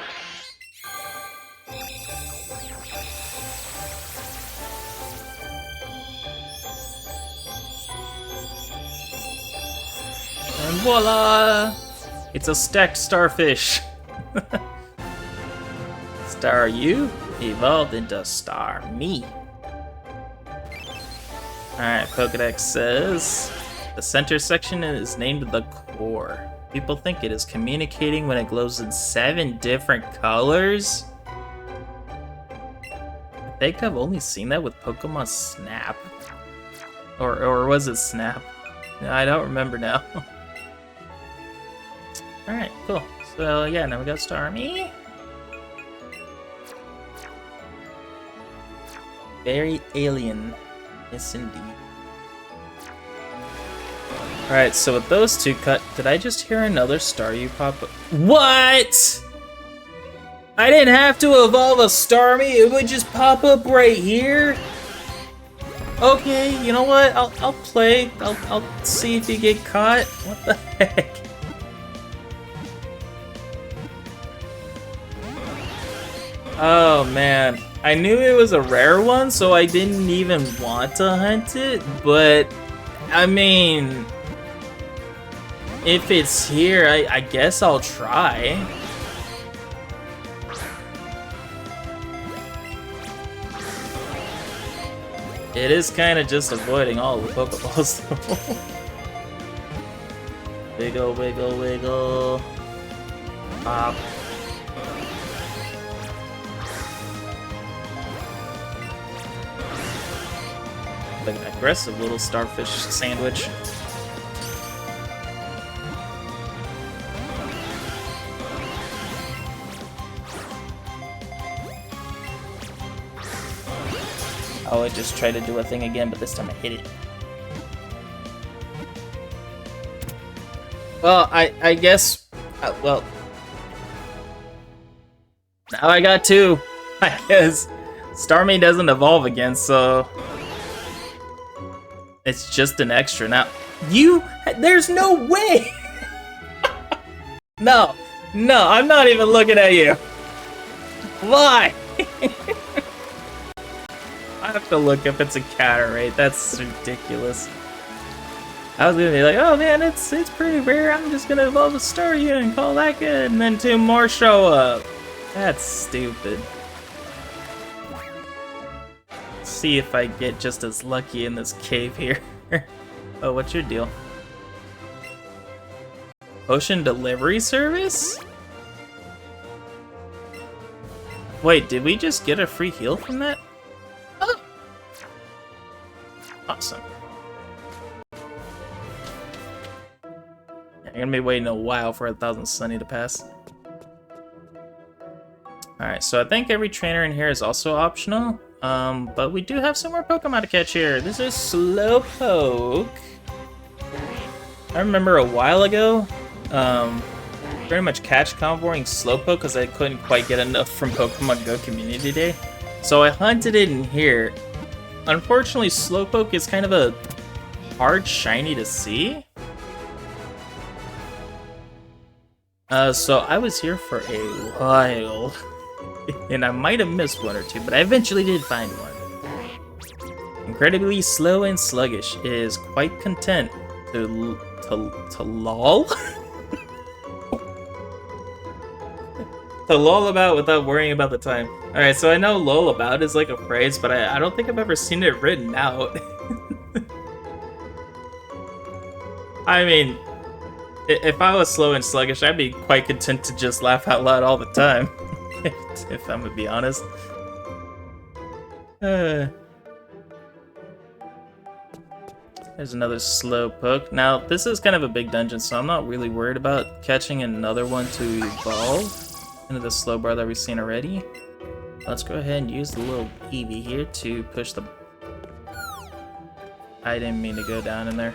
And voila! It's a stacked starfish. Star you evolved into Star Me. Alright, Pokedex says the center section is named the core. People think it is communicating when it glows in 7 different colors. I think I've only seen that with Pokemon Snap. Or was it Snap? I don't remember now. Alright, cool. So yeah, now we got Starmie. Very alien. Yes, indeed. Alright, so with those two cut, did I just hear another Staryu pop up? What?! I didn't have to evolve a Starmie, it would just pop up right here? Okay, you know what? I'll play. I'll see if you get caught. What the heck? Oh man. I knew it was a rare one, so I didn't even want to hunt it, but I mean, if it's here, I guess I'll try. It is kind of just avoiding all the Pokeballs, though. Wiggle, wiggle, wiggle. Pop. Like an aggressive little starfish sandwich. Oh, I just tried to do a thing again, but this time I hit it. Well, I guess, well, now I got 2. I guess Starmie doesn't evolve again, so it's just an extra. Now, there's no way! No, I'm not even looking at you. Why? I have to look if it's a Catarate. That's ridiculous. I was gonna be like, oh man, it's pretty rare. I'm just gonna evolve a Staryu and call that good, and then 2 more show up. That's stupid. Let's see if I get just as lucky in this cave here. Oh, what's your deal? Potion delivery service? Wait, did we just get a free heal from that? Oh. Awesome. I'm gonna be waiting a while for 1,000 Sunny to pass. Alright, so I think every trainer in here is also optional. But we do have some more Pokemon to catch here. This is Slowpoke. I remember a while ago, pretty much catch convoying Slowpoke because I couldn't quite get enough from Pokemon Go Community Day. So I hunted it in here. Unfortunately, Slowpoke is kind of a hard shiny to see. So I was here for a while, and I might have missed 1 or 2, but I eventually did find one. Incredibly slow and sluggish, it is quite content to loll? To loll about without worrying about the time. Alright, so I know loll about is like a phrase, but I don't think I've ever seen it written out. I mean, If I was slow and sluggish, I'd be quite content to just laugh out loud all the time. If I'm gonna be honest. There's another Slowpoke. Now, this is kind of a big dungeon, so I'm not really worried about catching another one to evolve into the Slowbro that we've seen already. Let's go ahead and use the little Eevee here to push the... I didn't mean to go down in there.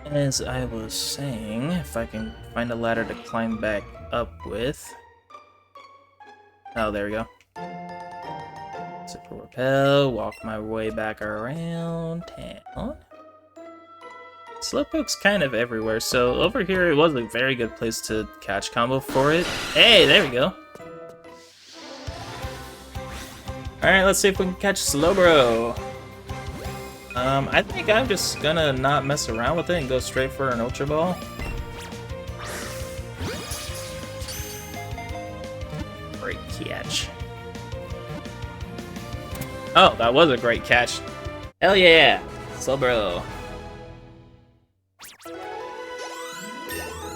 As I was saying, if I can find a ladder to climb back up with... Oh, there we go. Super Repel, walk my way back around town. Slowpoke's kind of everywhere, so over here it was a very good place to catch combo for it. Hey, there we go. Alright, let's see if we can catch Slowbro. I think I'm just gonna not mess around with it and go straight for an Ultra Ball. Great catch. Oh, that was a great catch. Hell yeah! Slowbro.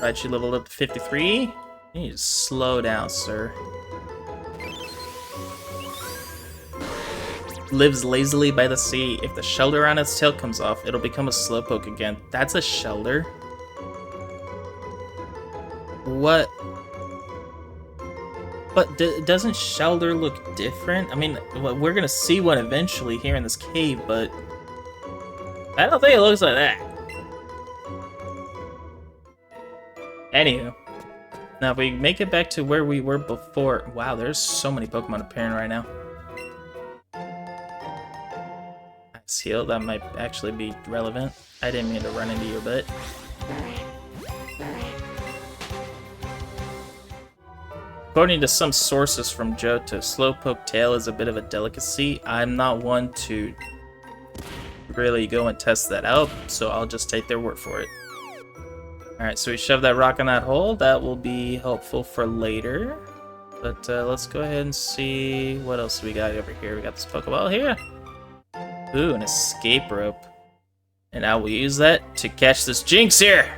Right, you leveled up to 53. You need to slow down, sir. Lives lazily by the sea. If the shelter on its tail comes off, it'll become a Slowpoke again. That's a shelter? What? But doesn't Shelter look different? I mean, we're gonna see one eventually here in this cave, but I don't think it looks like that. Anywho, now if we make it back to where we were before, wow, there's so many Pokemon appearing right now. Ice Heal, that might actually be relevant. I didn't mean to run into your butt. According to some sources from Johto, Slowpoke tail is a bit of a delicacy. I'm not one to really go and test that out, so I'll just take their word for it. Alright, so we shove that rock in that hole. That will be helpful for later. But let's go ahead and see what else we got over here. We got this Pokeball here. Ooh, an escape rope. And I will use that to catch this Jinx here.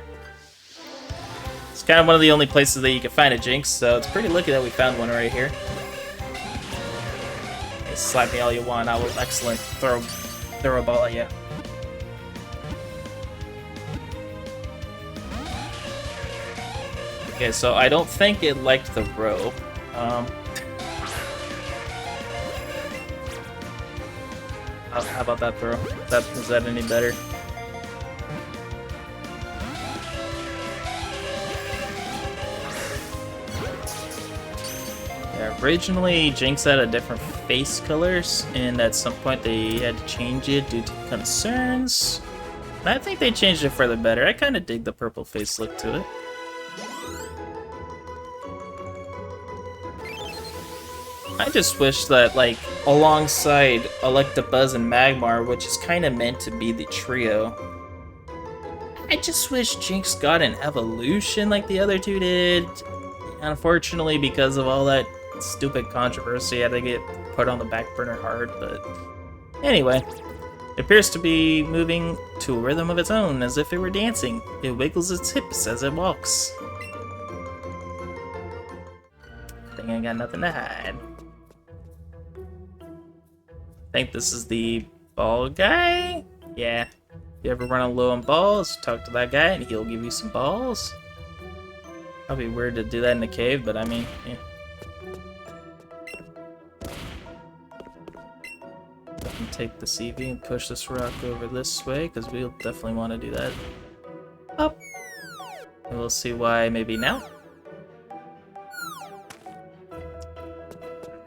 It's kind of one of the only places that you can find a Jinx, so it's pretty lucky that we found one right here. Hey, slap me all you want, I will excellent throw a ball at you. Okay, so I don't think it liked the rope. How about that throw? Is that any better? Yeah, originally Jinx had a different face colors, and at some point they had to change it due to concerns. And I think they changed it for the better. I kind of dig the purple face look to it. I just wish that, like, alongside Electabuzz and Magmar, which is kind of meant to be the trio, I just wish Jinx got an evolution like the other two did. Unfortunately, because of all that stupid controversy, I had to get put on the back burner hard, but anyway. It appears to be moving to a rhythm of its own, as if it were dancing. It wiggles its hips as it walks. I think I got nothing to hide. I think this is the ball guy? Yeah. If you ever run low on balls, talk to that guy and he'll give you some balls. Probably weird to do that in a cave, but I mean, yeah. I can take the CV and push this rock over this way, because we'll definitely want to do that. Up! And we'll see why maybe now.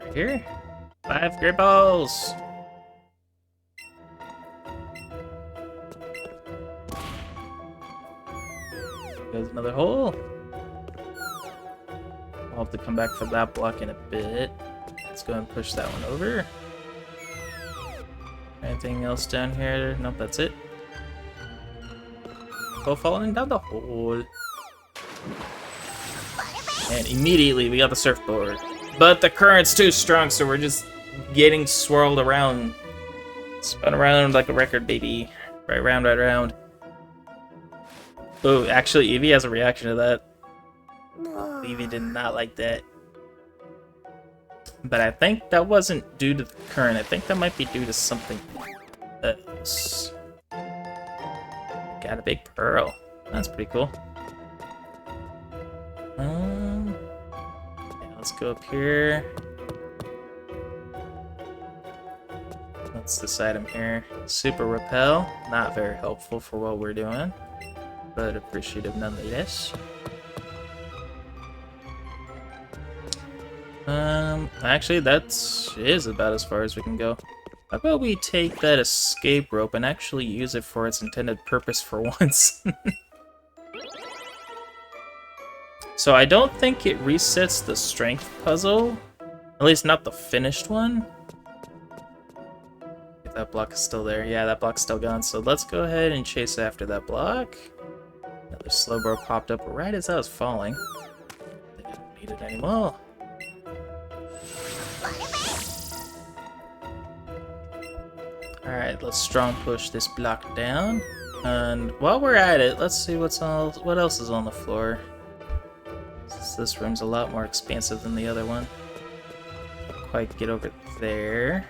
Right here. 5 great balls! There's another hole. I'll have to come back for that block in a bit. Let's go and push that one over. Anything else down here? Nope, that's it. Go falling down the hole. And immediately we got the surfboard. But the current's too strong, so we're just getting swirled around. Spun around like a record, baby. Right round, right round. Oh, actually, Eevee has a reaction to that. Eevee did not like that. But I think that wasn't due to the current. I think that might be due to something else. Got a big pearl. That's pretty cool. Yeah, let's go up here. What's this item here? Super Repel. Not very helpful for what we're doing, but appreciative nonetheless. Actually, that is about as far as we can go. How about we take that escape rope and actually use it for its intended purpose for once? So I don't think it resets the strength puzzle. At least not the finished one. If that block is still there. Yeah, that block's still gone. So let's go ahead and chase after that block. Another Slowbro popped up right as I was falling. I didn't need it anymore. Alright, let's strong push this block down. And while we're at it, let's see what else is on the floor. This room's a lot more expansive than the other one. Can't quite get over there.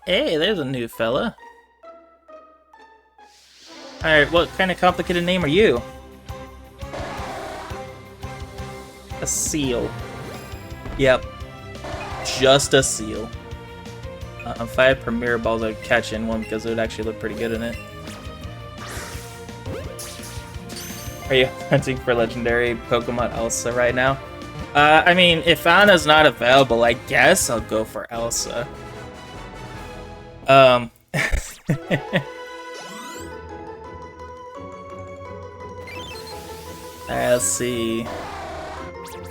Hey, there's a new fella. Alright, what kind of complicated name are you? A seal. Yep. Just a seal. If I had Premier Balls, I'd catch in one because it would actually look pretty good in it. Are you hunting for legendary Pokemon Elsa right now? I mean, if Anna's not available, I guess I'll go for Elsa. Let's see.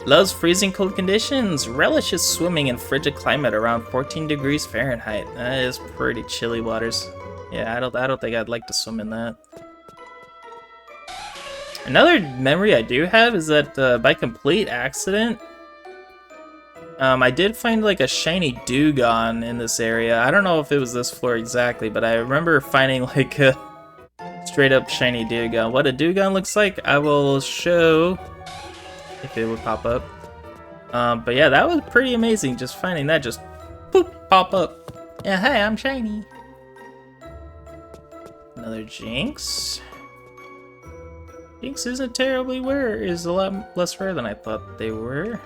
Loves freezing cold conditions. Relishes swimming in frigid climate around 14 degrees Fahrenheit. That is pretty chilly waters. Yeah, I don't think I'd like to swim in that. Another memory I do have is that by complete accident, I did find like a shiny Dewgong in this area. I don't know if it was this floor exactly, but I remember finding like a straight up shiny Dewgong. What a Dewgong looks like, I will show if it would pop up. But yeah, that was pretty amazing, just finding that just poop, pop up. Yeah, hey, I'm shiny. Another Jinx. Jinx isn't terribly rare, is a lot less rare than I thought they were.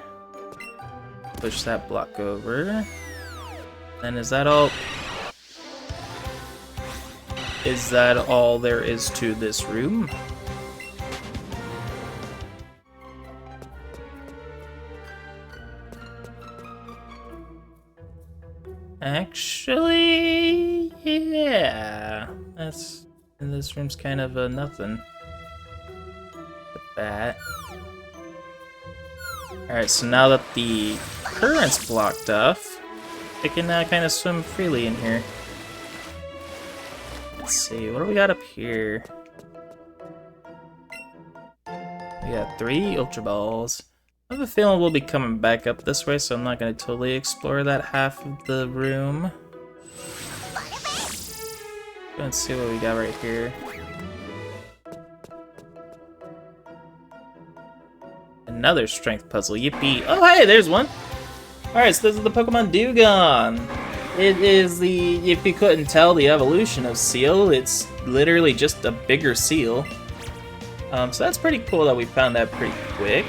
Push that block over. And is that all? Is that all there is to this room? Actually, yeah. This room's kind of a nothing. That. Alright, so now that the current's blocked off, I can kind of swim freely in here. Let's see, what do we got up here? We got 3 Ultra Balls. I have a feeling we'll be coming back up this way, so I'm not going to totally explore that half of the room. Let's see what we got right here. Another strength puzzle, yippee. Oh hey, there's one! Alright, so this is the Pokemon Dewgong. It is the, if you couldn't tell, the evolution of Seal. It's literally just a bigger seal. So that's pretty cool that we found that pretty quick.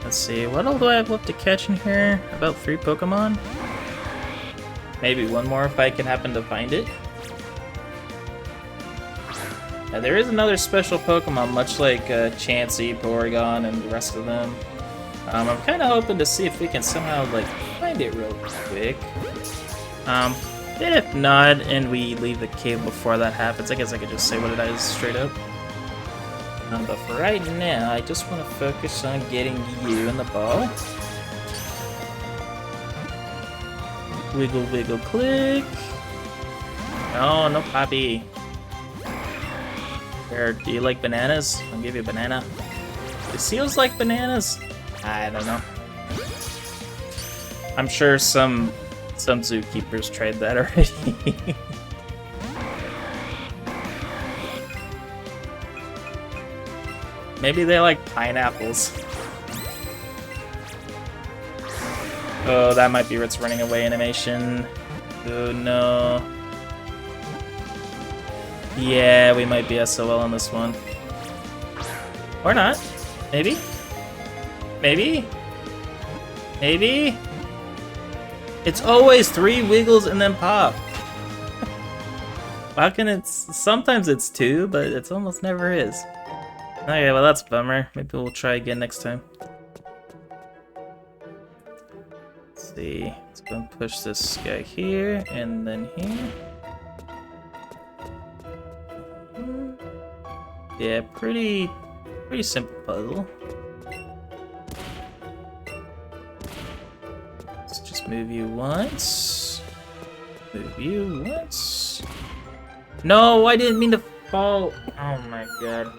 Let's see, what all do I have left to catch in here? About 3 Pokemon? Maybe one more if I can happen to find it. Now, there is another special Pokemon, much like Chansey, Porygon, and the rest of them. I'm kind of hoping to see if we can somehow like find it real quick. If not, and we leave the cave before that happens, I guess I could just say what it is straight up. But for right now, I just want to focus on getting you in the ball. Wiggle, wiggle, click. Oh, no Poppy. Here, do you like bananas? I'll give you a banana. Do seals like bananas? I don't know. I'm sure some zookeepers tried that already. Maybe they like pineapples. Oh, that might be Ritz running away animation. Oh no. Yeah, we might be SOL on this one. Or not. Maybe? Maybe? Maybe? It's always 3 wiggles and then pop. How can it... Sometimes it's 2, but it's almost never is. Okay, well that's a bummer. Maybe we'll try again next time. Let's see. Let's go and push this guy here, and then here. Yeah, pretty simple puzzle. Let's just move you once. Move you once. No, I didn't mean to fall. Oh my god.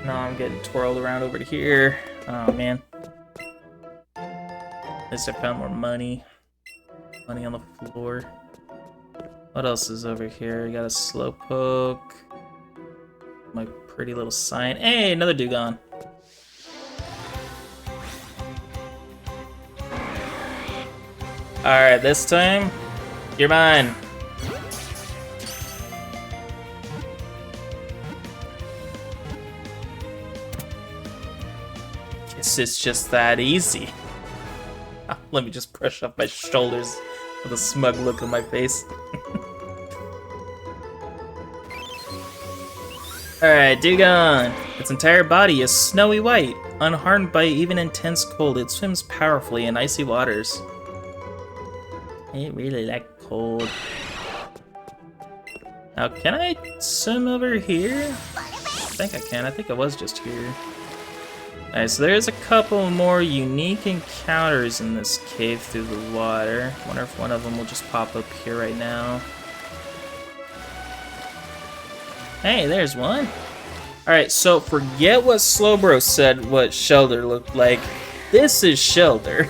No, I'm getting twirled around over to here. Oh man. At least I found more money. Money on the floor. What else is over here? We got a slowpoke. My pretty little sign. Hey, another Dugong. Alright, this time, you're mine. Guess it's just that easy. Let me just brush off my shoulders with a smug look on my face. Alright, Dugong. Its entire body is snowy white. Unharmed by even intense cold, it swims powerfully in icy waters. I really like cold. Now, can I swim over here? I think I can. I think I was just here. Alright, so there's a couple more unique encounters in this cave through the water. Wonder if one of them will just pop up here right now. Hey, there's one. Alright, so forget what Slowbro said what Shelder looked like. This is Shelder.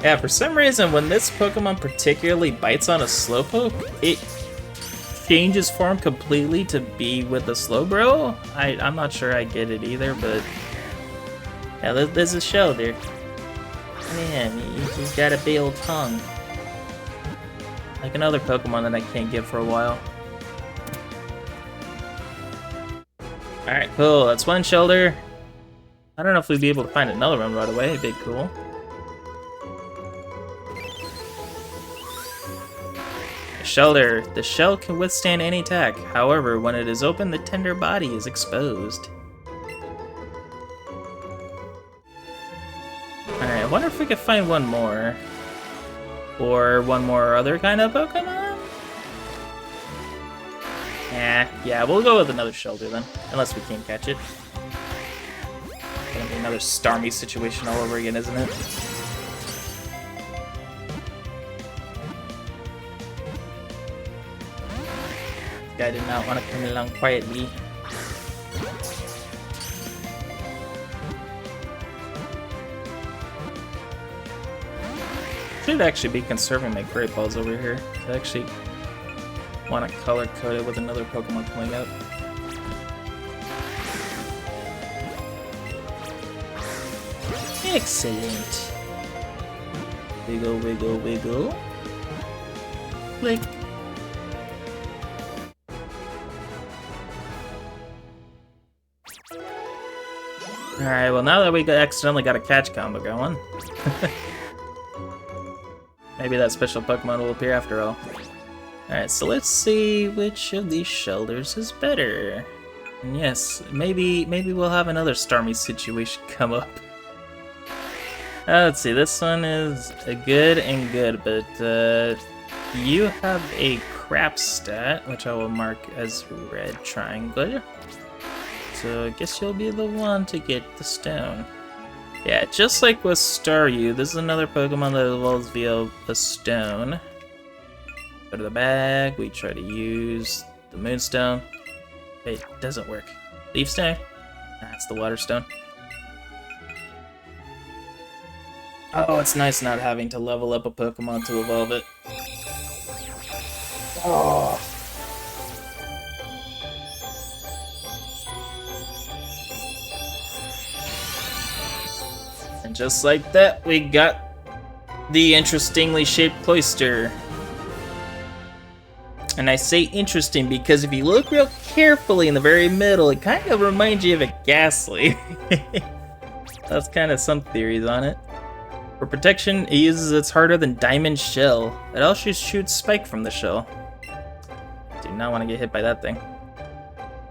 Yeah, for some reason, when this Pokemon particularly bites on a Slowpoke, it changes form completely to be with the Slowbro. I'm not sure I get it either, but... Yeah, this is Shelder. Man, he's got a big old tongue. Like another Pokemon that I can't get for a while. Alright, cool. That's one Shelder. I don't know if we'd be able to find another one right away. It'd be cool. Shelder. The shell can withstand any attack. However, when it is open, the tender body is exposed. Alright, I wonder if we could find one more. Or one more other kind of Pokemon? Yeah, we'll go with another Shelder then. Unless we can't catch it. Gonna be another Starmie situation all over again, isn't it? Guy did not want to come along quietly. Should actually be conserving my Great Balls over here. I actually want to color code it with another Pokemon coming up. Excellent. Wiggle, wiggle, wiggle. Click. Alright, well now that we accidentally got a catch combo going, maybe that special Pokemon will appear after all. Alright, so let's see which of these Shelders is better. And yes, maybe we'll have another Starmie situation come up. Let's see, this one is a good and good, but you have a crap stat, which I will mark as red triangle. So I guess you'll be the one to get the stone. Yeah, just like with Staryu, this is another Pokemon that evolves via a stone. Go to the bag, we try to use the Moonstone. It doesn't work. Leaf Stone? That's the Water Stone. Oh, it's nice not having to level up a Pokemon to evolve it. Oh. And just like that, we got the interestingly shaped cloister. And I say interesting because if you look real carefully in the very middle, it kind of reminds you of a Ghastly. That's kind of some theories on it. For protection, it uses its harder than diamond shell. It also shoots spike from the shell. Do not want to get hit by that thing.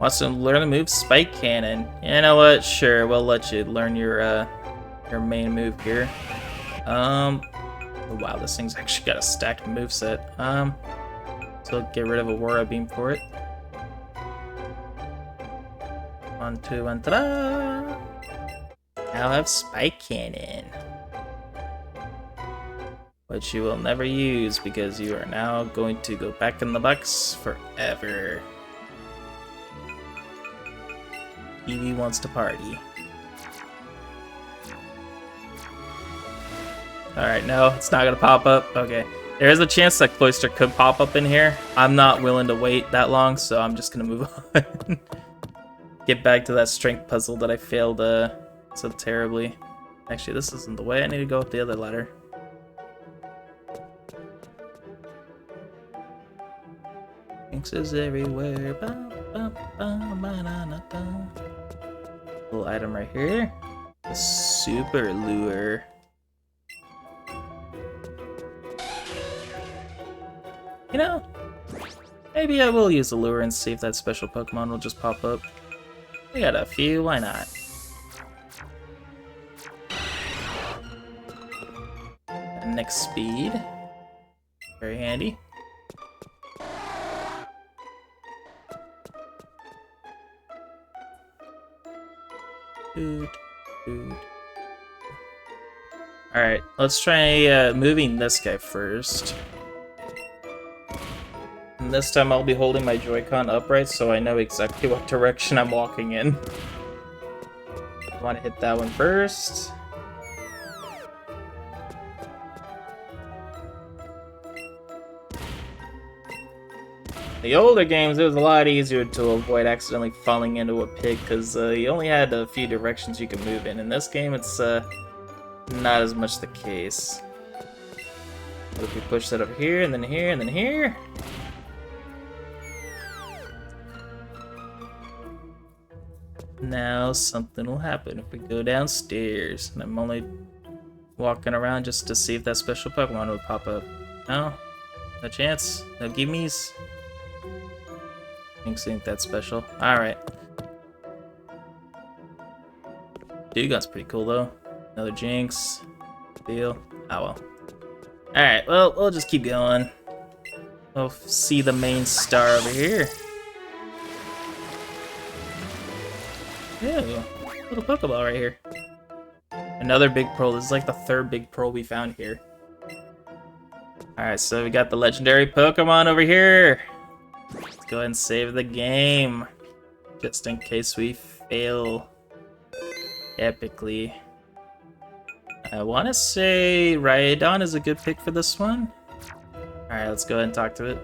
Wants to learn the move Spike Cannon. You know what? Sure, we'll let you learn your main move here. Oh, wow, this thing's actually got a stacked moveset. So get rid of Aurora Beam for it. 1, 2, and ta-da! Now have Spike Cannon. Which you will never use because you are now going to go back in the box forever. Eevee wants to party. Alright, no, it's not gonna pop up. Okay. There is a chance that Cloister could pop up in here. I'm not willing to wait that long, so I'm just gonna move on. Get back to that strength puzzle that I failed so terribly. Actually, this isn't the way. I need to go up the other ladder. Thanks is everywhere. Little item right here. The Super Lure. You know, maybe I will use the lure and see if that special Pokemon will just pop up. We got a few, why not? And next speed. Very handy. Alright, let's try moving this guy first. And this time I'll be holding my Joy-Con upright so I know exactly what direction I'm walking in. I want to hit that one first. The older games, it was a lot easier to avoid accidentally falling into a pit because you only had a few directions you could move in. In this game, it's not as much the case. But if we push that over here, and then here, and then here... Now something will happen if we go downstairs. And I'm only walking around just to see if that special Pokemon would pop up. No? No chance? No gimmies? Think that's special. Alright. Dugon's pretty cool though. Another Jinx. Deal. Oh well. Alright, well, we'll just keep going. We'll see the main star over here. Yeah, little Pokeball right here. Another big pearl. This is like the third big pearl we found here. Alright, so we got the legendary Pokemon over here. Let's go ahead and save the game. Just in case we fail epically. I want to say Rhydon is a good pick for this one. Alright, let's go ahead and talk to it.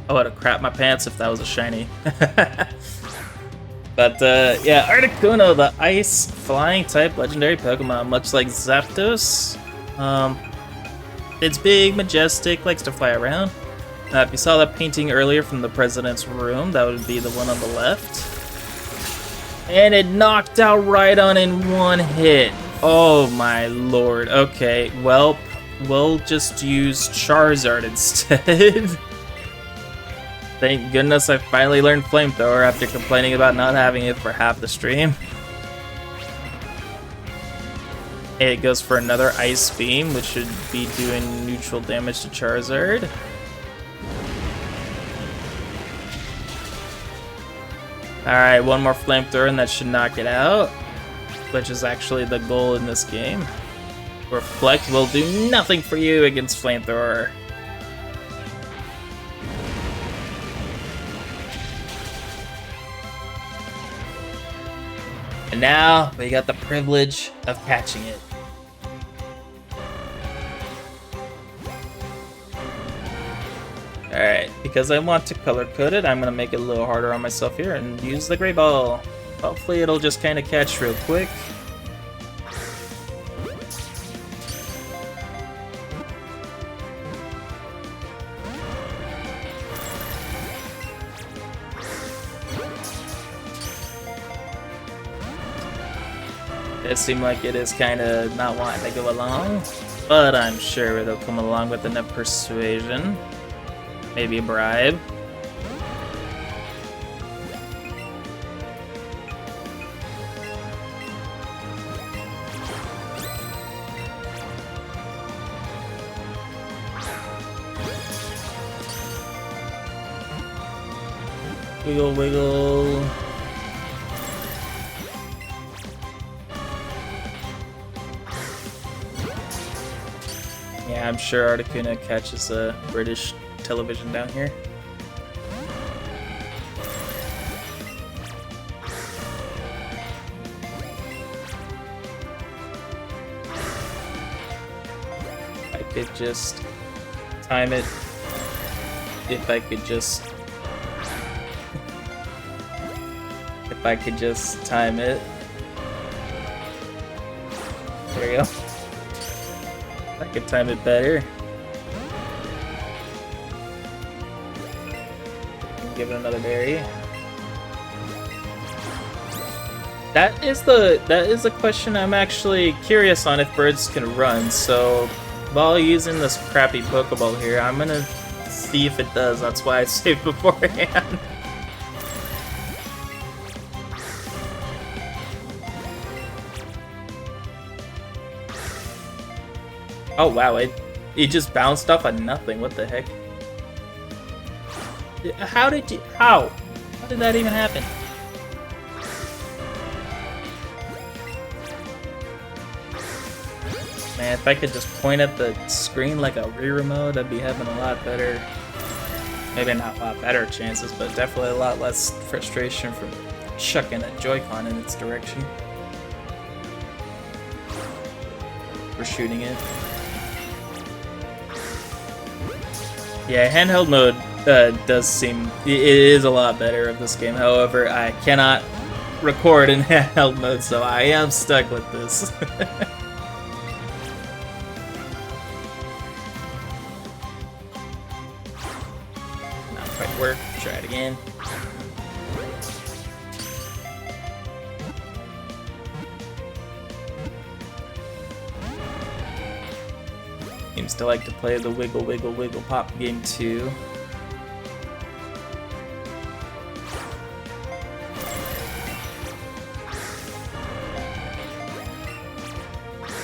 I would have crapped my pants if that was a shiny. But yeah, Articuno, the ice flying type legendary Pokemon, much like Zapdos. It's big, majestic, likes to fly around. If you saw that painting earlier from the president's room, that would be the one on the left. And it knocked out Rhydon in one hit. Oh my lord. Okay, well, we'll just use Charizard instead. Thank goodness I finally learned Flamethrower after complaining about not having it for half the stream. It goes for another Ice Beam, which should be doing neutral damage to Charizard. Alright, one more Flamethrower and that should knock it out. which is actually the goal in this game. Reflect will do nothing for you against Flamethrower. And now we got the privilege of catching it. Alright, because I want to color code it, I'm going to make it a little harder on myself here and use the gray ball. Hopefully it'll just kind of catch real quick. It seems like it is kind of not wanting to go along, but I'm sure it'll come along with enough persuasion. Maybe a bribe. Wiggle, wiggle. Yeah, I'm sure Articuno catches a British television down here. I could just time it. If I could just time it. There you go. I could time it better. Give it another berry. That is the question I'm actually curious on, if birds can run. So while using this crappy Pokeball here, I'm gonna see if it does. That's why I saved beforehand. Oh wow, it just bounced off of nothing. What the heck? How did that even happen? Man, if I could just point at the screen like a Wii remote, I'd be having a lot better, maybe not a lot better chances, but definitely a lot less frustration from chucking a Joy-Con in its direction. For shooting it. Yeah, handheld mode does seem... It is a lot better of this game. However, I cannot record in handheld mode, so I am stuck with this. Not quite work. Try it again. Seems to like to play the wiggle, wiggle, wiggle pop game too.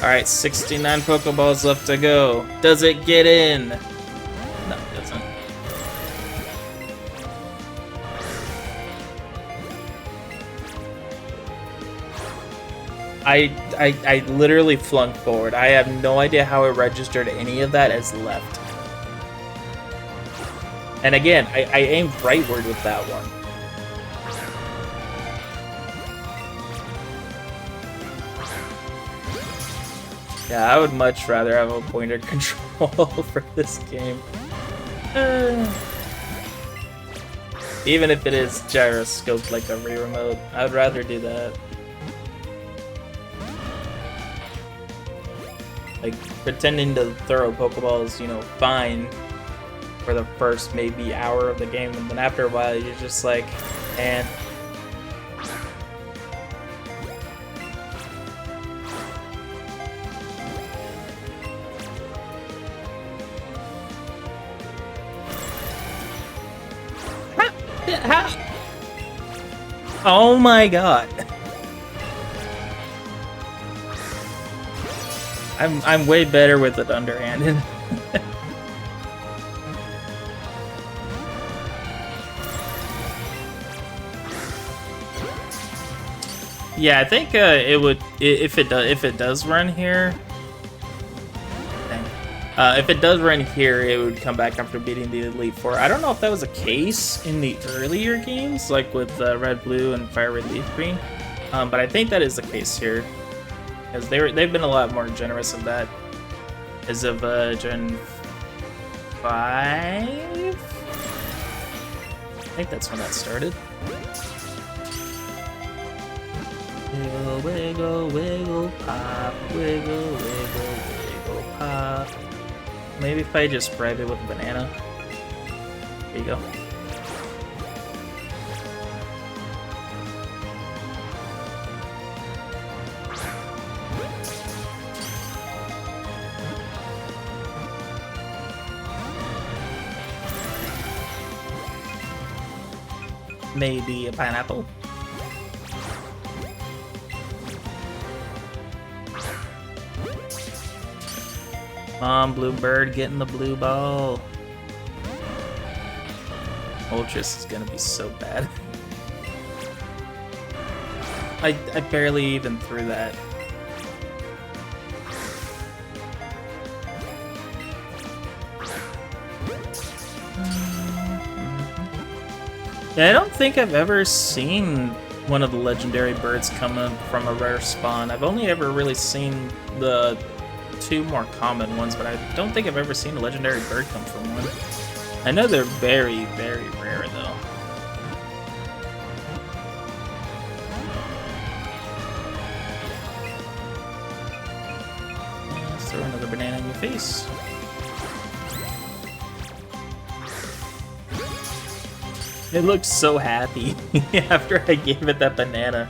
Alright, 69 Pokeballs left to go. Does it get in? No, it doesn't. I literally flung forward. I have no idea how it registered any of that as left. And again, I aimed rightward with that one. Yeah, I would much rather have a pointer control for this game. Even if it is gyroscoped like a Wii remote, I would rather do that. Like, pretending to throw Pokeballs, you know, fine for the first maybe hour of the game, and then after a while you're just like, man. Oh my god. I'm way better with it underhanded. Yeah, I think it would if it does run here. Dang. If it does run here, it would come back after beating the Elite Four. I don't know if that was a case in the earlier games, like with Red, Blue, and Fire Red, Leaf Green, but I think that is the case here, because they've been a lot more generous of that as of Gen 5. I think that's when that started. Wiggle, wiggle, wiggle, pop, wiggle, wiggle, wiggle, pop. Maybe if I just bribe it with a banana. There you go. Maybe a pineapple. Come on, blue bird, get in the blue ball. Ultras is gonna be so bad. I barely even threw that. Yeah, I don't think I've ever seen one of the legendary birds coming from a rare spawn. I've only ever really seen the two more common ones, but I don't think I've ever seen a legendary bird come from one. I know they're very, very rare, though. Let's throw another banana in your face. It looked so happy after I gave it that banana.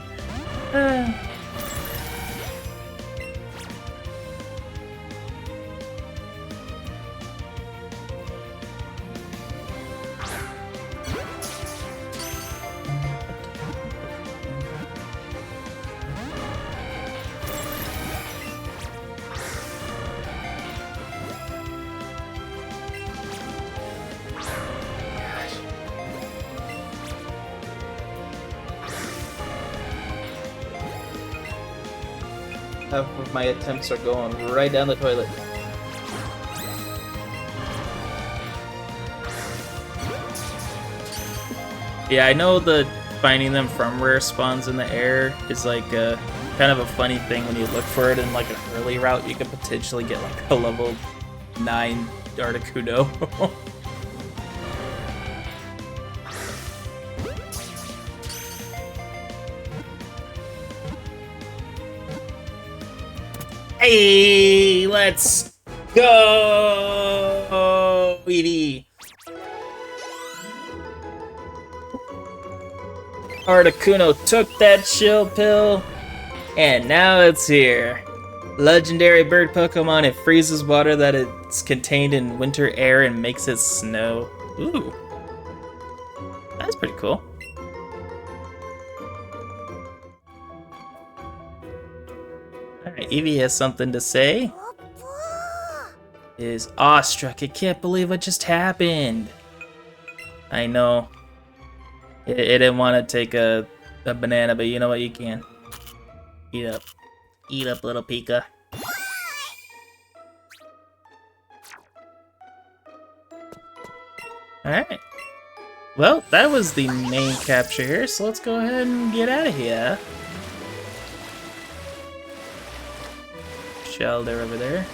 Half of my attempts are going right down the toilet. Yeah, I know that finding them from rare spawns in the air is like a kind of a funny thing when you look for it in like an early route. You could potentially get like a level 9 Articuno. Hey, let's go, Eevee! Articuno took that chill pill, and now it's here. Legendary bird Pokemon, it freezes water that it's contained in winter air and makes it snow. Ooh. That's pretty cool. Alright, Eevee has something to say. Is awestruck. I can't believe what just happened. I know. It didn't want to take a banana, but you know what? You can. Eat up. Eat up, little Pika. Alright. Well, that was the main capture here, so let's go ahead and get out of here. Shelter over there.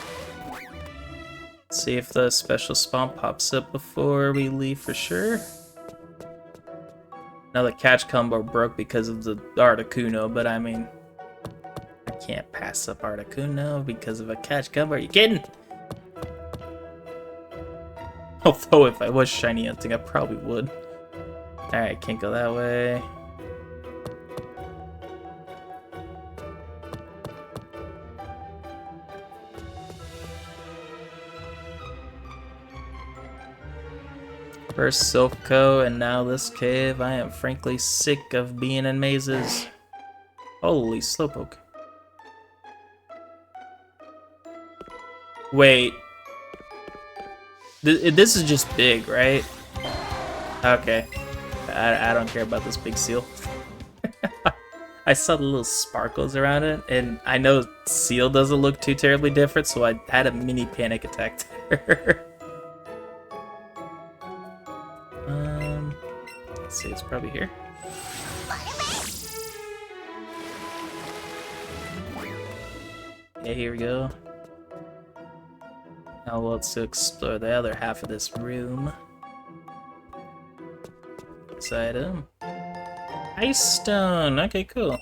Let's see if the special spawn pops up before we leave for sure. Now the catch combo broke because of the Articuno, but I mean, I can't pass up Articuno because of a catch combo. Are you kidding? Although if I was shiny hunting, I probably would. Alright, can't go that way. First Silph and now this cave. I am frankly sick of being in mazes. Holy Slowpoke. Wait. This is just big, right? Okay. I don't care about this big seal. I saw the little sparkles around it, and I know Seal doesn't look too terribly different, so I had a mini panic attack there. Let's see, it's probably here. Yeah, here we go. Now let's explore the other half of this room. This item. Ice stone. Okay, cool.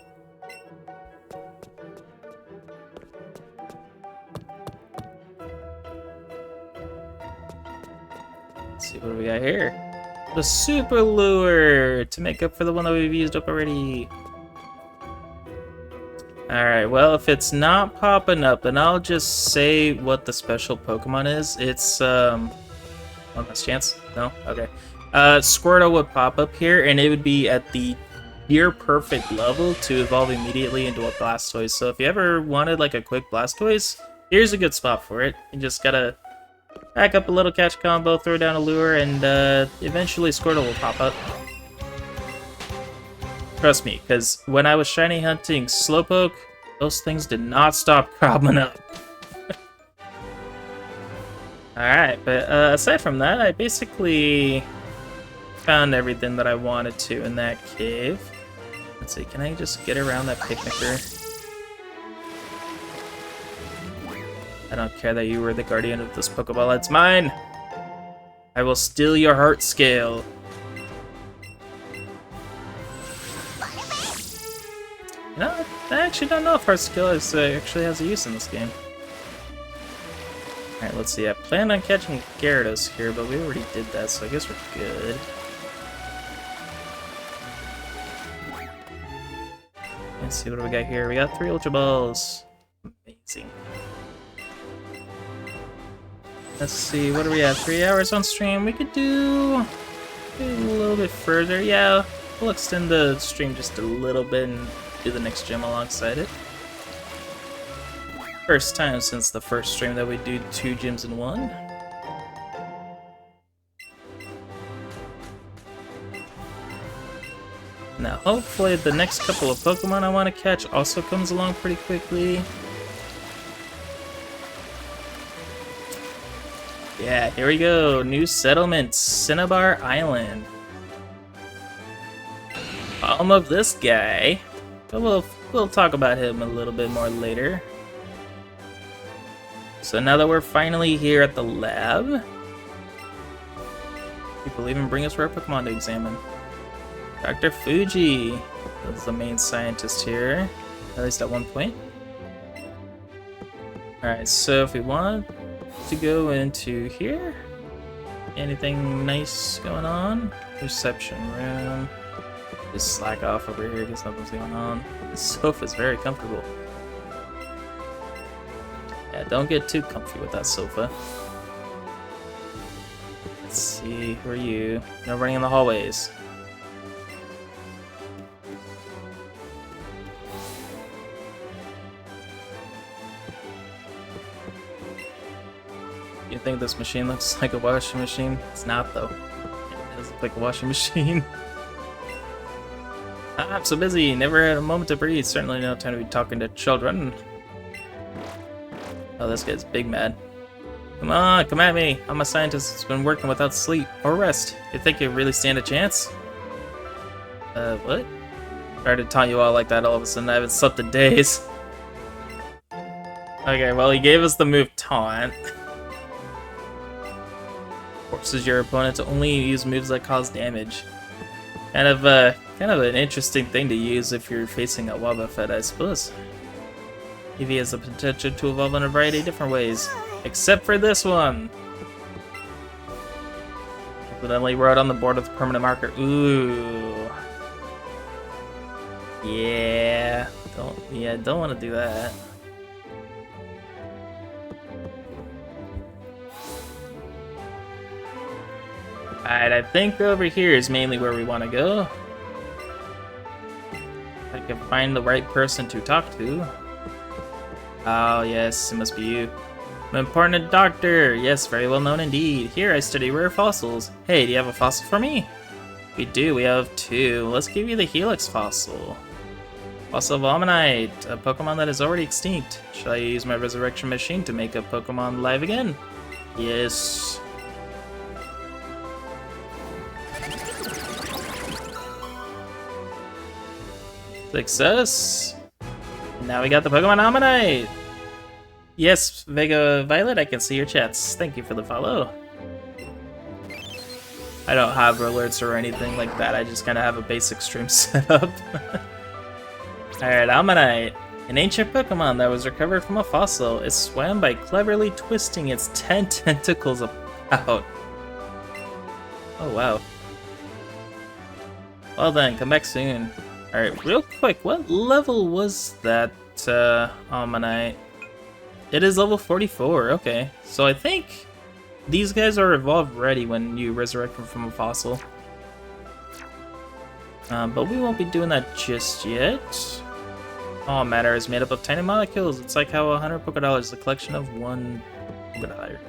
Let's see what do we got here. The super lure to make up for the one that we've used up already. Alright, well, if it's not popping up, then I'll just say what the special Pokemon is. It's, one last chance? No? Okay. Squirtle would pop up here, and it would be at the near perfect level to evolve immediately into a Blastoise. So if you ever wanted, like, a quick Blastoise, here's a good spot for it. You just gotta back up a little catch combo, throw down a lure, and, eventually Squirtle will pop up. Trust me, because when I was shiny hunting Slowpoke, those things did not stop cropping up. Alright, but aside from that, I basically found everything that I wanted to in that cave. Let's see, can I just get around that picnicker? I don't care that you were the guardian of this Pokeball, it's mine! I will steal your heart scale. No, I actually don't know if Heart Skill actually has a use in this game. Alright, let's see. I planned on catching Gyarados here, but we already did that, so I guess we're good. Let's see what do we got here. We got 3 Ultra Balls. Amazing. Let's see, what do we have? 3 hours on stream. We could do a little bit further. Yeah, we'll extend the stream just a little bit and do the next gym alongside it. First time since the first stream that we do 2 gyms in 1. Now hopefully the next couple of Pokemon I want to catch also comes along pretty quickly. Yeah, here we go. New settlement, Cinnabar Island. Home of this guy. But we'll talk about him a little bit more later. So now that we're finally here at the lab, people even bring us rare Pokemon to examine. Dr. Fuji is the main scientist here, at least at one point. Alright, so if we want to go into here, anything nice going on? Reception room. Just slack off over here because nothing's going on. This sofa's very comfortable. Yeah, don't get too comfy with that sofa. Let's see, who are you? No running in the hallways. You think this machine looks like a washing machine? It's not, though. It does look like a washing machine. I'm so busy, never had a moment to breathe. Certainly no time to be talking to children. Oh, this guy's big mad. Come on, come at me. I'm a scientist that's been working without sleep or rest. You think you really stand a chance? What? Tried to taunt you all like that all of a sudden. I haven't slept in days. Okay, well, he gave us the move Taunt. Forces your opponent to only use moves that cause damage. Kind of an interesting thing to use if you're facing a Wobbuffet, I suppose. Eevee has the potential to evolve in a variety of different ways, except for this one. Evidently wrote on the board with a permanent marker. Ooh. Yeah. Don't want to do that. Alright, I think over here is mainly where we want to go. If I can find the right person to talk to. Oh, yes, it must be you. I'm an important doctor. Yes, very well known indeed. Here, I study rare fossils. Hey, do you have a fossil for me? We do, we have 2. Let's give you the Helix fossil. Fossil Volmanite, a Pokemon that is already extinct. Shall I use my resurrection machine to make a Pokemon live again? Yes. Success! Now we got the Pokemon Ammonite! Yes, Vega Violet, I can see your chats. Thank you for the follow. I don't have alerts or anything like that, I just kind of have a basic stream setup. Alright, Ammonite. An ancient Pokemon that was recovered from a fossil. It swam by cleverly twisting its 10 tentacles out. Oh wow. Well then, come back soon. Alright, real quick, what level was that Ammonite? It is level 44, okay. So I think these guys are evolved ready when you resurrect them from a fossil. But we won't be doing that just yet. All matter is made up of tiny molecules. It's like how 100 Pokédollars is a collection of one Pokédollar.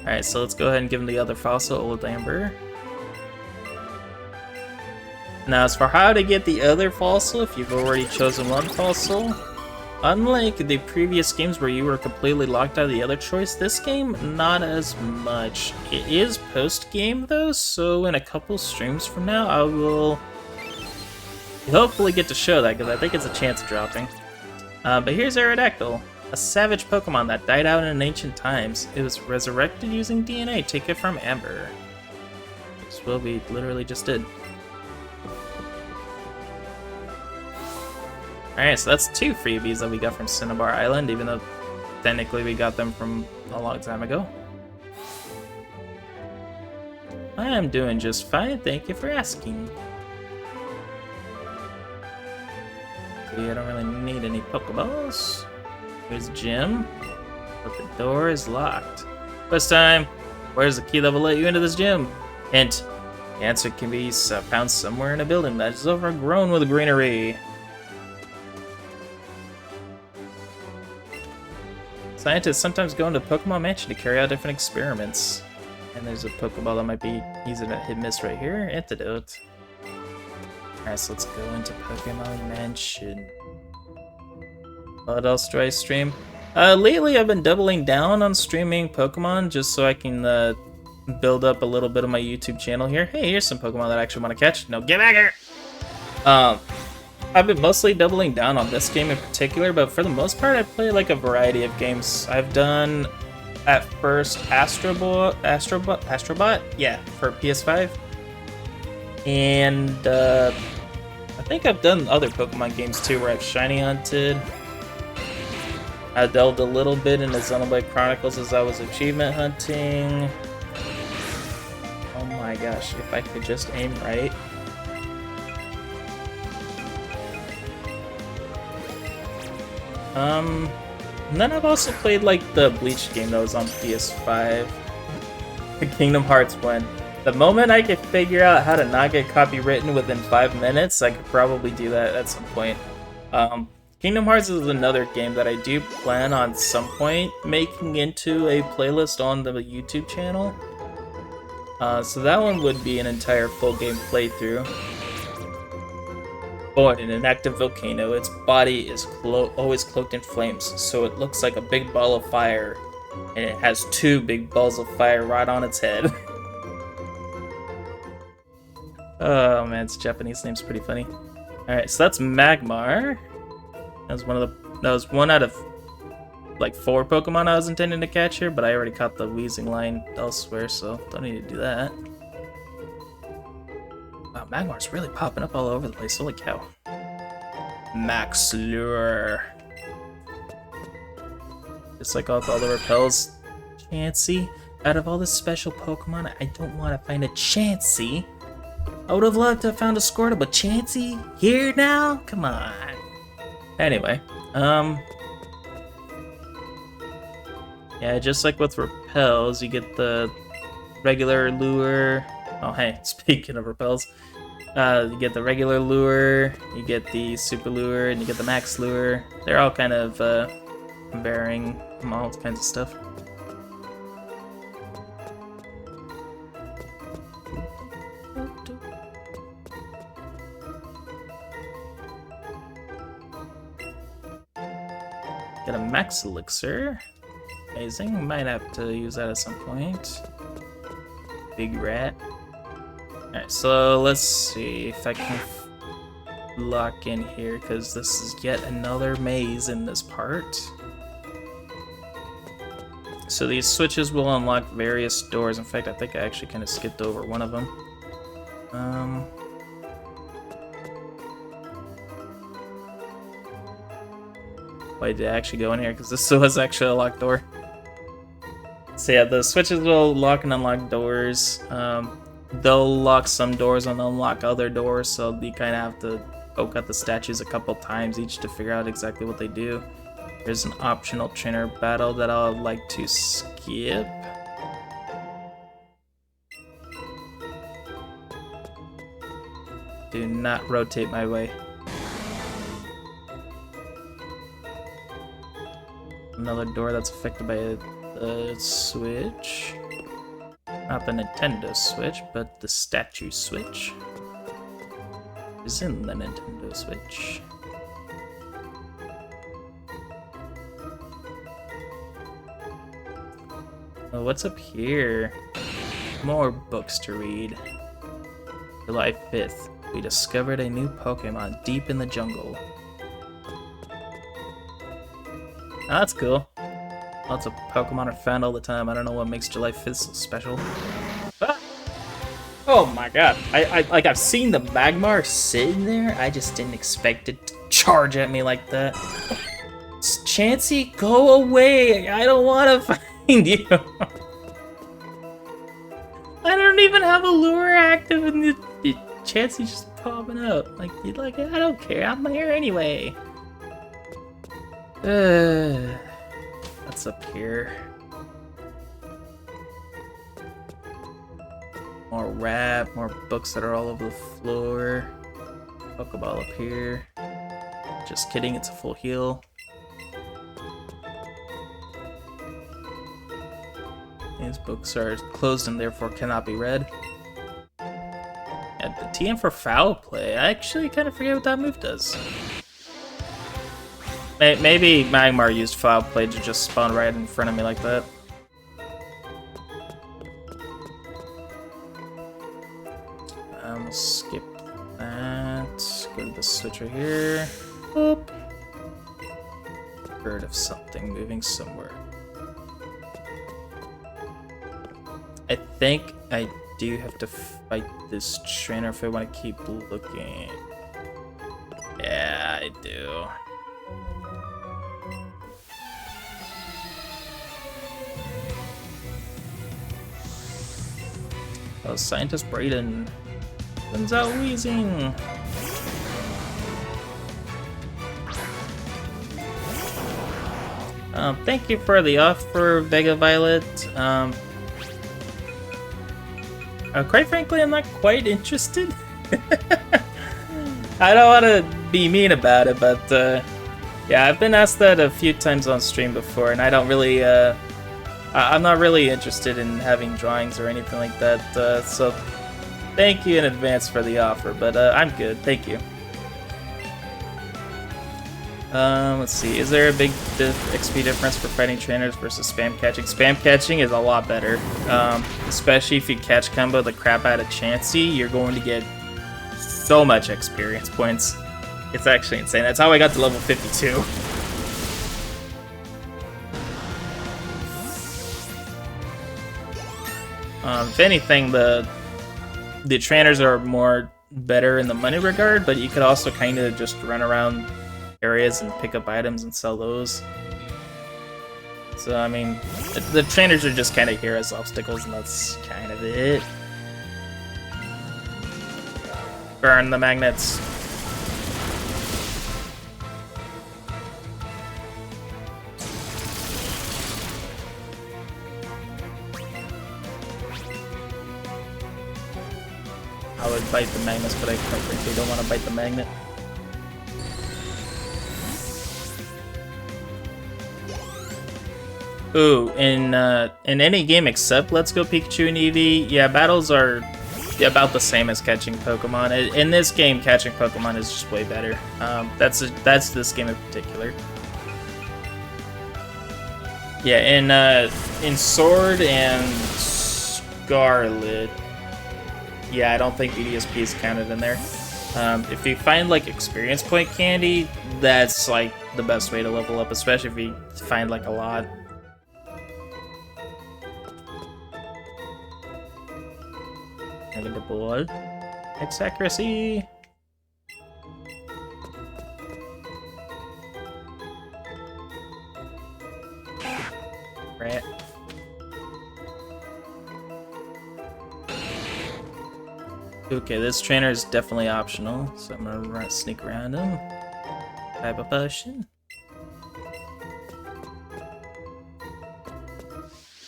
Alright, so let's go ahead and give him the other fossil, Old Amber. Now, as for how to get the other fossil, if you've already chosen one fossil, unlike the previous games where you were completely locked out of the other choice, this game, not as much. It is post-game though, so in a couple streams from now, I will hopefully get to show that, because I think it's a chance of dropping. But here's Aerodactyl, a savage Pokemon that died out in ancient times. It was resurrected using DNA. Take it from Amber. That's what we literally just did. Alright, so that's 2 freebies that we got from Cinnabar Island, even though technically we got them from a long time ago. I am doing just fine, thank you for asking. I don't really need any Pokeballs. Here's a gym, but the door is locked. Quest time! Where's the key that will let you into this gym? Hint, the answer can be found somewhere in a building that is overgrown with greenery. Scientists sometimes go into Pokemon Mansion to carry out different experiments. And there's a Pokeball that might be easy to hit miss right here. Antidote. Alright, so let's go into Pokemon Mansion. What else do I stream? Lately I've been doubling down on streaming Pokemon just so I can build up a little bit of my YouTube channel here. Hey, here's some Pokemon that I actually want to catch. No, get back here! I've been mostly doubling down on this game in particular, but for the most part I play like a variety of games. I've done, at first, Astrobot? Yeah, for PS5. And I think I've done other Pokemon games too, where I've shiny hunted. I delved a little bit into Xenoblade Chronicles as I was achievement hunting. Oh my gosh, if I could just aim right. And then I've also played like the Bleach game that was on PS5. Kingdom Hearts 1. The moment I could figure out how to not get copywritten within 5 minutes, I could probably do that at some point. Kingdom Hearts is another game that I do plan on some point making into a playlist on the YouTube channel. So that one would be an entire full game playthrough. Born in an active volcano, its body is always cloaked in flames, so it looks like a big ball of fire, and it has 2 big balls of fire right on its head. Oh man, its Japanese name's pretty funny. Alright, so that's Magmar. That was one out of like 4 Pokemon I was intending to catch here, but I already caught the Weezing line elsewhere, so don't need to do that. Wow, Magmar's really popping up all over the place, holy cow. Max Lure. Just like all the repels. Chansey. Out of all the special Pokemon, I don't want to find a Chansey. I would have loved to have found a Squirtle, but Chansey? Here now? Come on. Anyway, yeah, just like with repels, you get the regular lure. Oh, hey, speaking of repels, you get the regular lure, you get the super lure, and you get the max lure. They're all kind of varying from all kinds of stuff. Get a max elixir. Amazing. Might have to use that at some point. Big rat. Alright, so let's see if I can lock in here, because this is yet another maze in this part. So these switches will unlock various doors. In fact, I think I actually kind of skipped over one of them. Wait, did I actually go in here? Because this was actually a locked door. So yeah, the switches will lock and unlock doors. They'll lock some doors and unlock other doors, so you kind of have to poke at the statues a couple times each to figure out exactly what they do. There's an optional trainer battle that I'd like to skip. Do not rotate my way. Another door that's affected by the Switch. Not the Nintendo Switch, but the statue Switch. Is in the Nintendo Switch. Oh, what's up here? More books to read. July 5th, we discovered a new Pokémon deep in the jungle. Oh, that's cool. Lots of Pokemon are found all the time. I don't know what makes July 5th so special. Ah! Oh my god. I've seen the Magmar sitting there. I just didn't expect it to charge at me like that. Chansey, go away. I don't want to find you. I don't even have a lure active and the Chansey just popping out. Like, I don't care. I'm here anyway. What's up here? More rap, more books that are all over the floor. Pokeball up here. Just kidding, it's a full heal. These books are closed and therefore cannot be read. And the TM for foul play. I actually kind of forget what that move does. Maybe Magmar used foul play to just spawn right in front of me like that. We'll skip that. Go to the switch right here. Boop. Heard of something moving somewhere. I think I do have to fight this trainer if I want to keep looking. Yeah, I do. Oh, Scientist Brayden. Comes out wheezing. Thank you for the offer, Vega Violet. Quite frankly, I'm not quite interested. I don't want to be mean about it, but yeah, I've been asked that a few times on stream before, and I don't really, I'm not really interested in having drawings or anything like that, so thank you in advance for the offer, but I'm good, thank you. Let's see, is there a big XP difference for fighting trainers versus spam catching? Spam catching is a lot better, especially if you catch combo the crap out of Chansey, you're going to get so much experience points. It's actually insane. That's how I got to level 52. If anything, the trainers are more better in the money regard, but you could also kind of just run around areas and pick up items and sell those. So, I mean, the trainers are just kind of here as obstacles, and that's kind of it. Burn the magnets. I would bite the magnets, but I quite frankly don't want to bite the magnet. Ooh, in any game except Let's Go Pikachu and Eevee, yeah, battles are about the same as catching Pokemon. In this game, catching Pokemon is just way better. That's this game in particular. Yeah, in Sword and Scarlet, yeah, I don't think EDSP is counted in there. If you find like experience point candy, that's like the best way to level up, especially if you find like a lot. Negative ball. X accuracy. Right. Okay, this trainer is definitely optional, so I'm gonna sneak around him. Type a potion.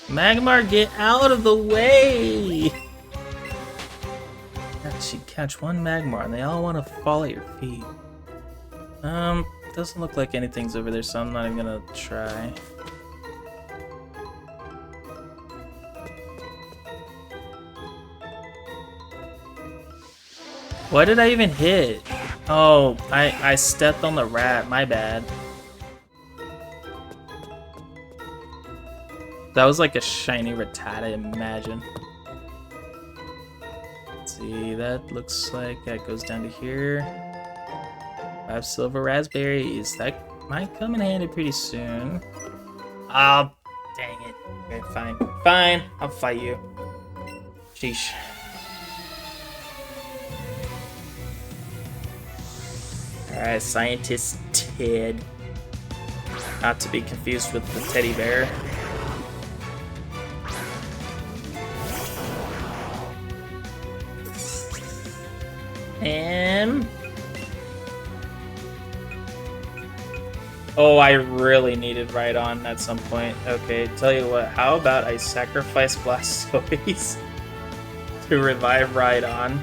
Magmar, get out of the way! You catch one Magmar and they all want to fall at your feet. Doesn't look like anything's over there, so I'm not even gonna try. What did I even hit? Oh, I stepped on the rat, my bad. That was like a shiny Rattata, imagine. Let's see, that looks like that goes down to here. 5 silver raspberries. That might come in handy pretty soon. Oh, dang it. Okay, fine. Fine, I'll fight you. Sheesh. Alright, Scientist Ted. Not to be confused with the teddy bear. And... oh, I really needed Rhydon at some point. Okay, tell you what, how about I sacrifice Blastoise to revive Rhydon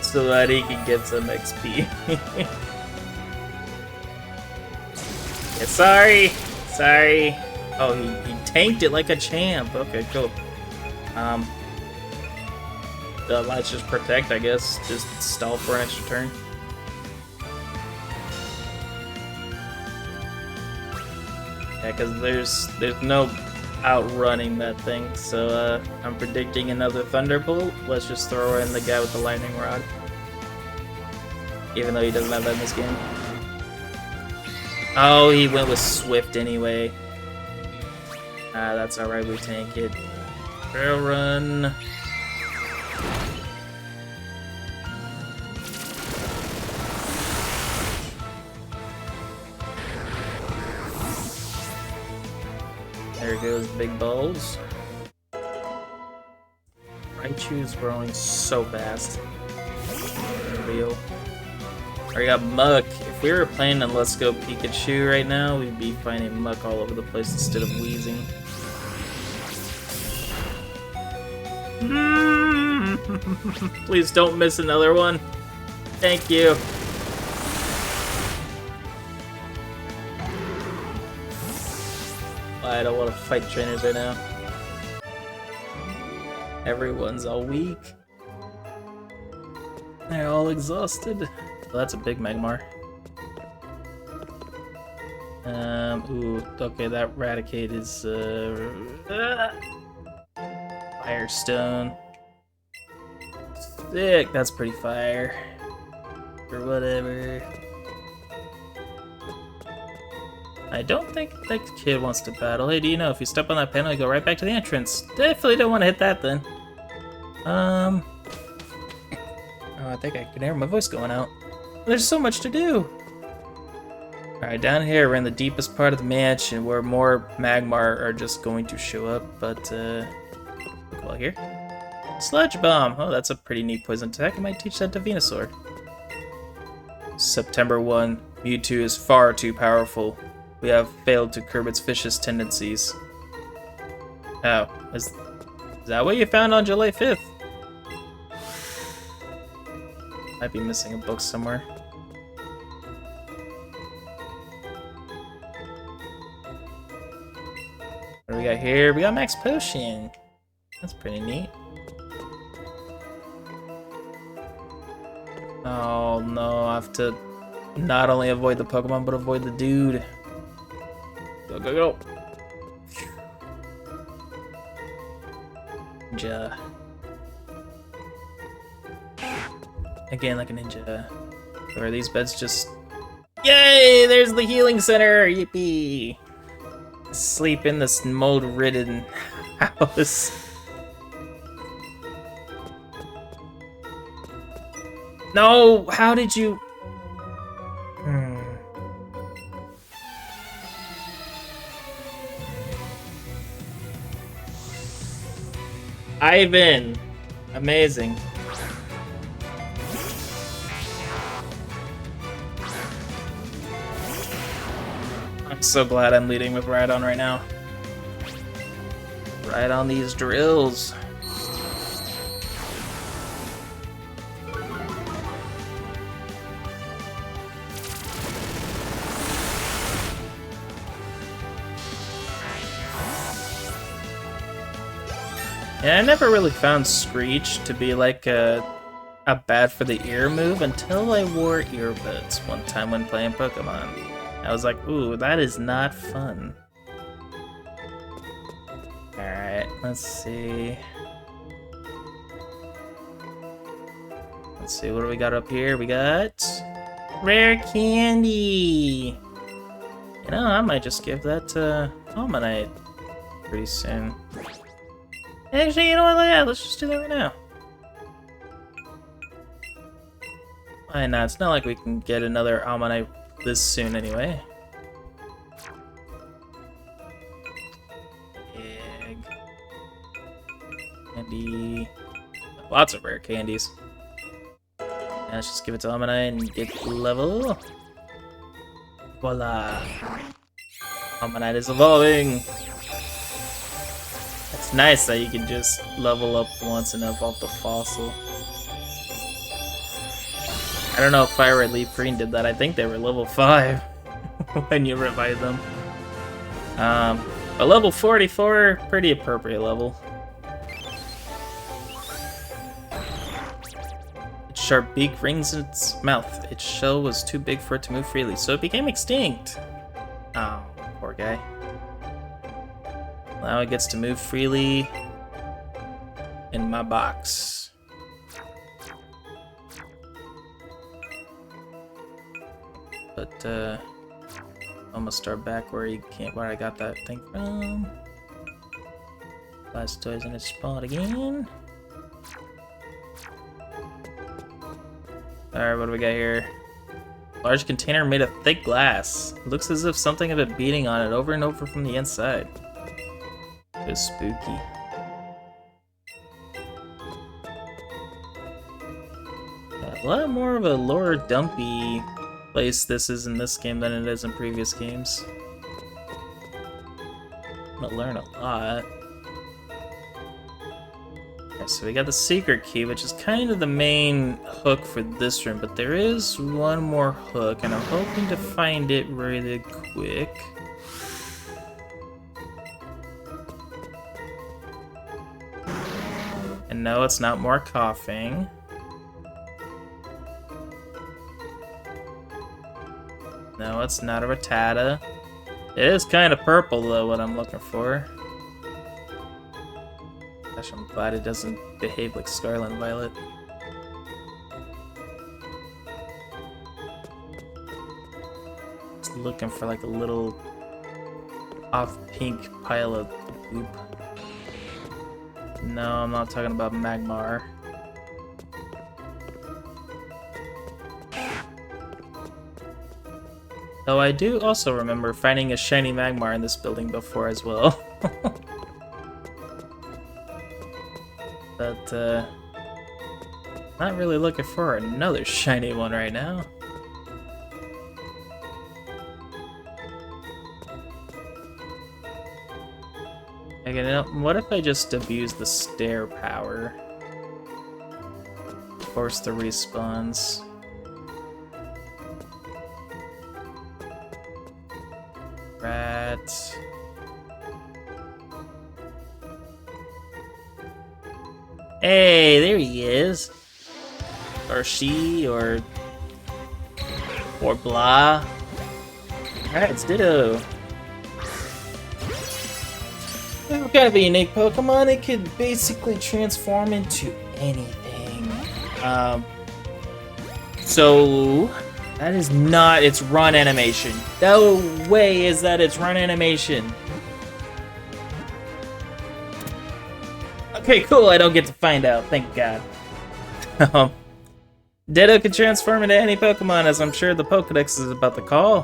so that he can get some XP. Yeah, sorry. Oh, he tanked it like a champ. Okay, cool. Let's just protect, I guess. Just stall for an extra turn. Yeah, because there's no outrunning that thing. So I'm predicting another Thunderbolt. Let's just throw in the guy with the Lightning Rod. Even though he doesn't have that in this game. Oh, he went with Swift anyway. That's alright, we tank it. Barrel run. There goes Big Balls. Raichu's growing so fast. Real. We got Muck. If we were playing on Let's Go Pikachu right now, we'd be finding Muck all over the place instead of Weezing. Please don't miss another one. Thank you. I don't want to fight trainers right now. Everyone's all weak. They're all exhausted. Well, that's a big Magmar. Ooh, okay, that Raticate is, Firestone. Sick, that's pretty fire. Or whatever. I don't think that kid wants to battle. Hey, do you know, if you step on that panel, you go right back to the entrance. Definitely don't want to hit that then. Oh, I think I can hear my voice going out. There's so much to do. Alright, down here, we're in the deepest part of the mansion where more Magmar are just going to show up, but, look well here. Sludge Bomb! Oh, that's a pretty neat poison attack. I might teach that to Venusaur. September 1. Mewtwo is far too powerful. We have failed to curb its vicious tendencies. Oh, is that what you found on July 5th? Might be missing a book somewhere. What do we got here? We got Max Potion. That's pretty neat. Oh no, I have to not only avoid the Pokemon, but avoid the dude. Go, go, go. Ninja. Again, like a ninja. Or are these beds just... Yay! There's the healing center! Yippee! Sleep in this mold-ridden house. No! How did you... Ivan! Amazing. I'm so glad I'm leading with Rhydon right now. Right on these drills. Yeah, I never really found Screech to be like a bad for the ear move until I wore earbuds one time when playing Pokemon. I was like, ooh, that is not fun. Alright, let's see. Let's see, what do we got up here? We got rare candy! You know, I might just give that to Almanite pretty soon. Actually, you know what? Yeah, let's just do that right now. Why not? It's not like we can get another Almanite this soon anyway. Egg. Candy. Lots of rare candies. Now let's just give it to Almanite and get level. Voila. Almanite is evolving. It's nice that you can just level up once and evolve the fossil. I don't know if Fire Red Leaf Green did that. I think they were level 5 when you revive them. But level 44, pretty appropriate level. Its sharp beak rings in its mouth. Its shell was too big for it to move freely, so it became extinct. Oh, poor guy. Now it gets to move freely in my box. But I'm gonna start back where I got that thing from. Blastoise in its spot again. Alright, what do we got here? Large container made of thick glass. Looks as if something had been beating on it over and over from the inside. It's spooky. A lot more of a lore dumpy place this is in this game than it is in previous games. I'm gonna learn a lot. Okay, so we got the secret key, which is kind of the main hook for this room, but there is one more hook, and I'm hoping to find it really quick. And no, it's not more coughing. No, it's not a Rattata. It is kind of purple, though, what I'm looking for. Gosh, I'm glad it doesn't behave like Scarlet and Violet. Just looking for like a little off-pink pile of poop. No, I'm not talking about Magmar. Though I do also remember finding a shiny Magmar in this building before as well. But, not really looking for another shiny one right now. Okay, now, what if I just abuse the stare power? Force the respawns. Rat. Hey, there he is. Or she, or blah. Alright, it's Ditto. It's kind of a unique Pokemon. It could basically transform into anything. So that is not its run animation. No way is that its run animation. Okay, cool. I don't get to find out. Thank God. Ditto can transform into any Pokemon, as I'm sure the Pokedex is about to call.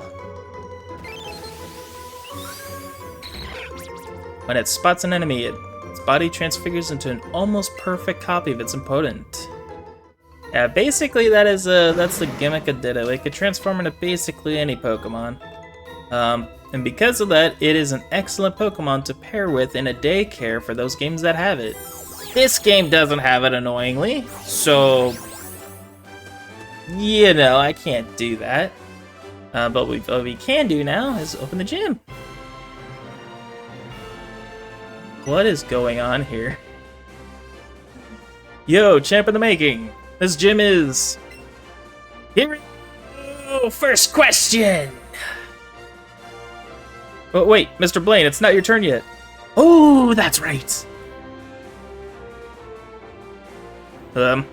When it spots an enemy, its body transfigures into an almost perfect copy of its opponent. Yeah, basically that's the gimmick of Ditto. It could transform into basically any Pokemon. And because of that, it is an excellent Pokemon to pair with in a daycare for those games that have it. This game doesn't have it, annoyingly, so you know, I can't do that. But what we can do now is open the gym. What is going on here? Yo, champ in the making. This gym is... Here we go! First question! Oh, wait, Mr. Blaine, it's not your turn yet. Oh, that's right. The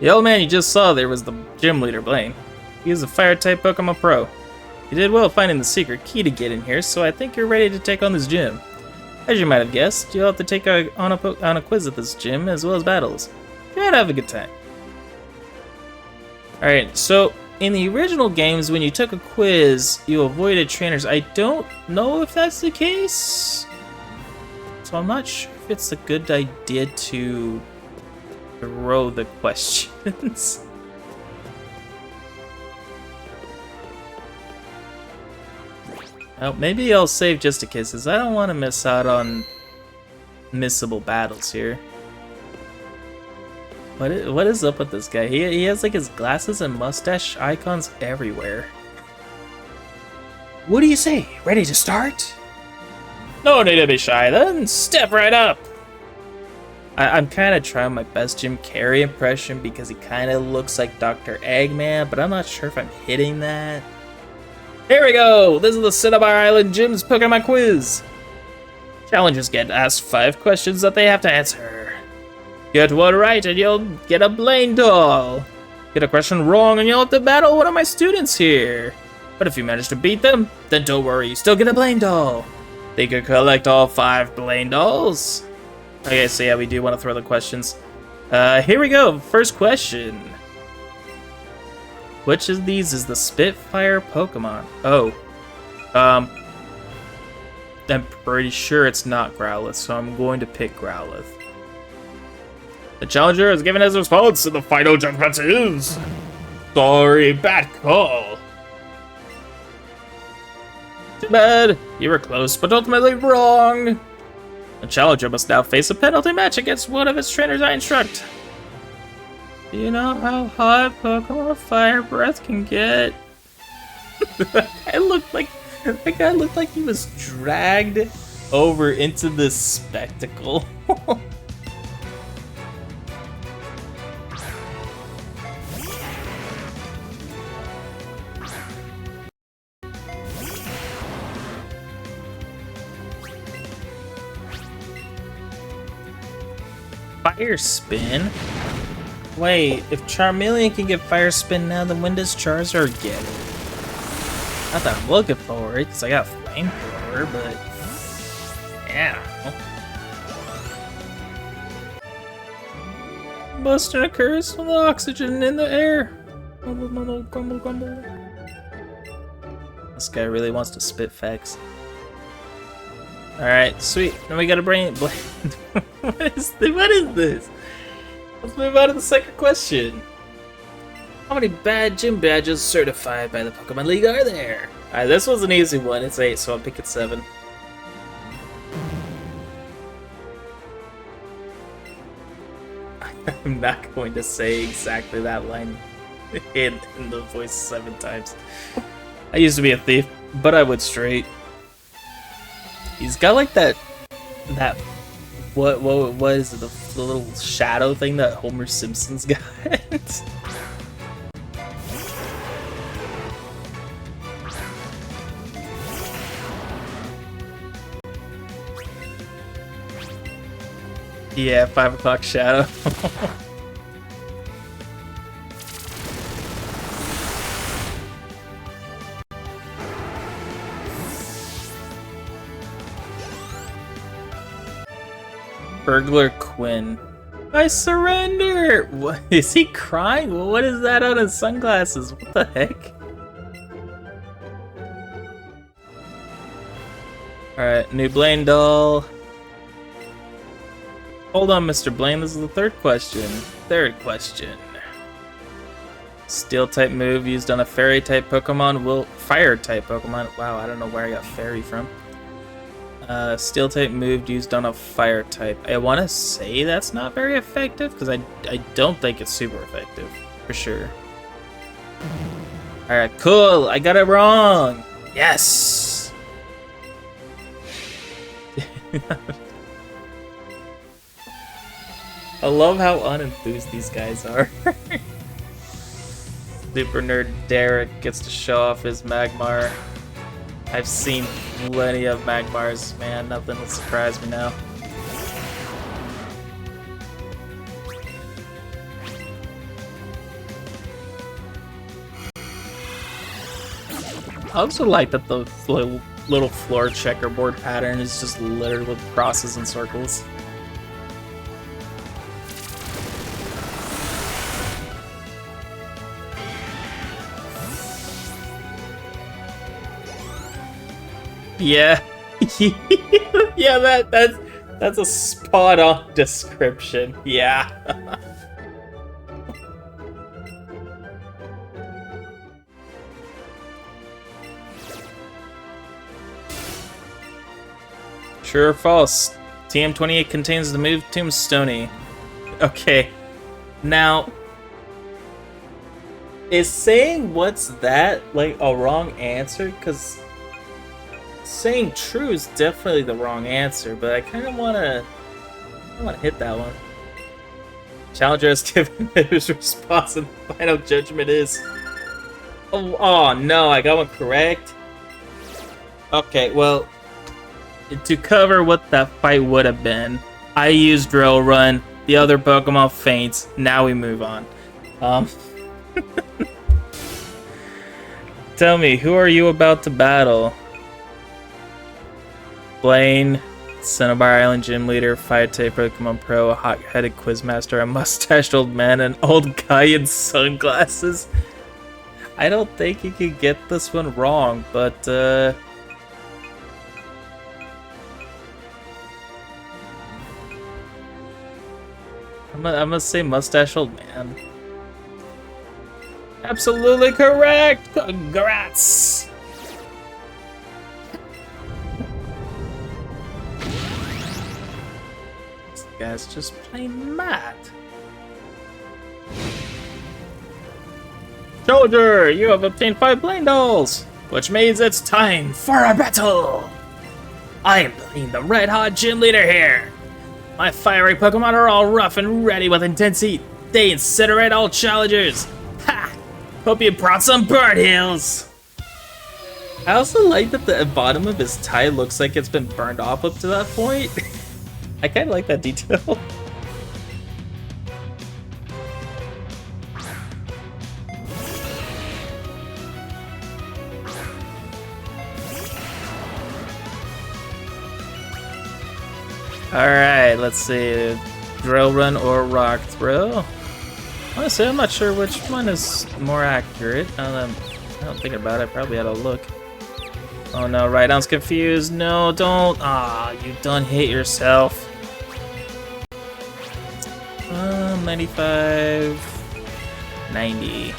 old man you just saw there was the gym leader, Blaine. He is a fire-type Pokemon Pro. You did well finding the secret key to get in here, so I think you're ready to take on this gym. As you might have guessed, you'll have to take on a quiz at this gym, as well as battles. Try to have a good time. Alright, so in the original games, when you took a quiz, you avoided trainers. I don't know if that's the case, so I'm not sure if it's a good idea to throw the questions. Oh, maybe I'll save just in case, because I don't want to miss out on missable battles here. What is up with this guy? He has like his glasses and mustache icons everywhere. What do you say? Ready to start? No need to be shy then. Step right up. I'm kind of trying my best Jim Carrey impression because he kind of looks like Dr. Eggman, but I'm not sure if I'm hitting that. Here we go! This is the Cinnabar Island Gym's Pokemon Quiz! Challengers get asked 5 questions that they have to answer. Get one right and you'll get a Blaine doll. Get a question wrong and you'll have to battle one of my students here. But if you manage to beat them, then don't worry, you still get a Blaine doll. They could collect all 5 Blaine dolls. Okay, so yeah, we do want to throw the questions. Here we go, first question. Which of these is the Spitfire Pokemon? Oh. I'm pretty sure it's not Growlithe, so I'm going to pick Growlithe. The challenger has given his response, and the final judgment is... Sorry, bad call. Too bad. You were close, but ultimately wrong. The challenger must now face a penalty match against one of his trainers I instruct. Do you know how hot Pokemon Fire Breath can get? That guy looked like he was dragged over into this spectacle. Fire Spin? Wait, if Charmeleon can get Fire Spin now, then when does Charizard get it? Not that I'm looking for it, because I got Flamethrower, but... yeah, I don't know. Busting occurs from the oxygen in the air. Grumble, grumble, grumble, grumble. This guy really wants to spit facts. Alright, sweet. Then we got a brain... What is this? Let's move on to the second question. How many bad gym badges certified by the Pokemon League are there? Alright, this was an easy one. It's 8, so I'll pick it 7. I'm not going to say exactly that line in the voice 7 times. I used to be a thief, but I would straight. He's got like that what is it, the little shadow thing that Homer Simpson's got? Yeah, 5 o'clock shadow. Burglar Quinn. I surrender! What is he crying? What is that on his sunglasses? What the heck? Alright, new Blaine doll. Hold on, Mr. Blaine, this is the third question. Third question. Steel type move used on a fairy type Pokemon will fire type Pokemon. Wow, I don't know where I got fairy from. Steel type move used on a fire type. I want to say that's not very effective because I don't think it's super effective for sure. Alright, cool. I got it wrong. Yes. I love how unenthused these guys are. Super nerd Derek gets to show off his Magmar. I've seen plenty of Magmars, man. Nothing will surprise me now. I also like that the little floor checkerboard pattern is just littered with crosses and circles. Yeah, yeah, that's a spot-on description. Yeah. True or false? TM28 contains the move Tombstone. Okay, now is saying what's that like a wrong answer? Because saying true is definitely the wrong answer, but I kind of want to hit that one. Challenger has given his response and the final judgment is... Oh no, I got one correct? Okay, well, to cover what that fight would have been, I used Drill Run, the other Pokemon faints, now we move on. Tell me, who are you about to battle? Blaine, Cinnabar Island Gym Leader, Fire-type Pokemon Pro, a hot-headed Quizmaster, a mustached old man, an old guy in sunglasses. I don't think you could get this one wrong, but I'm gonna say mustache old man. Absolutely correct! Congrats! This guy's just plain mad. Soldier, you have obtained 5 Blaine dolls, which means it's time for a battle! I am Blaine, the red-hot gym leader here. My fiery Pokemon are all rough and ready with intense heat. They incinerate all challengers. Ha! Hope you brought some bird heels. I also like that the bottom of his tie looks like it's been burned off up to that point. I kind of like that detail. Alright, let's see. Drill Run or Rock Throw? Honestly, I'm not sure which one is more accurate. I don't think about it. I probably had a look. Oh no, Rhydon's confused. No, don't. Ah, you done hit yourself. 95, 90.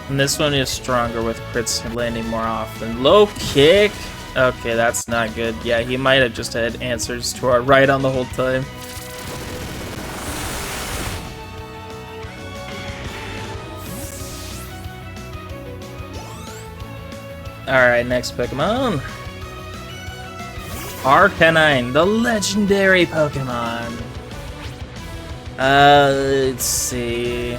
And this one is stronger with crits landing more often. Low kick. Okay, that's not good. Yeah, he might have just had answers to our Rhydon the whole time. Alright, next Pokemon. Arcanine, the legendary Pokemon. Let's see.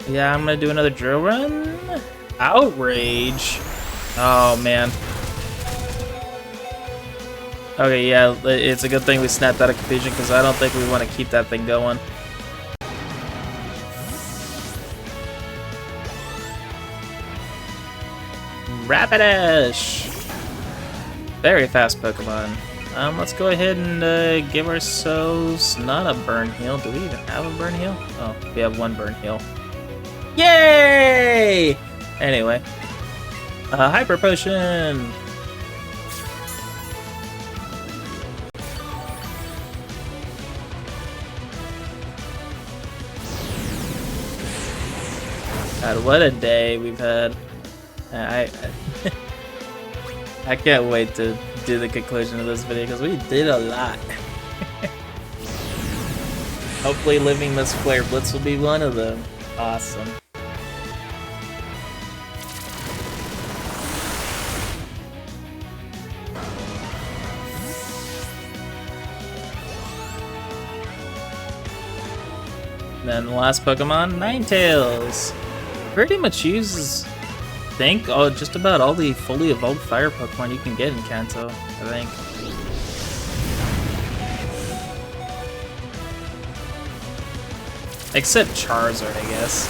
Yeah, I'm gonna do another Drill Run. Outrage. Oh man. Okay, yeah, it's a good thing we snapped out of confusion because I don't think we want to keep that thing going. Rapidash! Very fast Pokemon. Let's go ahead and give ourselves not a burn heal. Do we even have a burn heal? Oh, we have one burn heal. Yay! Anyway. Hyper Potion! God, what a day we've had. I can't wait to do the conclusion of this video because we did a lot. Hopefully living this Flare Blitz will be one of them. Awesome. Then the last Pokemon, Ninetales. Pretty much uses, I think, just about all the fully evolved fire Pokemon you can get in Kanto, I think. Except Charizard, I guess.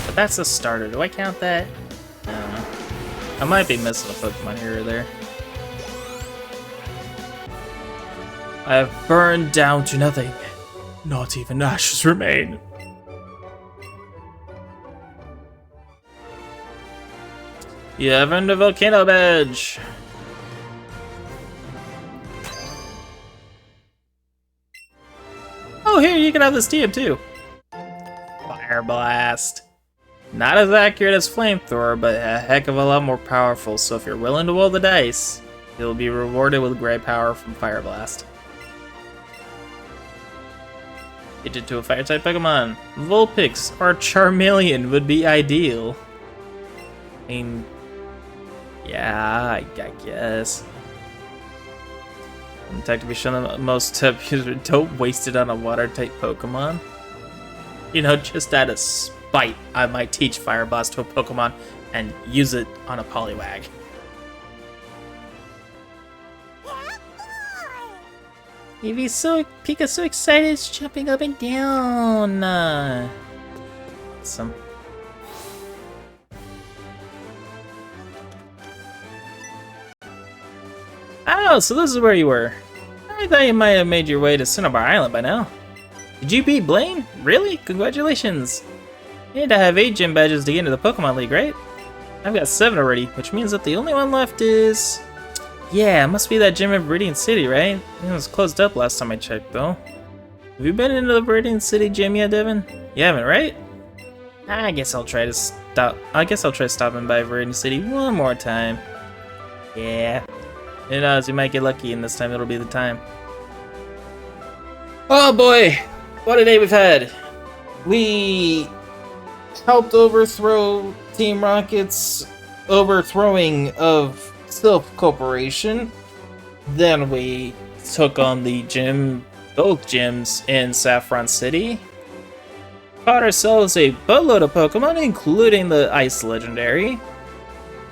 But that's a starter. Do I count that? I don't know. I might be missing a Pokemon here or there. I have burned down to nothing. Not even ashes remain. You have earned a Volcano Badge. Oh, here, you can have this TM too. Fire Blast. Not as accurate as Flamethrower, but a heck of a lot more powerful, so if you're willing to roll the dice, you'll be rewarded with great power from Fire Blast. Get into a Fire-type Pokemon. Vulpix or Charmeleon would be ideal. I mean, yeah, I guess. And tech to be shown the most don't waste it on a water-type Pokemon. You know, just out of spite, I might teach Fire Blast to a Pokemon and use it on a Poliwag. Eevee's Pika's so excited, it's jumping up and down. Awesome. Oh, so this is where you were. I thought you might have made your way to Cinnabar Island by now. Did you beat Blaine? Really? Congratulations. You need to have 8 gym badges to get into the Pokemon League, right? I've got 7 already, which means that the only one left is... Yeah, it must be that gym in Viridian City, right? It was closed up last time I checked, though. Have you been into the Viridian City gym yet, Devin? You haven't, right? I guess I'll try stopping by Viridian City one more time. Yeah. Who knows, you might get lucky and this time it'll be the time. Oh boy! What a day we've had! We helped overthrow Team Rocket's overthrowing of Silph Corporation. Then we took on the both gyms in Saffron City. Caught ourselves a boatload of Pokemon, including the Ice Legendary.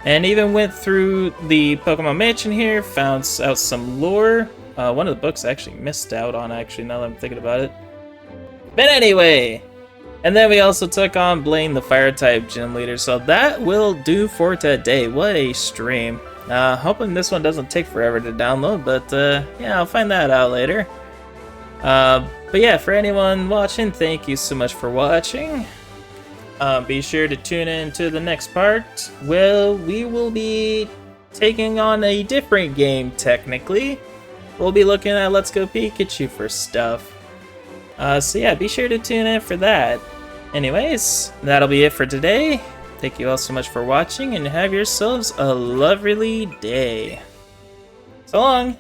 And even went through the Pokemon Mansion here, found out some lore. One of the books I actually missed out on, actually, now that I'm thinking about it. But anyway! And then we also took on Blaine, the Fire-type gym leader. So that will do for today. What a stream. Hoping this one doesn't take forever to download, but yeah, I'll find that out later. But yeah, for anyone watching, thank you so much for watching. Be sure to tune in to the next part. Well, we will be taking on a different game, technically. We'll be looking at Let's Go Pikachu for stuff. So yeah, be sure to tune in for that. Anyways, that'll be it for today. Thank you all so much for watching, and have yourselves a lovely day. So long!